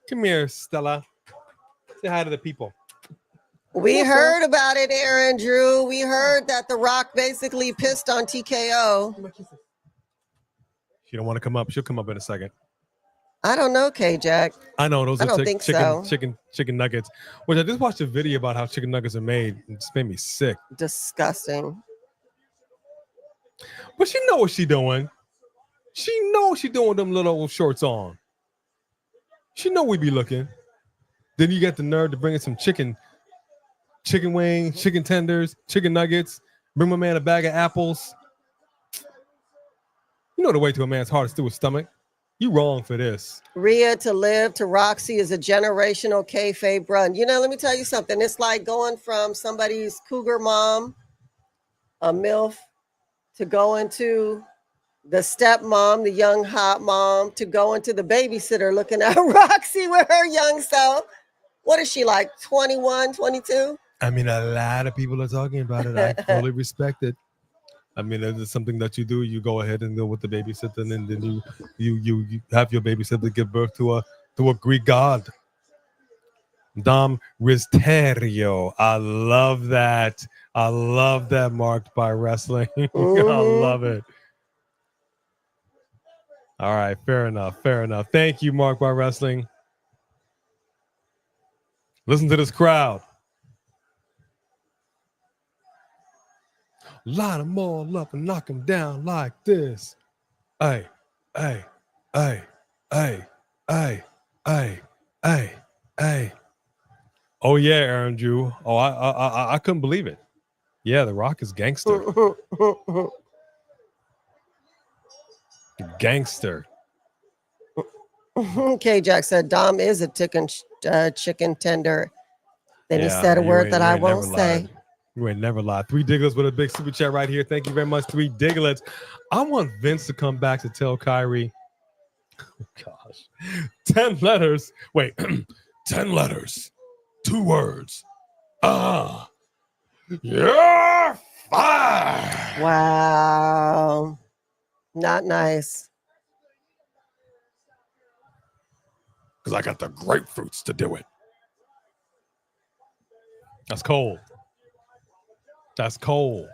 Come here, Stella. Say hi to the people. We What's heard about it, Aaron Drew. We heard that The Rock basically pissed on TKO. She don't want to come up. She'll come up in a second. I don't know, K-Jack. I know those I are don't think so. chicken nuggets. Which I just watched a video about how chicken nuggets are made. It just made me sick. Disgusting. But she know what she doing. She know she doing them little old shorts on. She know we be looking. Then you get the nerve to bring in some chicken wings, chicken tenders, chicken nuggets. Bring my man a bag of apples. You know the way to a man's heart is through his stomach. You wrong for this. Rhea to live to Roxy is a generational kayfabe run. You know, let me tell you something. It's like going from somebody's cougar mom, a MILF, to going to the stepmom, the young hot mom, to going to the babysitter looking at Roxy with her young self. What is she like, 21, 22? I mean, a lot of people are talking about it. I fully respect it. I mean, it's something that you do. You go ahead and go with the babysitter, and then you have your babysitter give birth to a Greek god. Dom Risterio. I love that. I love that. Marked by Wrestling. I love it. All right, fair enough. Fair enough. Thank you, Marked by Wrestling. Listen to this crowd. Line them all up and knock them down like this. Hey, hey, hey, hey, hey, hey, hey, hey. Oh yeah, Aaron Drew. Oh, I couldn't believe it. Yeah, The Rock is gangster. Gangster. K-Jack said Dom is a chicken tender. Then he said a word that I won't say. You ain't never lied. 3 Diglets with a big super chat right here. Thank you very much, 3 Diglets. I want Vince to come back to tell Kairi, oh gosh, 10 letters. Wait, 10 letters, 2 words. You're fired. Wow. Not nice. Because I got the grapefruits to do it. That's cold. That's cold.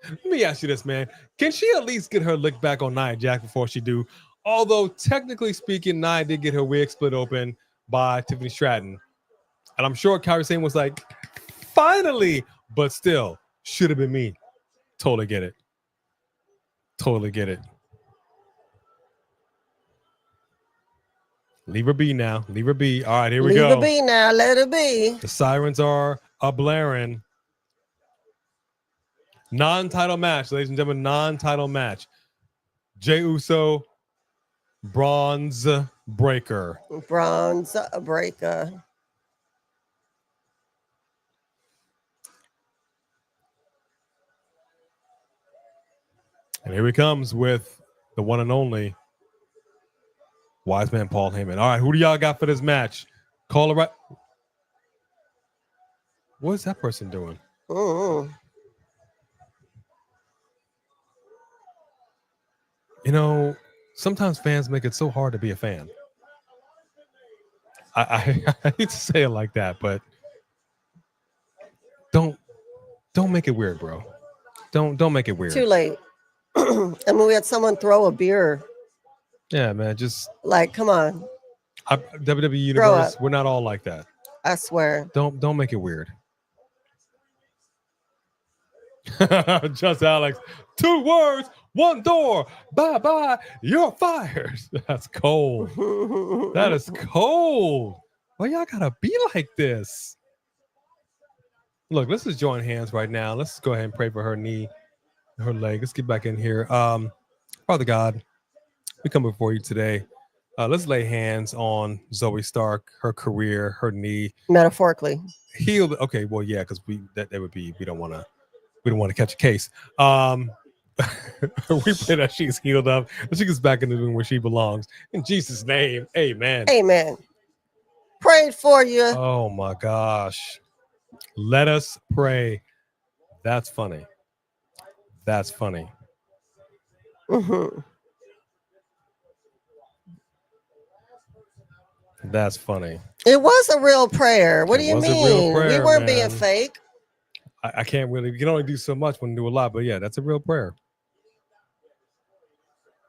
Let me ask you this, man. Can she at least get her lick back on Nia Jax before she do? Although, technically speaking, Nia did get her wig split open by Tiffany Stratton. And I'm sure Kairi Sane was like, finally, but still, should have been me. Totally get it. Totally get it. Leave her be now. Leave her be. All right, here we go. Leave her be now. Let her be. The sirens are a-blaring. Non-title match, ladies and gentlemen. Non-title match. Jey Uso, Bron Breakker. Bron Breakker. And here he comes with the one and only Wise Man Paul Heyman. All right, who do y'all got for this match? Call it right. What is that person doing? You know, sometimes fans make it so hard to be a fan. I hate to say it like that, but don't make it weird, bro. Don't make it weird. Too late. I mean, we had someone throw a beer. Yeah, man. Just like, come on. WWE Universe, we're not all like that. I swear. Don't make it weird. Just Alex. 2 words, 1 door. Bye bye. You're fired. That's cold. That is cold. Why y'all gotta be like this? Look, let's just join hands right now. Let's go ahead and pray for her knee, her leg. Let's get back in here. Father God, we come before you today. let's lay hands on Zoey Stark, her career, her knee Metaphorically. healed. Okay, well, yeah, because that would be we don't want to catch a case. We pray that she's healed up and she gets back in the room where she belongs. In Jesus' name, amen. Amen. Prayed for you. Oh my gosh. Let us pray. That's funny. That's funny. Mm-hmm. That's funny. It was a real prayer. What do you was a real mean? We prayer, weren't being man. fake. I can't really, you can only do so much when you do a lot, but yeah, that's a real prayer.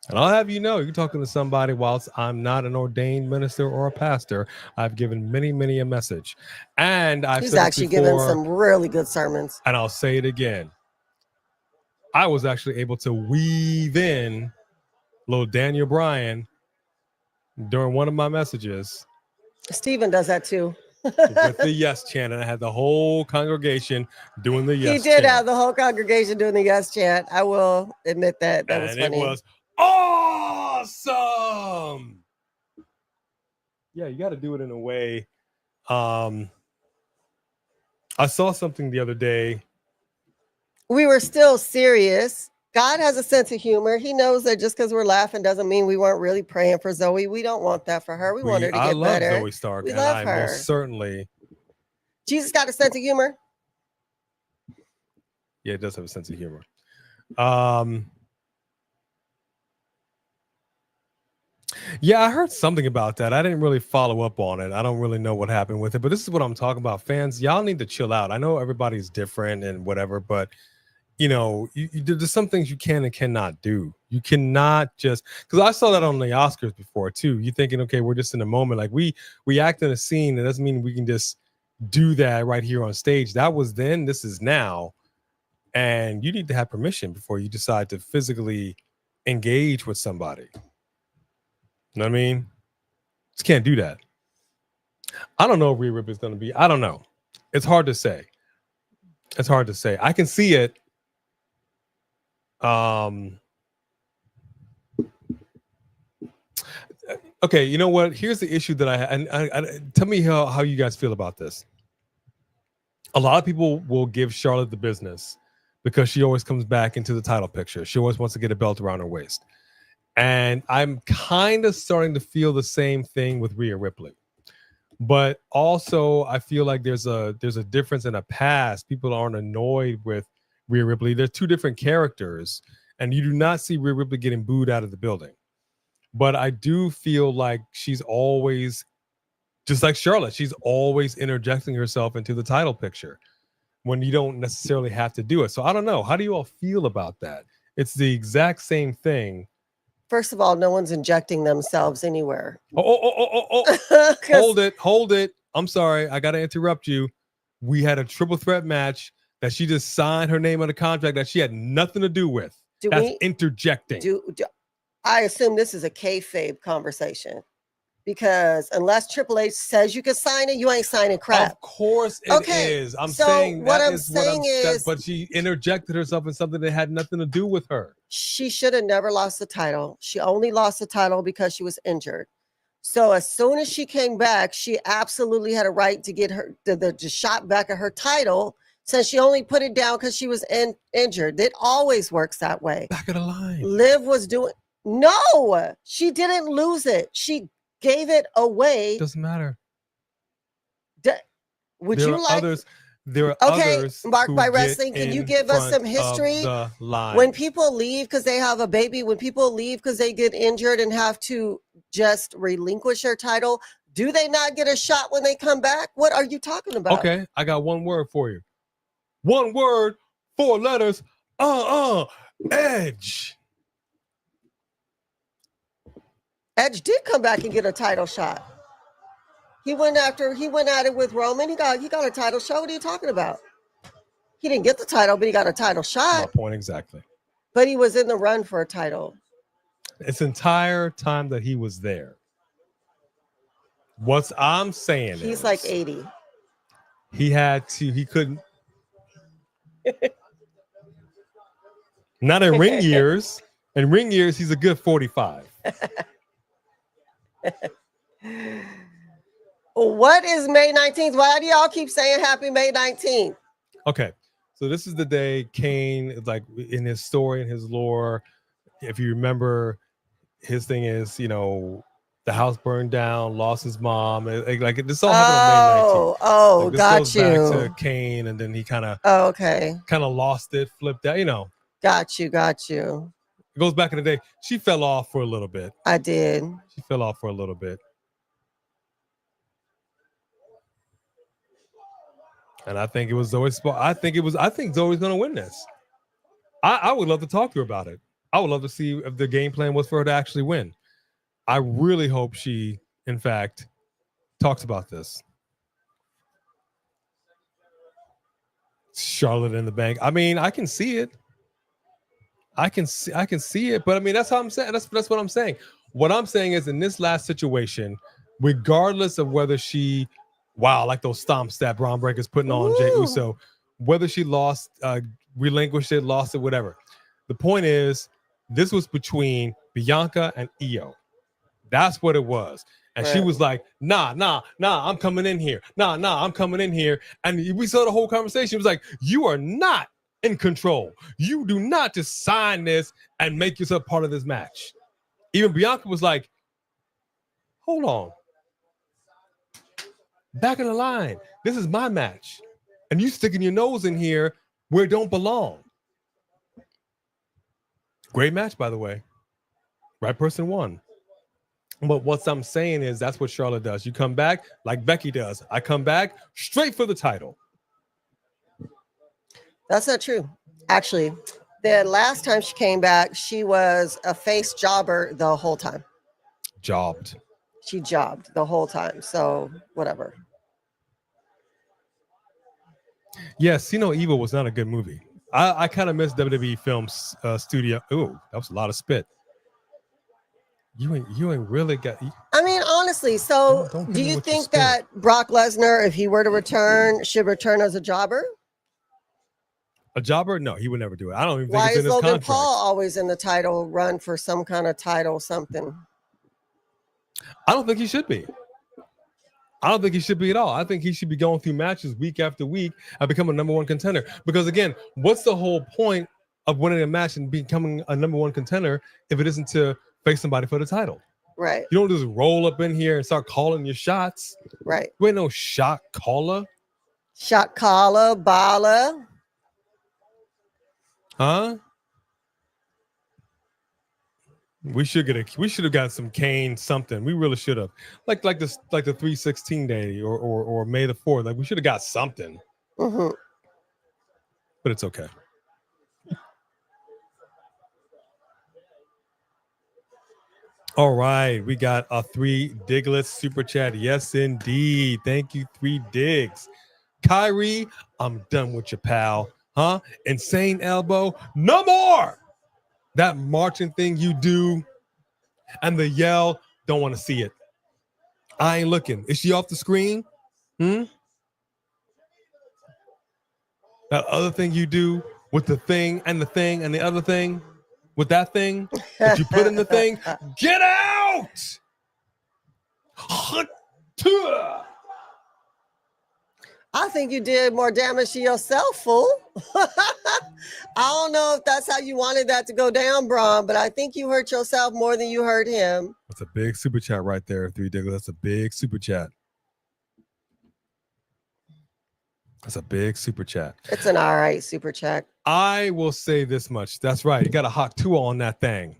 And I'll have you know, you're talking to somebody whilst I'm not an ordained minister or a pastor. I've given many a message. And I've He's said actually given some really good sermons. And I'll say it again. I was actually able to weave in little Daniel Bryan during one of my messages. Stephen does that too. With the yes chant, and I had the whole congregation doing the yes chant. He did have the whole congregation doing the yes chant. I will admit that. That was funny. It was awesome. Yeah, you got to do it in a way. I saw something the other day. We were still serious. God has a sense of humor. He knows that just because we're laughing doesn't mean we weren't really praying for Zoey. We don't want that for her. We want her to get better. I love Zoey Stark, and I her. Most certainly. Jesus got a sense of humor. Yeah, it does have a sense of humor. Yeah, I heard something about that. I didn't really follow up on it. I don't really know what happened with it, but this is what I'm talking about. Fans, y'all need to chill out. I know everybody's different and whatever, but you know, there's some things you can and cannot do. You cannot just, because I saw that on the Oscars before too. You're thinking, okay, we're just in a moment. Like we act in a scene. It doesn't mean we can just do that right here on stage. That was then, this is now. And you need to have permission before you decide to physically engage with somebody. You know what I mean? Just can't do that. I don't know if Rhea Ripley is going to be. I don't know. It's hard to say. It's hard to say. I can see it. Okay, you know what? Here's the issue that I had. And tell me how you guys feel about this. A lot of people will give Charlotte the business because she always comes back into the title picture. She always wants to get a belt around her waist. And I'm kind of starting to feel the same thing with Rhea Ripley. But also, I feel like there's a difference in a past. People aren't annoyed with Rhea Ripley. They're two different characters, and you do not see Rhea Ripley getting booed out of the building. But I do feel like she's always, just like Charlotte, she's always interjecting herself into the title picture when you don't necessarily have to do it. So I don't know. How do you all feel about that? It's the exact same thing. First of all, no one's injecting themselves anywhere. Hold it. I'm sorry. I got to interrupt you. We had a triple threat match that she just signed her name on a contract that she had nothing to do with. That's interjecting. I assume this is a kayfabe conversation because unless Triple H says you can sign it, you ain't signing crap. Of course it is. I'm saying what I'm saying is, but she interjected herself in something that had nothing to do with her. She should have never lost the title. She only lost the title because she was injured. So as soon as she came back, she absolutely had a right to get her the shot back at her title, since she only put it down because she was injured. It always works that way. Back of the line. Liv was doing. No, she didn't lose it. She gave it away. Doesn't matter. Would you like others? There are others. Marked by Wrestling. Can you give us some history? When people leave because they have a baby, when people leave because they get injured and have to just relinquish their title, do they not get a shot when they come back? What are you talking about? Okay, I got one word for you. One word, 4 letters. Edge. Edge did come back and get a title shot. He went at it with Roman. He got a title shot. What are you talking about? He didn't get the title, but he got a title shot. My point exactly. But he was in the run for a title. This entire time that he was there. What I'm saying he's like 80. He couldn't. Not in ring years. In ring years, he's a good 45. What is May 19th? Why do y'all keep saying happy May 19th? Okay, so this is the day Kane, like in his story, in his lore, if you remember, his thing is, the house burned down, lost his mom. Like this all happened on May 19th. Oh, Like, this got goes you. back to Kane, and then he kind of Okay. lost it, flipped out. Got you. It goes back in the day. She fell off for a little bit. I did. She fell off for a little bit. And I think it was Zoey's spot. I think Zoey's gonna win this. I would love to talk to her about it. I would love to see if the game plan was for her to actually win. I really hope she, in fact, talks about this. Charlotte in the bank. I mean, I can see it. I can see it, but I mean, that's how I'm saying. That's what I'm saying. What I'm saying is, in this last situation, regardless of whether she, like those stomps that Bron Breakker's putting on Jey Uso, whether she lost, relinquished it, lost it, whatever. The point is, this was between Bianca and Io. That's what it was. And she was like, nah, I'm coming in here. Nah, I'm coming in here. And we saw the whole conversation. It was like, you are not in control. You do not just sign this and make yourself part of this match. Even Bianca was like, hold on. Back in the line. This is my match. And you sticking your nose in here where it don't belong. Great match, by the way. Right person won. But what I'm saying is that's what Charlotte does. You come back like Becky does. I come back straight for the title. That's not true. Actually, the last time she came back, she was a face jobber the whole time. Jobbed. She jobbed the whole time. So whatever. Yes, Evil was not a good movie. I kind of miss WWE Films studio. Ooh, that was a lot of spit. You ain't really got. I mean, honestly, so do you think that Brock Lesnar, if he were to return, should return as a jobber? A jobber? No, he would never do it. I don't even think Why it's in is his Logan contract. Paul always in the title run for some kind of title, something? I don't think he should be. I don't think he should be at all. I think he should be going through matches week after week and become a number one contender. Because again, what's the whole point of winning a match and becoming a number one contender if it isn't to face somebody for the title? Right. You don't just roll up in here and start calling your shots. Right. You ain't no shot caller. Shot caller, baller. Huh? We should have got some Kane something. We really should have. Like the 3/16 day or May the 4th. Like we should have got something. Mm-hmm. But it's okay. All right, we got a 3 Diglets super chat. Yes, indeed. Thank you, 3 Digs. Kairi, I'm done with you, pal. Huh? Insane elbow. No more. That marching thing you do and the yell, don't want to see it. I ain't looking. Is she off the screen? That other thing you do with the thing and the thing and the other thing. With that thing that you put in the thing, get out! I think you did more damage to yourself, fool. I don't know if that's how you wanted that to go down, Bron, but I think you hurt yourself more than you hurt him. That's a big super chat right there, 3 Diglets. That's a big super chat. That's a big super chat. It's an all right super chat. I will say this much. That's right. You got a hot 2 on that thing.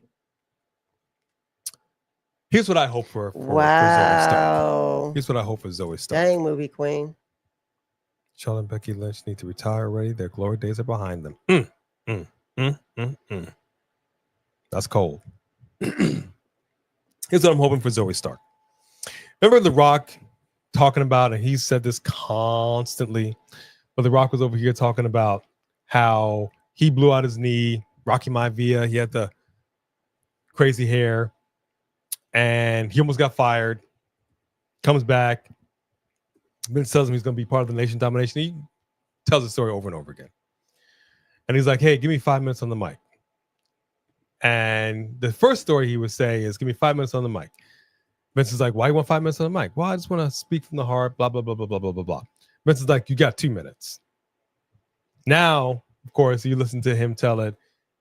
Here's what I hope for Zoey Stark. Here's what I hope for Zoey Stark. Dang, movie queen. Charlotte and Becky Lynch need to retire already. Their glory days are behind them. That's cold. Here's what I'm hoping for Zoey Stark. Remember The Rock talking about, and he said this constantly, but The Rock was over here talking about how he blew out his knee, Rocky Maivia. He had the crazy hair, and he almost got fired. Comes back. Vince tells him he's going to be part of the Nation Domination. He tells the story over and over again. And he's like, hey, give me 5 minutes on the mic. And the first story he would say is, give me 5 minutes on the mic. Vince is like, why you want 5 minutes on the mic? Well, I just want to speak from the heart, blah, blah, blah, blah, blah, blah, blah, blah. Vince is like, you got 2 minutes. Now, of course, you listen to him tell it.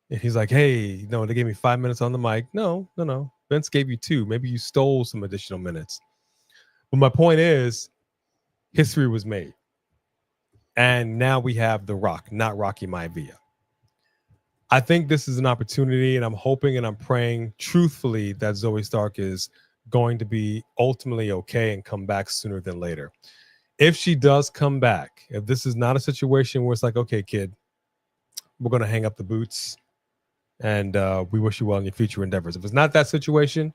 And he's like, hey, no, they gave me 5 minutes on the mic. No. Vince gave you 2. Maybe you stole some additional minutes. But my point is, history was made. And now we have The Rock, not Rocky Maivia. I think this is an opportunity, and I'm hoping and I'm praying truthfully that Zoey Stark is going to be ultimately okay and come back sooner than later. If she does come back, if this is not a situation where it's like, okay, kid, we're going to hang up the boots and we wish you well in your future endeavors. If it's not that situation,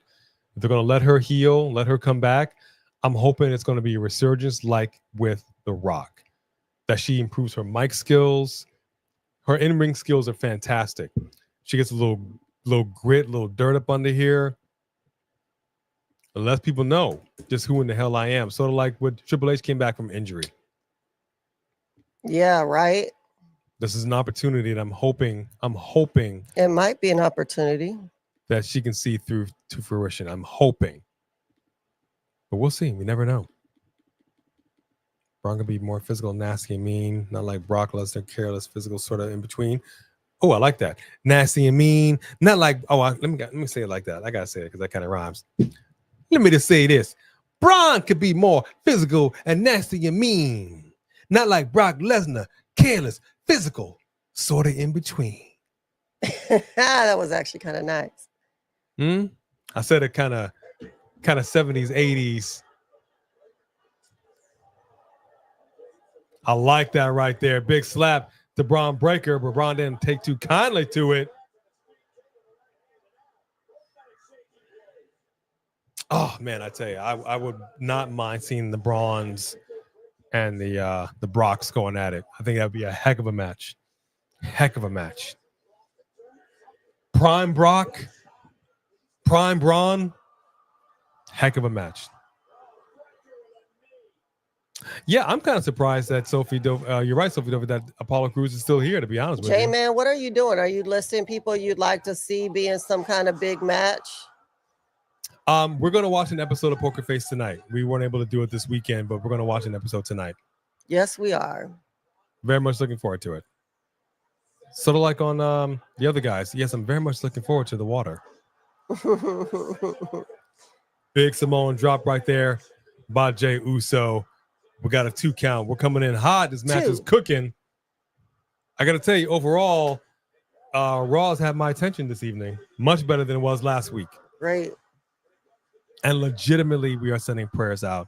if they're going to let her heal, let her come back, I'm hoping it's going to be a resurgence like with The Rock, that she improves her mic skills. Her in-ring skills are fantastic. She gets a little grit, a little dirt up under here. And lets people know just who in the hell I am. Sort of like when Triple H came back from injury. Yeah, right. This is an opportunity that I'm hoping It might be an opportunity that she can see through to fruition. I'm hoping. But we'll see. We never know. Bron gonna be more physical, nasty, and mean. Not like Brock Lesnar, careless, physical, sort of in between. Oh, I like that. Nasty and mean. Not like, let me say it like that. I gotta say it because that kind of rhymes. Let me just say this. Bron could be more physical and nasty and mean. Not like Brock Lesnar, careless, physical, sort of in between. That was actually kind of nice. I said it kind of 70s, 80s. I like that right there. Big slap to Bron Breakker, but Bron didn't take too kindly to it. Oh man, I tell you, I would not mind seeing the Brons and the Brocks going at it. I think that'd be a heck of a match. Heck of a match. Prime Brock, Prime Bron, heck of a match. Yeah, I'm kind of surprised that you're right, Sophie Dover, that Apollo Crews is still here, to be honest with you. J-Man, what are you doing? Are you listing people you'd like to see be in some kind of big match? We're going to watch an episode of Poker Face tonight. We weren't able to do it this weekend, but we're going to watch an episode tonight. Yes, we are. Very much looking forward to it. Sort of like on the other guys. Yes, I'm very much looking forward to the water. Big Samoan drop right there by Jey Uso. We got a 2 count. We're coming in hot. This match is cooking. I got to tell you, overall, Raw's had my attention this evening. Much better than it was last week. Great. And legitimately, we are sending prayers out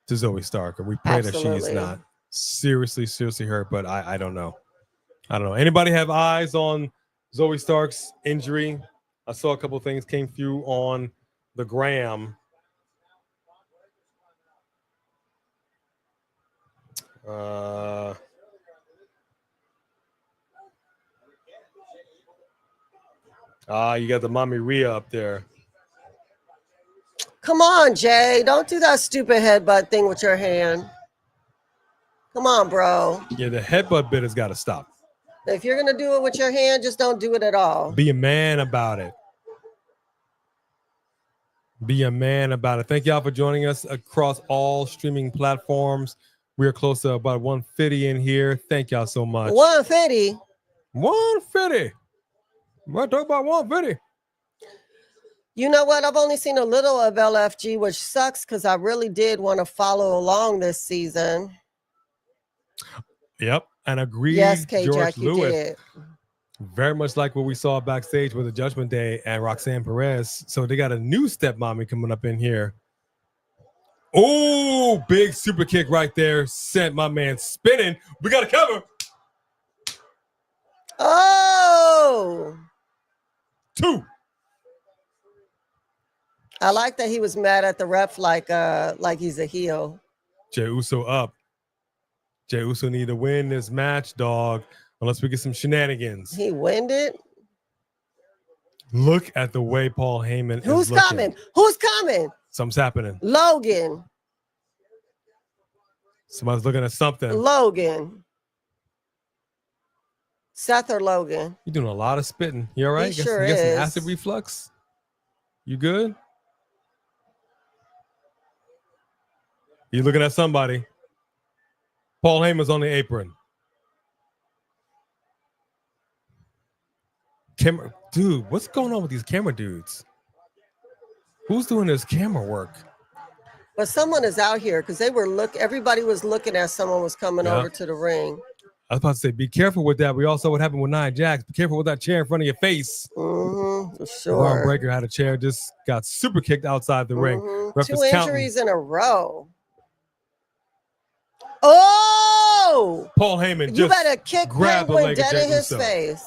to Zoey Stark. And we pray that she is not seriously hurt, but I don't know. Anybody have eyes on Zoey Stark's injury? I saw a couple of things came through on the gram. You got the mommy Rhea up there. Come on, Jay. Don't do that stupid headbutt thing with your hand. Come on, bro. Yeah, the headbutt bit has got to stop. If you're going to do it with your hand, just don't do it at all. Be a man about it. Be a man about it. Thank y'all for joining us across all streaming platforms. We are close to about 150 in here. Thank y'all so much. 150? 150. We're talking about 150. You know what? I've only seen a little of LFG, which sucks because I really did want to follow along this season. Yep. And agreed, yes, K-Jack, George Lewis. did. Very much like what we saw backstage with the Judgment Day and Roxanne Perez. So they got a new stepmommy coming up in here. Oh, big super kick right there. Sent my man spinning. We got a cover. Oh. 2. I like that he was mad at the ref like he's a heel. Jey Uso up. Jey Uso need to win this match, dog, unless we get some shenanigans. He winded. Look at the way Paul Heyman Who's is looking. coming? Who's coming? Something's happening. Logan. Somebody's looking at something. Logan. Seth or Logan? You're doing a lot of spitting. You all right? He sure you got is. some acid reflux? You good? You looking at somebody. Paul Heyman's on the apron. Camera, dude, what's going on with these camera dudes? Who's doing this camera work? But someone is out here because everybody was looking as someone was coming over to the ring. I was about to say, be careful with that. We all saw what happened with Nia Jax. Be careful with that chair in front of your face. For sure. Bron Breakker had a chair, just got super kicked outside the ring. Ref 2 is counting. injuries in a row. Oh! Paul Heyman You just better kick grabbed the Penguin leg of dead in Jey his Uso. face.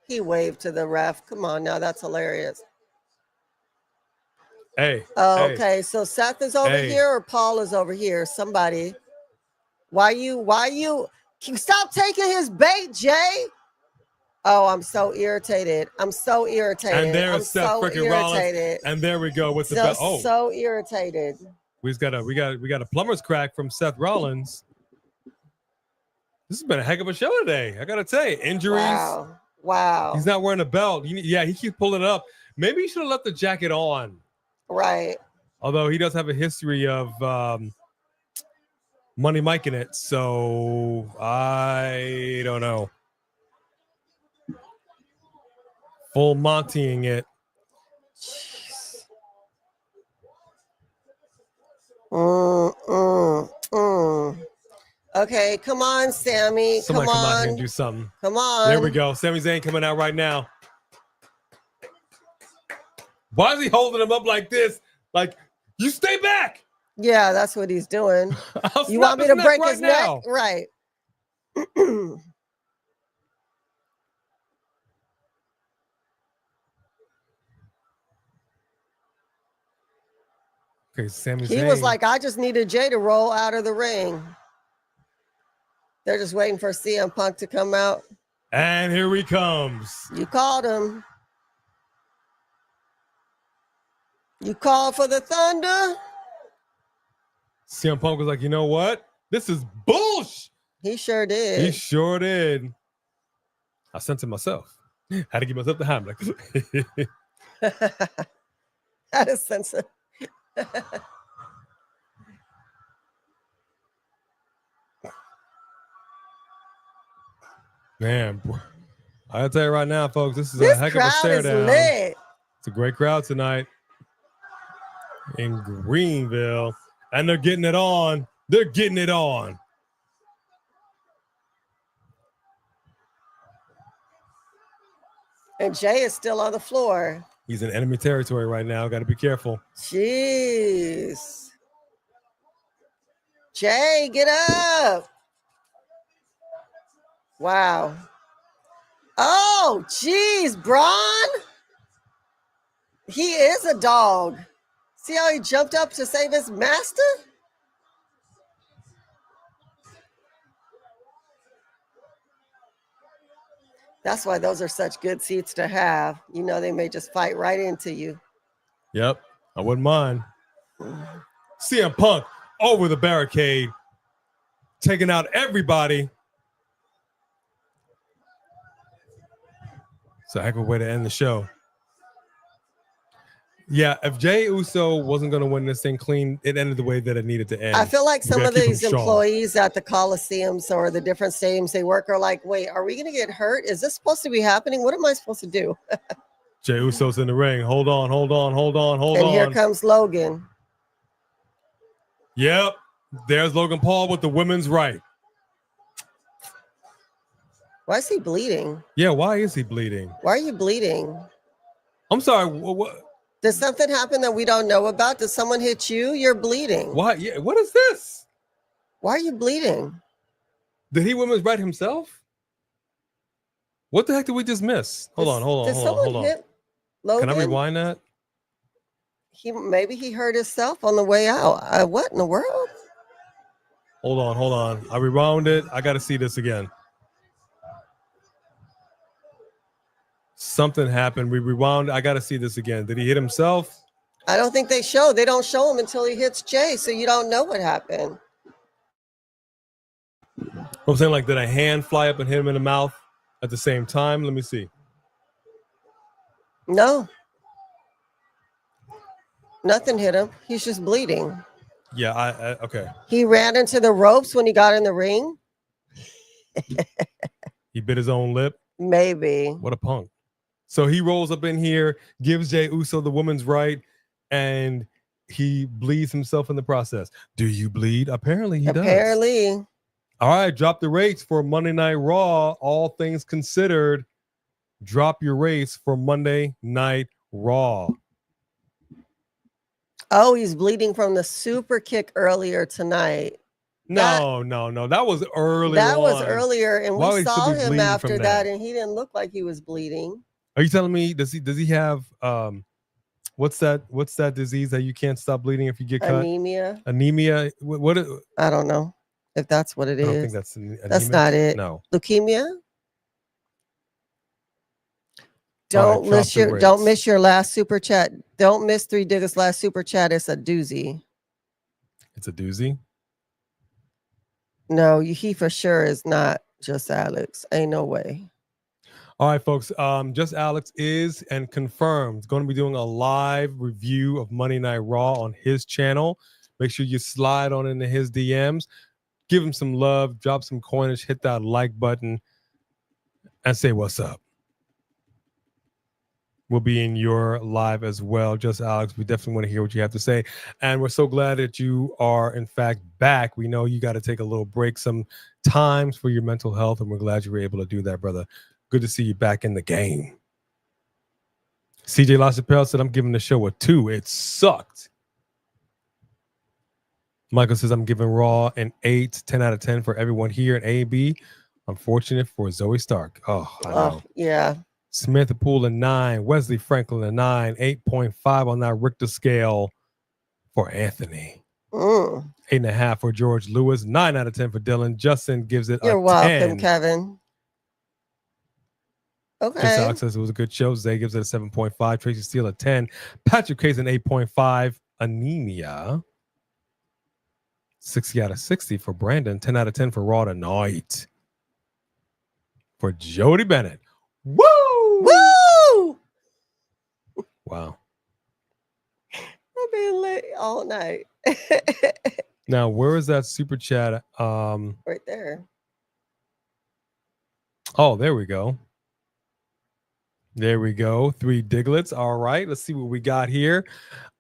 He waved to the ref. Come on now, that's hilarious. Hey. Oh, hey. okay, so Seth is over here or Paul is over here? Somebody. Why you stop taking his bait, Jay? Oh, I'm so irritated. I'm so irritated. And there's I'm Seth so freaking Rollins. And there we go with the belt. Oh, so irritated. we got a plumber's crack from Seth Rollins. This has been a heck of a show today. I gotta say, injuries. Wow. He's not wearing a belt. He keeps pulling it up. Maybe he should have left the jacket on. Right. Although he does have a history of Money Mike in it, so I don't know. Full Montying it. Okay, come on, Sammy. Somebody come out on. here and do something. Come on. There we go. Sami Zayn coming out right now. Why is he holding him up like this? Like, you stay back. Yeah, that's what he's doing. You want me to break his neck? Right. Okay, Sami Zayn. He was like, I just needed Jay to roll out of the ring. They're just waiting for CM Punk to come out. And here he comes. You called him. You called for the Thunder. CM Punk was like, you know what? This is bullshit. He sure did. He sure did. I sent it myself. Had to give myself the hand. Like, That is sensitive. Man, I'll tell you right now, folks, this is a heck of a stare down. Lit. It's a great crowd tonight in Greenville. And they're getting it on. They're getting it on. And Jay is still on the floor. He's in enemy territory right now. Got to be careful. Jeez. Jay, get up. Wow. Oh, geez, Bron. He is a dog. See how he jumped up to save his master? That's why those are such good seats to have. You know, they may just fight right into you. Yep, I wouldn't mind. CM Punk over the barricade, taking out everybody. It's a heck of a way to end the show. Yeah, if Jey Uso wasn't going to win this thing clean, it ended the way that it needed to end. I feel like some of these employees at the Coliseums or the different stadiums they work are like, wait, are we going to get hurt? Is this supposed to be happening? What am I supposed to do? Jey Uso's in the ring. Hold on. And here comes Logan. Yep. There's Logan Paul with the women's right. Why is he bleeding? Yeah, why is he bleeding? Why are you bleeding? I'm sorry. What? Did something happen that we don't know about? Did someone hit you? You're bleeding. Why? Yeah, what is this? Why are you bleeding? Did he women's right himself? What the heck did we just miss? Hold on. Did someone hit Logan? Can I rewind that? Maybe he hurt himself on the way out. What in the world? Hold on. I rewound it. I got to see this again. Something happened. We rewound. I got to see this again. Did he hit himself? I don't think they show. They don't show him until he hits Jay, so you don't know what happened. I'm saying, like, did a hand fly up and hit him in the mouth at the same time? Let me see. No. Nothing hit him. He's just bleeding. Yeah, okay. He ran into the ropes when he got in the ring. He bit his own lip. Maybe. What a punk. So he rolls up in here, gives Jey Uso the woman's right, and he bleeds himself in the process. Do you bleed? Apparently he does. Apparently. All right, drop the rates for Monday Night Raw. All things considered, drop your rates for Monday Night Raw. Oh, he's bleeding from the super kick earlier tonight. No. That was earlier. That was earlier, and Why would we he still saw be him bleeding after from that, that? and he didn't look like he was bleeding. Are you telling me does he have what's that disease that you can't stop bleeding if you get cut? Anemia. Anemia. What I don't know if that's what it is. I don't think that's anemic. That's not it. No. Leukemia. All right, Don't miss your last super chat. Don't miss 3 Diggers last super chat. It's a doozy. It's a doozy. No, he for sure is not just Alex. Ain't no way. All right, folks. Just Alex is and confirmed going to be doing a live review of Monday Night Raw on his channel. Make sure you slide on into his DMs, give him some love, drop some coinage, hit that like button, and say what's up. We'll be in your live as well. Just Alex, we definitely want to hear what you have to say. And we're so glad that you are, in fact, back. We know you got to take a little break sometimes for your mental health, and we're glad you were able to do that, brother. Good to see you back in the game. CJ LaChapelle said, I'm giving the show a 2. It sucked. Michael says, I'm giving Raw an 8, 10 out of 10 for everyone here at AB. Unfortunate for Zoey Stark. Oh, I know. Yeah. Samantha Poole a 9, Wesley Franklin a 9, 8.5 on that Richter scale for Anthony. 8.5 for George Lewis, 9 out of 10 for Dylan. Justin gives it You're a welcome, 10. Kevin. Okay. Just Alex says it was a good show. Zay gives it a 7.5. Tracy Steele a 10. Patrick Case an 8.5. Anemia. 60 out of 60 for Brandon. 10 out of 10 for Raw tonight. For Jody Bennett. Woo! Woo! Wow. I've been late all night. Now, where is that super chat? Right there. Oh, there we go. There we go. 3 Diglets. All right. Let's see what we got here.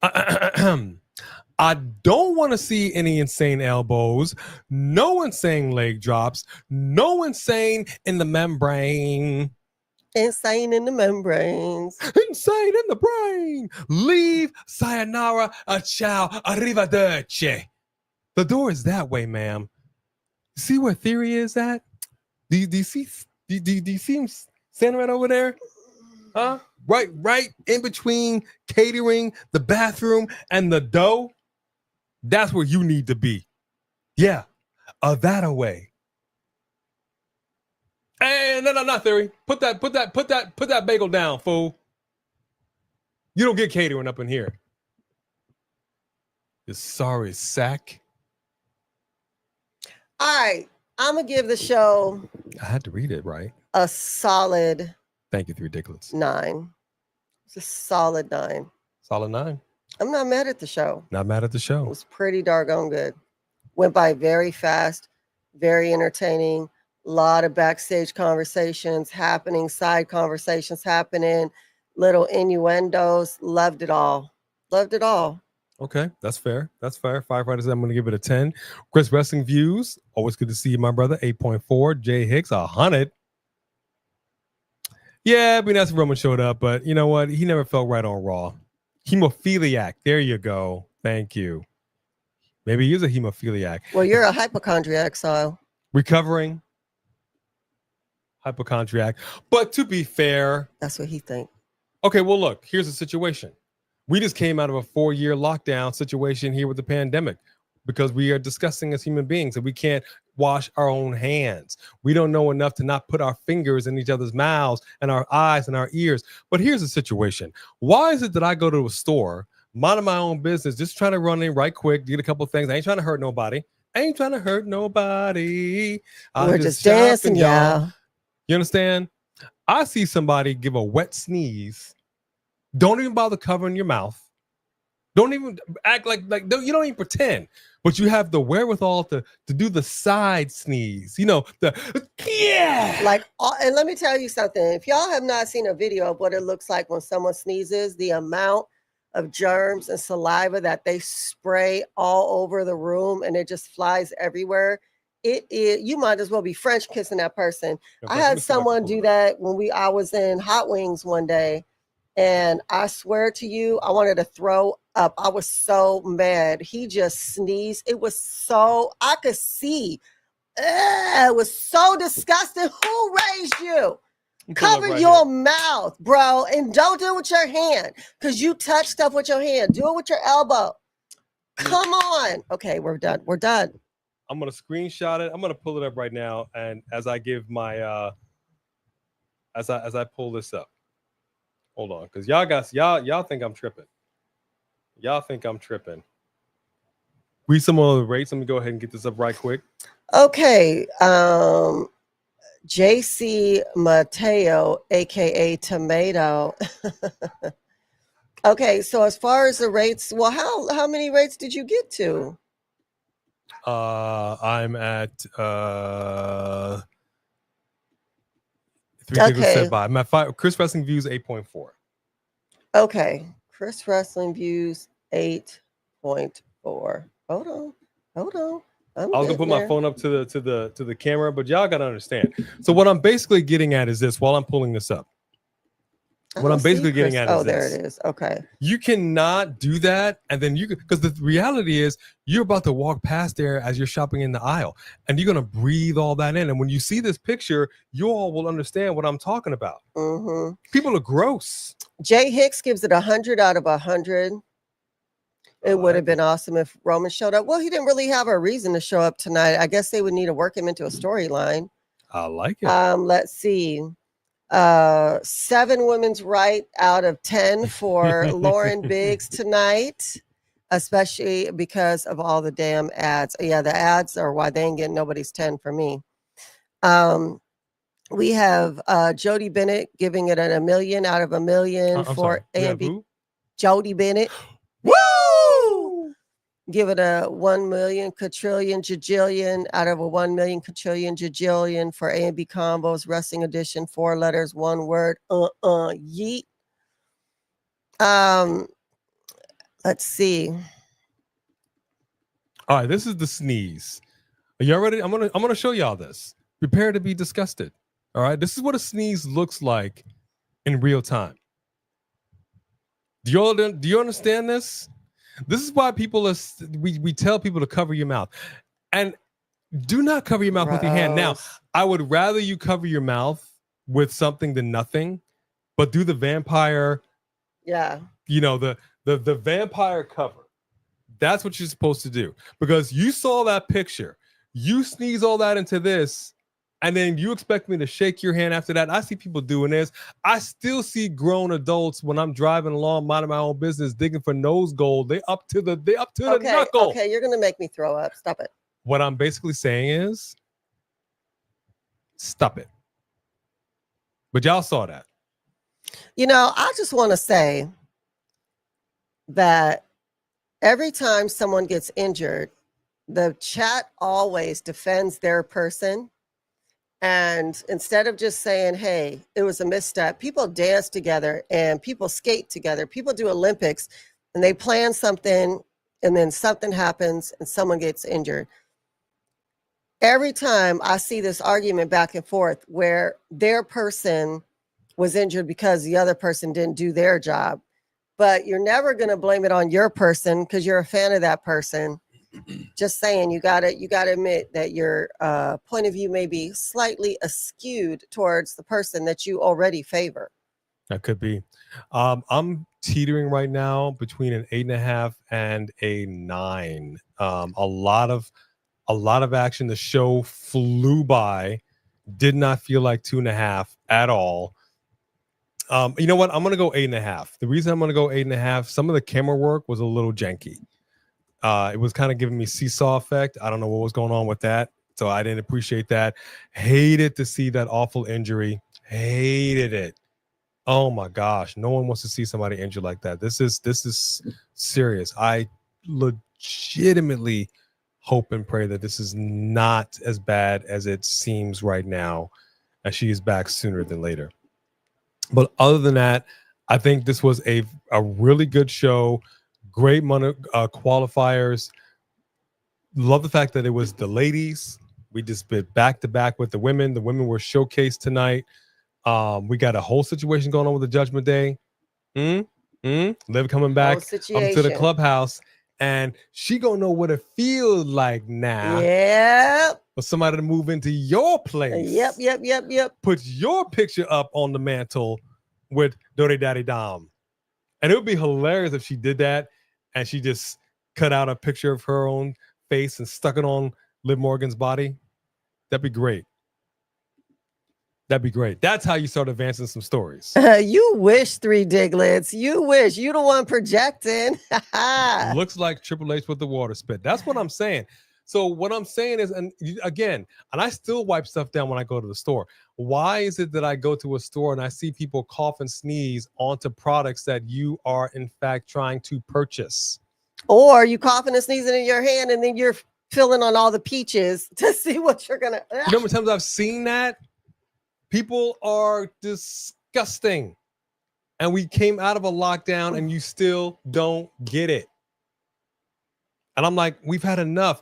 I don't want to see any insane elbows. No insane leg drops. No insane in the membrane. Insane in the membranes. Insane in the brain. Leave. Sayonara. Ciao. Arrivederci. The door is that way, ma'am. See where Theory is at? Do you see him standing right over there? Huh? Right in between catering, the bathroom, and the dough. That's where you need to be. Yeah. That away. Hey, no, not Theory. Put that bagel down, fool. You don't get catering up in here. You sorry sack. All right. I'm going to give the show I had to read it right. a solid Thank you, 3 Dicklets. 9. It's a solid 9. Solid 9. I'm not mad at the show. Not mad at the It show. was pretty doggone good. Went by very fast, very entertaining. A lot of backstage conversations happening, side conversations happening, little innuendos. Loved it all. Loved it all. Okay, that's fair. That's fair. Firefighters, I'm going to give it a 10. Chris Wrestling Views, always good to see you, my brother. 8.4. Jay Hicks, 100. Yeah, I mean, that's Roman showed up, but you know what? He never felt right on Raw. Hemophiliac. There you go. Thank you. Maybe he is a hemophiliac. Well, you're a hypochondriac, so. Recovering hypochondriac. But to be fair. That's what he thinks. Okay, well, look, here's the situation. We just came out of a 4-year lockdown situation here with the pandemic because we are discussing as human beings that we can't wash our own hands. We don't know enough to not put our fingers in each other's mouths and our eyes and our ears. But here's the situation. Why is it that I go to a store, minding my own business, just trying to run in right quick, get a couple of things. I ain't trying to hurt nobody. We're just dancing, y'all. You understand? I see somebody give a wet sneeze. Don't even bother covering your mouth Don't even act like you don't even pretend, but you have the wherewithal to do the side sneeze. You know, the yeah. Like, and let me tell you something. If y'all have not seen a video of what it looks like when someone sneezes, the amount of germs and saliva that they spray all over the room and it just flies everywhere. It is, you might as well be French kissing that person. I had someone do that when I was in Hot Wings one day, and I swear to you, I wanted to throw up. I was so mad. He just sneezed. It was so, I could see. It was so disgusting. Who raised you? Cover your mouth, bro, and don't do it with your hand, because you touch stuff with your hand. Do it with your elbow. Come on. Okay, we're done. We're done. I'm gonna screenshot it. I'm gonna pull it up right now, and as I give my as I pull this up, hold on, because y'all think I'm tripping. Y'all think I'm tripping. Read some of the rates. Let me go ahead and get this up right quick. Okay. JC Mateo, aka Tomato. Okay, so as far as the rates, well, how many rates did you get to? I'm at 3 Okay. said by. I'm at 5. Chris Wrestling Views 8.4. Okay, Chris Wrestling Views 8.4. Hold on. I was gonna put my phone up to the camera, but y'all gotta understand. So what I'm basically getting at is this. While I'm pulling this up, what I'm basically getting at is this. There it is. Okay. You cannot do that, and then you can, because the reality is you're about to walk past there as you're shopping in the aisle, and you're gonna breathe all that in. And when you see this picture, you all will understand what I'm talking about. Mm-hmm. People are gross. Jay Hicks gives it 100 out of 100. It would have been awesome if Roman showed up. Well, he didn't really have a reason to show up tonight. I guess they would need to work him into a storyline. I like it. Let's see. 7 women's right out of 10 for Lauren Biggs tonight, especially because of all the damn ads. Yeah, the ads are why they ain't getting nobody's 10 for me. We have Jody Bennett giving it a million out of a million for A&B. Jody Bennett. Woo! Give it a 1 million quadrillion jajillion out of a 1 million quadrillion jajillion for A&B combos wrestling edition, 4 letters, 1 word. Yeet. Let's see. All right, this is the sneeze. Are y'all ready? I'm gonna show y'all this. Prepare to be disgusted. All right, this is what a sneeze looks like in real time. Do you understand this? This is why we tell people to cover your mouth, and do not cover your mouth with your hand. Now, I would rather you cover your mouth with something than nothing, but do the vampire. Yeah. You know, the vampire cover. That's what you're supposed to do, because you saw that picture. You sneeze all that into this, and then you expect me to shake your hand after that. I see people doing this. I still see grown adults when I'm driving along, minding my own business, digging for nose gold. They up to the knuckle. Okay, you're gonna make me throw up. Stop it. What I'm basically saying is, stop it. But y'all saw that. You know, I just want to say that every time someone gets injured, the chat always defends their person. And instead of just saying, hey, it was a misstep, people dance together and people skate together. People do Olympics and they plan something and then something happens and someone gets injured. Every time I see this argument back and forth where their person was injured because the other person didn't do their job, but you're never going to blame it on your person because you're a fan of that person. Just saying, you got to admit that your point of view may be slightly skewed towards the person that you already favor. That could be. I'm teetering right now between an 8.5 and a 9. A lot of action. The show flew by. Did not feel like 2.5 at all. You know what? I'm gonna go 8.5. The reason I'm gonna go 8.5, some of the camera work was a little janky. It was kind of giving me seesaw effect. I don't know what was going on with that, so I didn't appreciate that. Hated to see that awful injury. Hated it. Oh my gosh, no one wants to see somebody injured like that. This is serious. I legitimately hope and pray that this is not as bad as it seems right now, and she is back sooner than later. But other than that, I think this was a really good show. Great qualifiers. Love the fact that it was the ladies. We just been back to back with the women. The women were showcased tonight. We got a whole situation going on with the Judgment Day. Liv coming back up to the clubhouse, and she gonna know what it feels like now. Yeah. For somebody to move into your place. Yep. Put your picture up on the mantle with Dirty Daddy Dom. And it would be hilarious if she did that and she just cut out a picture of her own face and stuck it on Liv Morgan's body. That'd be great. That'd be great. That's how you start advancing some stories. You wish, Three Diglets. You wish. You the one projecting. Looks like Triple H with the water spit. That's what I'm saying. So what I'm saying is, and again, and I still wipe stuff down when I go to the store. Why is it that I go to a store and I see people cough and sneeze onto products that you are in fact trying to purchase? Or you coughing and sneezing in your hand and then you're filling on all the peaches to see what you're gonna. You know how many times I've seen that? People are disgusting. And we came out of a lockdown and you still don't get it. And I'm like, we've had enough.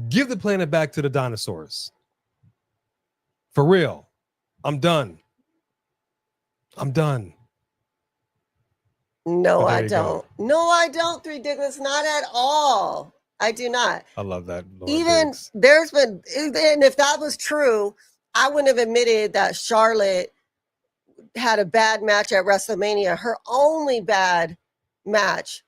Give the planet back to the dinosaurs. For real. I'm done. No, I don't. No, I don't, Three Diglets. Not at all. I do not. I love that. Even there's been, and if that was true, I wouldn't have admitted that Charlotte had a bad match at WrestleMania, her only bad match,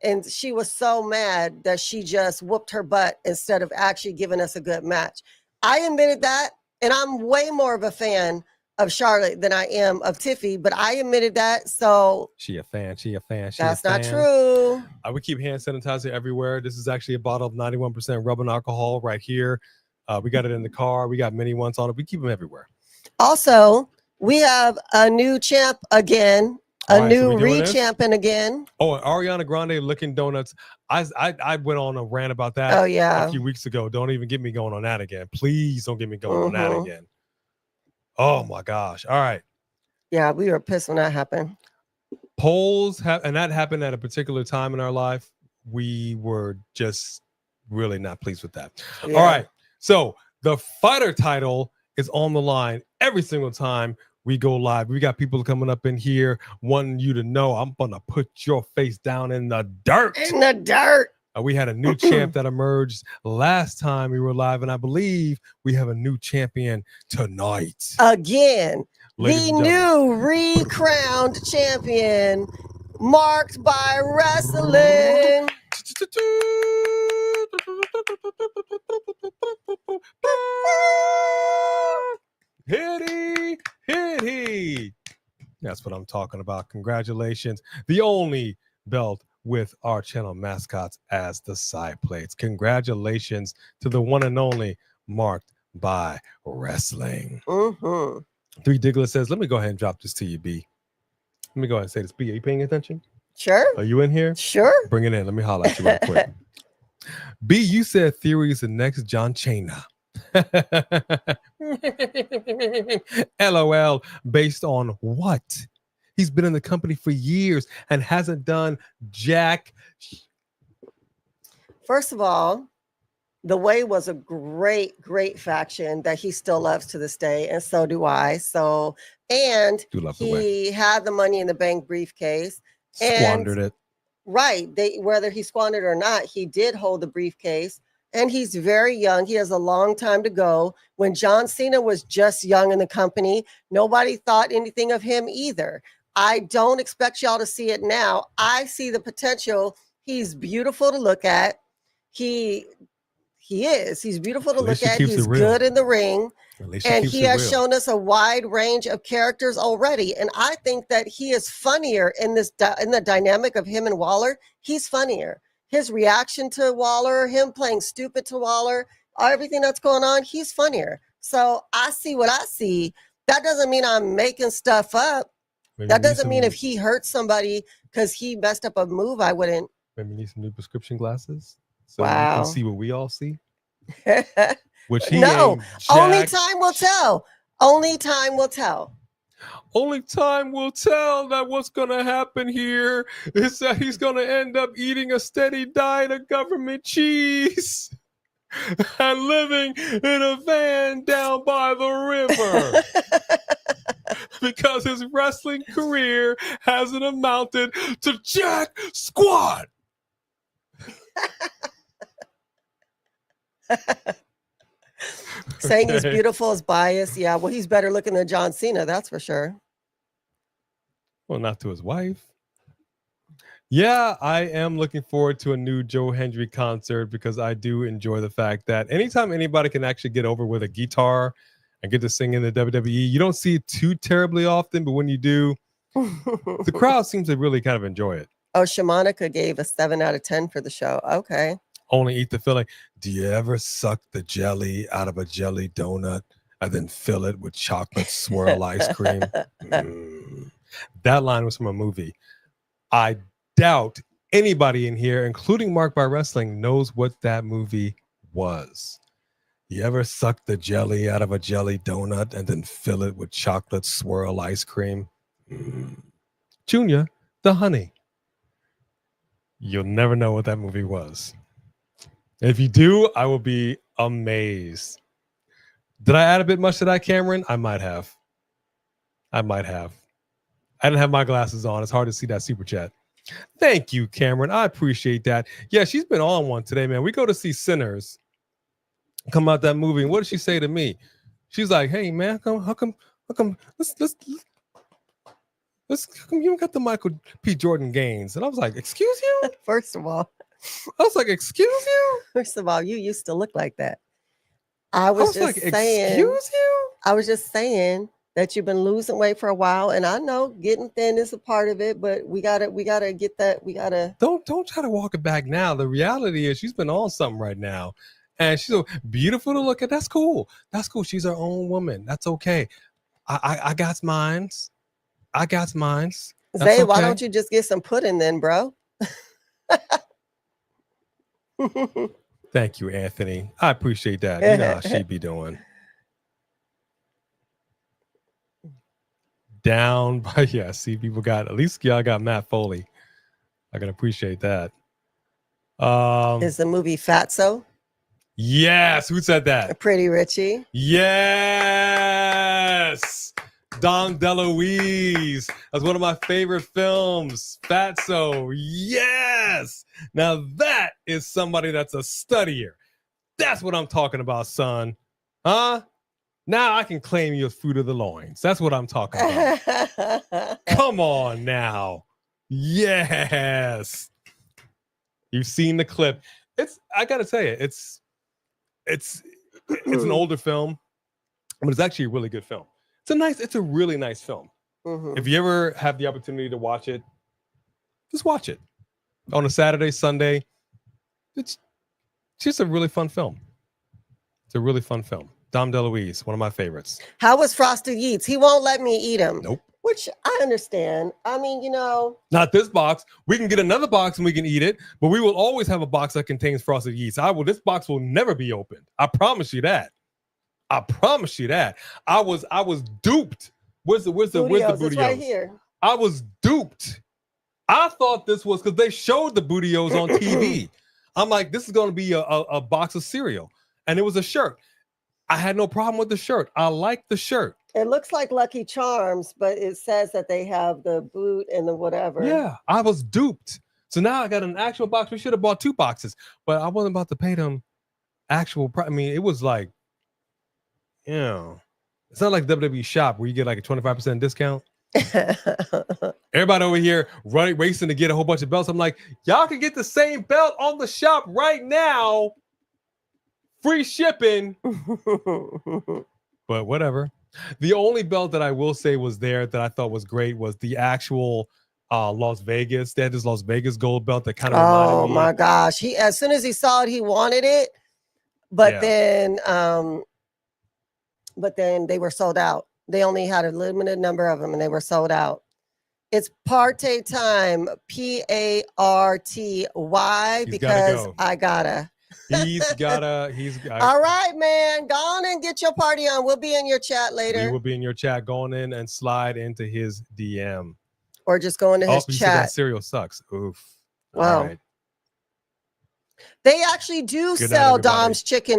and she was so mad that she just whooped her butt instead of actually giving us a good match. I admitted that, and I'm way more of a fan of Charlotte than I am of Tiffy, but I admitted that. So she a fan. That's not true. We keep hand sanitizer everywhere. This is actually a bottle of 91% rubbing alcohol right here. We got it in the car. We got mini ones on it. We keep them everywhere. Also, we have a new champ again. New re-champion again. Oh, Ariana Grande licking donuts. I went on a rant about that a few weeks ago. Don't even get me going on that again. Please don't get me going on that again. Oh my gosh. All right. Yeah, we were pissed when that happened. Polls and that happened at a particular time in our life. We were just really not pleased with that. Yeah. All right. So the fighter title is on the line every single time we go live. We got people coming up in here wanting you to know I'm going to put your face down in the dirt. We had a new champ that emerged last time we were live, and I believe we have a new champion tonight. Again, the new re-crowned champion marked by wrestling. Hitty. That's what I'm talking about. Congratulations. The only belt with our channel mascots as the side plates. Congratulations to the one and only marked by wrestling. Three Diglets says, let me go ahead and drop this to you, B. Let me go ahead and say this. B, are you paying attention? Sure. Are you in here? Sure. Bring it in. Let me holler at you real quick. B, you said Theory is the next John Cena. LOL. Based on what? He's been in the company for years and hasn't done jack. First of all, The Way was a great faction that he still loves to this day, and so do I. So, and he had the Money in the Bank briefcase. Squandered it. Right. Whether he squandered or not, he did hold the briefcase. And he's very young. He has a long time to go. When John Cena was just young in the company, nobody thought anything of him either. I don't expect y'all to see it now. I see the potential. He's beautiful to look at. He is. He's beautiful to look at. He's good in the ring. And he has shown us a wide range of characters already. And I think that he is funnier in the dynamic of him and Waller. He's funnier. His reaction to Waller, him playing stupid to Waller, everything that's going on, he's funnier. So I see what I see. That doesn't mean I'm making stuff up. Maybe That need doesn't mean some- if he hurt somebody because he messed up a move, I wouldn't. maybe need some new prescription glasses so you Wow. can see what we all see. Which he No, ain't only jack time will tell. Only time will tell. Only time will tell that what's going to happen here is that he's going to end up eating a steady diet of government cheese and living in a van down by the river because his wrestling career hasn't amounted to jack squat. Saying he's Okay. beautiful is biased. Yeah, well, he's better looking than John Cena, that's for sure. Well, not to his wife. Yeah, I am looking forward to a new Joe Hendry concert because I do enjoy the fact that anytime anybody can actually get over with a guitar and get to sing in the WWE, you don't see it too terribly often, but when you do, the crowd seems to really kind of enjoy it. Oh, Shamanica gave a 7 out of 10 for the show. Okay. Only eat the filling. Do you ever suck the jelly out of a jelly donut and then fill it with chocolate swirl ice cream? That line was from a movie. I doubt anybody in here, including Mark by Wrestling, knows what that movie was. You ever suck the jelly out of a jelly donut and then fill it with chocolate swirl ice cream? Junior, the honey. You'll never know what that movie was. If you do, I will be amazed. Did I add a bit much to that, Cameron? I might have. I didn't have my glasses on. It's hard to see that super chat. Thank you, Cameron. I appreciate that. Yeah, she's been on one today, man. We go to see Sinners come out that movie. And what did she say to me? She's like, "Hey, man, how come how come you don't got the Michael P. Jordan gains?" And I was like, "Excuse you?" First of all, "Excuse you?" you used to look like that. I was just like, saying, "Excuse you?" I was just saying that you've been losing weight for a while, and I know getting thin is a part of it, but we gotta get that. We gotta Don't try to walk it back now. The reality is she's been on something right now, and she's so beautiful to look at. That's cool. She's her own woman. That's okay. I got mines. That's Zay, why okay. don't you just get some pudding then, bro? Thank you, Anthony. I appreciate that. You know how she be doing. Down by see, people got at least y'all got Matt Foley. I can appreciate that. Is the movie Fatso? Yes, who said that? Pretty Richie. Yes, Dom DeLuise. That's one of my favorite films. Fatso. Yes. Now that is somebody that's a studier. That's what I'm talking about, son. Huh? Now I can claim you as fruit of the loins. That's what I'm talking about. Come on now. Yes. You've seen the clip. I gotta tell you, it's an older film, but it's actually a really good film. It's a really nice film. Mhm. If you ever have the opportunity to watch it, just watch it on a Saturday, Sunday. It's just a really fun film. It's a really fun film. Dom DeLuise, one of my favorites. How was Frosted Yeats? He won't let me eat him. Nope. Which I understand. I mean, Not this box. We can get another box and we can eat it, but we will always have a box that contains Frosted Yeast. This box will never be opened. I promise you that. I was duped. Where's the Bootios? It's right here. I was duped. I thought this was because they showed the Bootios on TV. I'm like, this is going to be a box of cereal. And it was a shirt. I had no problem with the shirt. I like the shirt. It looks like Lucky Charms, but it says that they have the boot and the whatever. Yeah, I was duped. So now I got an actual box. We should have bought 2 boxes, but I wasn't about to pay them actual price. I mean, it was like, it's not like WWE Shop where you get like a 25% discount. Everybody over here racing to get a whole bunch of belts. I'm like, y'all can get the same belt on the shop right now. Free shipping. But whatever. The only belt that I will say was there that I thought was great was the actual Las Vegas. They had this Las Vegas gold belt that kind of reminded me. Oh my gosh. As soon as he saw it, he wanted it. But then they were sold out. They only had a limited number of them and they were sold out. It's party time. PARTY because go. I gotta. He's gotta. All right, man. Go on and get your party on. We'll be in your chat We later. will be in your chat. Going in and slide into his DM. Or just go into his You said that chat. cereal sucks. Oof. Wow. All right. They actually do Good night, sell everybody. Dom's chicky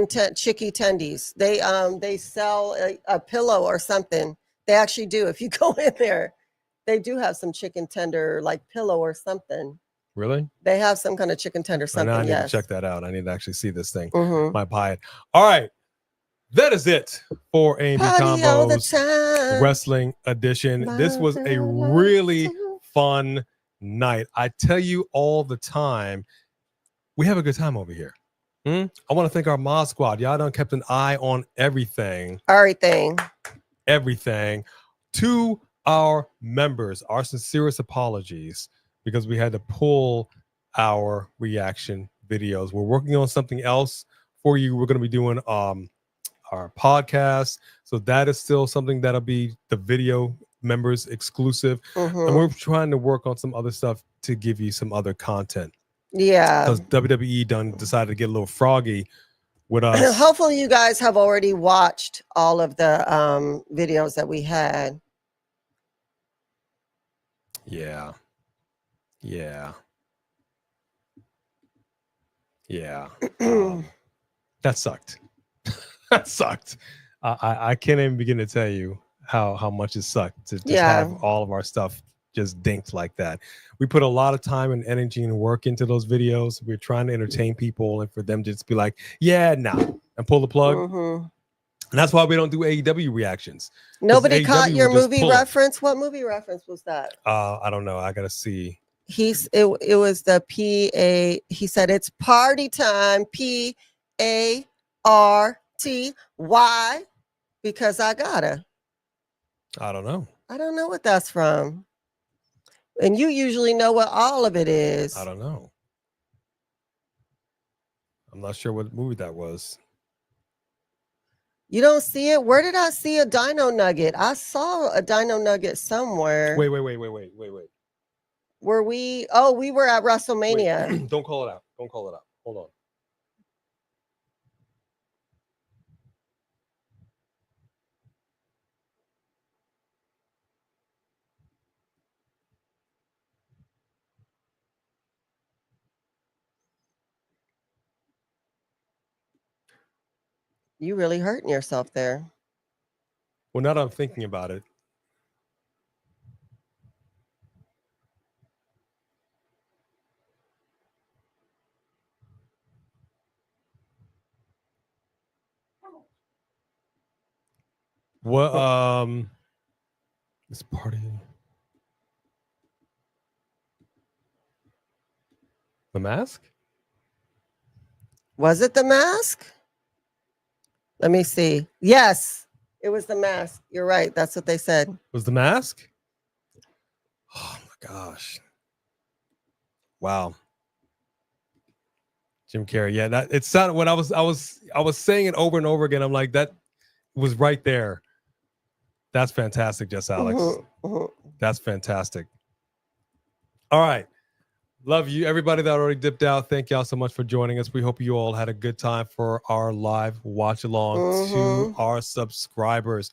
tendies. They sell a pillow or something. They actually do. If you go in there, they do have some chicken tender like pillow or something. Really? They have some kind of chicken tender something. Now I need yes. to check that out. I need to actually see this thing. Mhm. Might buy it. All right. That is it for A&B Party all the Combos time. Wrestling Edition. This was a really fun night. I tell you all the time, we have a good time over here. I want to thank our Mod Squad. Y'all done kept an eye on everything. Everything. To our members, our sincerest apologies because we had to pull our reaction videos. We're working on something else for you. We're going to be doing our podcast. So that is still something that'll be the video members exclusive. And we're trying to work on some other stuff to give you some other content. Yeah. Because WWE done decided to get a little froggy with us. Hopefully you guys have already watched all of the videos that we had. Yeah. That sucked. That sucked. I can't even begin to tell you how much it sucked to just have all of our stuff just dinked like that. We put a lot of time and energy and work into those videos. We're trying to entertain people and for them to just be like, yeah, no, and pull the plug. And that's why we don't do AEW reactions. Nobody caught AEW your will just movie pull it. reference. What movie reference was that? I don't know. I gotta see. It was the PA. He said it's party time. PARTY because I gotta. I don't know. I don't know what that's from. And you usually know what all of it is. I don't know. I'm not sure what movie that was. You don't see it? Where did I see a dino nugget? I saw a dino nugget somewhere. Wait. Were we? Oh, we were at WrestleMania. Wait. Don't call it out. Hold on. You really hurting yourself there. Well, now that I'm thinking about it. What this party. The Mask? Was it The Mask? Let me see. Yes, it was The Mask. You're right. That's what they said. Was The Mask? Oh my gosh. Wow. Jim Carrey. Yeah, that it sounded when I was saying it over and over again. I'm like, that was right there. That's fantastic, Just Alex. That's fantastic. All right. Love you. Everybody that already dipped out, thank y'all so much for joining us. We hope you all had a good time for our live watch along. To our subscribers,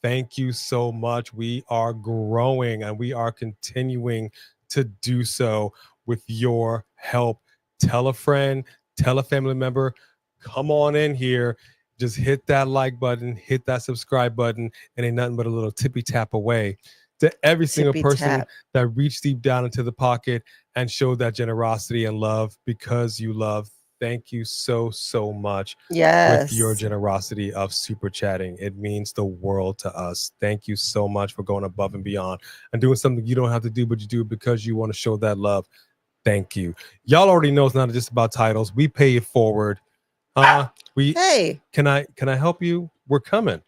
thank you so much. We are growing and we are continuing to do so with your help. Tell a friend, tell a family member, come on in here. Just hit that like button, hit that subscribe button, and ain't nothing but a little tippy tap away to every single person that reached deep down into the pocket and showed that generosity and love because you love. Thank you so much. With your generosity of super chatting. It means the world to us. Thank you so much for going above and beyond and doing something you don't have to do, but you do because you want to show that love. Thank you. Y'all already know it's not just about titles. We pay it forward. Hey, can I help you? We're coming.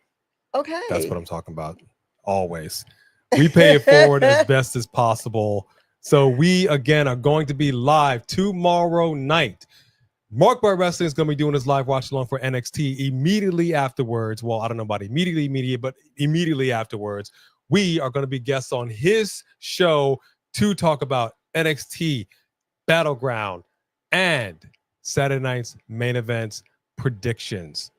Okay. That's what I'm talking about. Always. We pay it forward as best as possible. So we again are going to be live tomorrow night. Mark by Wrestling is going to be doing his live watch along for NXT immediately afterwards. Well, I don't know about immediately, but immediately afterwards, we are going to be guests on his show to talk about NXT, Battleground, and Saturday night's main events predictions.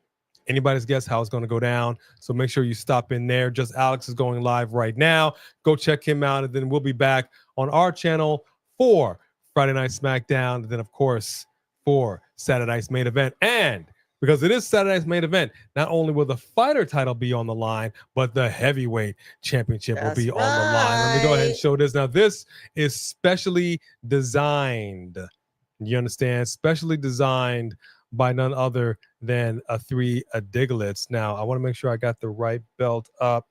Anybody's guess how it's going to go down. So make sure you stop in there. Just Alex is going live right now. Go check him out. And then we'll be back on our channel for Friday Night SmackDown. And then, of course, for Saturday night's main event. And because it is Saturday night's main event, not only will the fighter title be on the line, but the heavyweight championship will be on the line. Let me go ahead and show this. Now, this is specially designed. You understand? Specially designed by none other than Three Diglets. Now, I want to make sure I got the right belt up.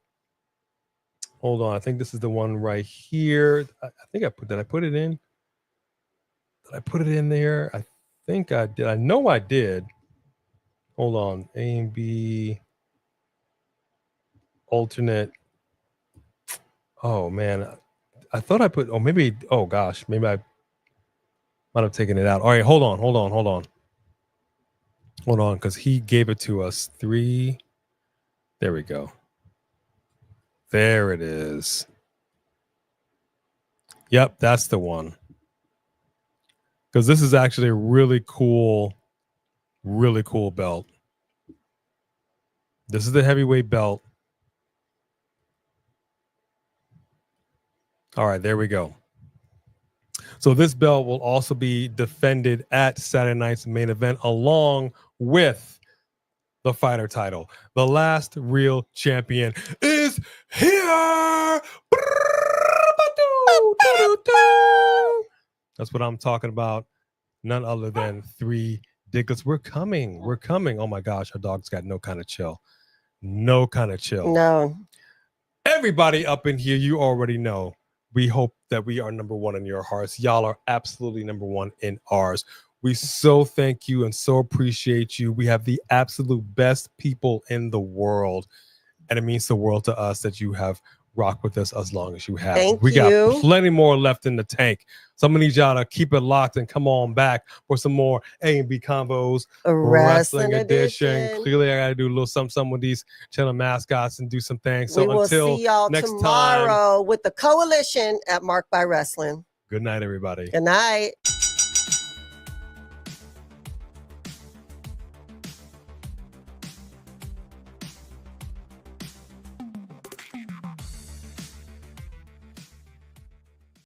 Hold on. I think this is the one right here. I think I put it in? Did I put it in there? I think I did. I know I did. Hold on. A and B alternate. Oh, man. I thought I put, oh gosh, maybe I might have taken it out. All right, hold on, because he gave it to us. 3. There we go. There it is. Yep, that's the one. Because this is actually a really cool belt. This is the heavyweight belt. All right, there we go. So this belt will also be defended at Saturday night's main event along with the fighter title. The last real champion is here. That's what I'm talking about. None other than Three Diglets. We're coming. Oh my gosh, our dog's got no kind of chill. No. Everybody up in here, you already know. We hope that we are number one in your hearts. Y'all are absolutely number one in ours. We so thank you and so appreciate you. We have the absolute best people in the world. And it means the world to us that you have rocked with us as long as you have. We got plenty more left in the tank. So I'm gonna need y'all to keep it locked and come on back for some more A and B combos, wrestling edition. Clearly, I gotta do a little something with these channel mascots and do some things. So we will until see y'all next tomorrow time, with the coalition at Marked by Wrestling. Good night, everybody. Good night.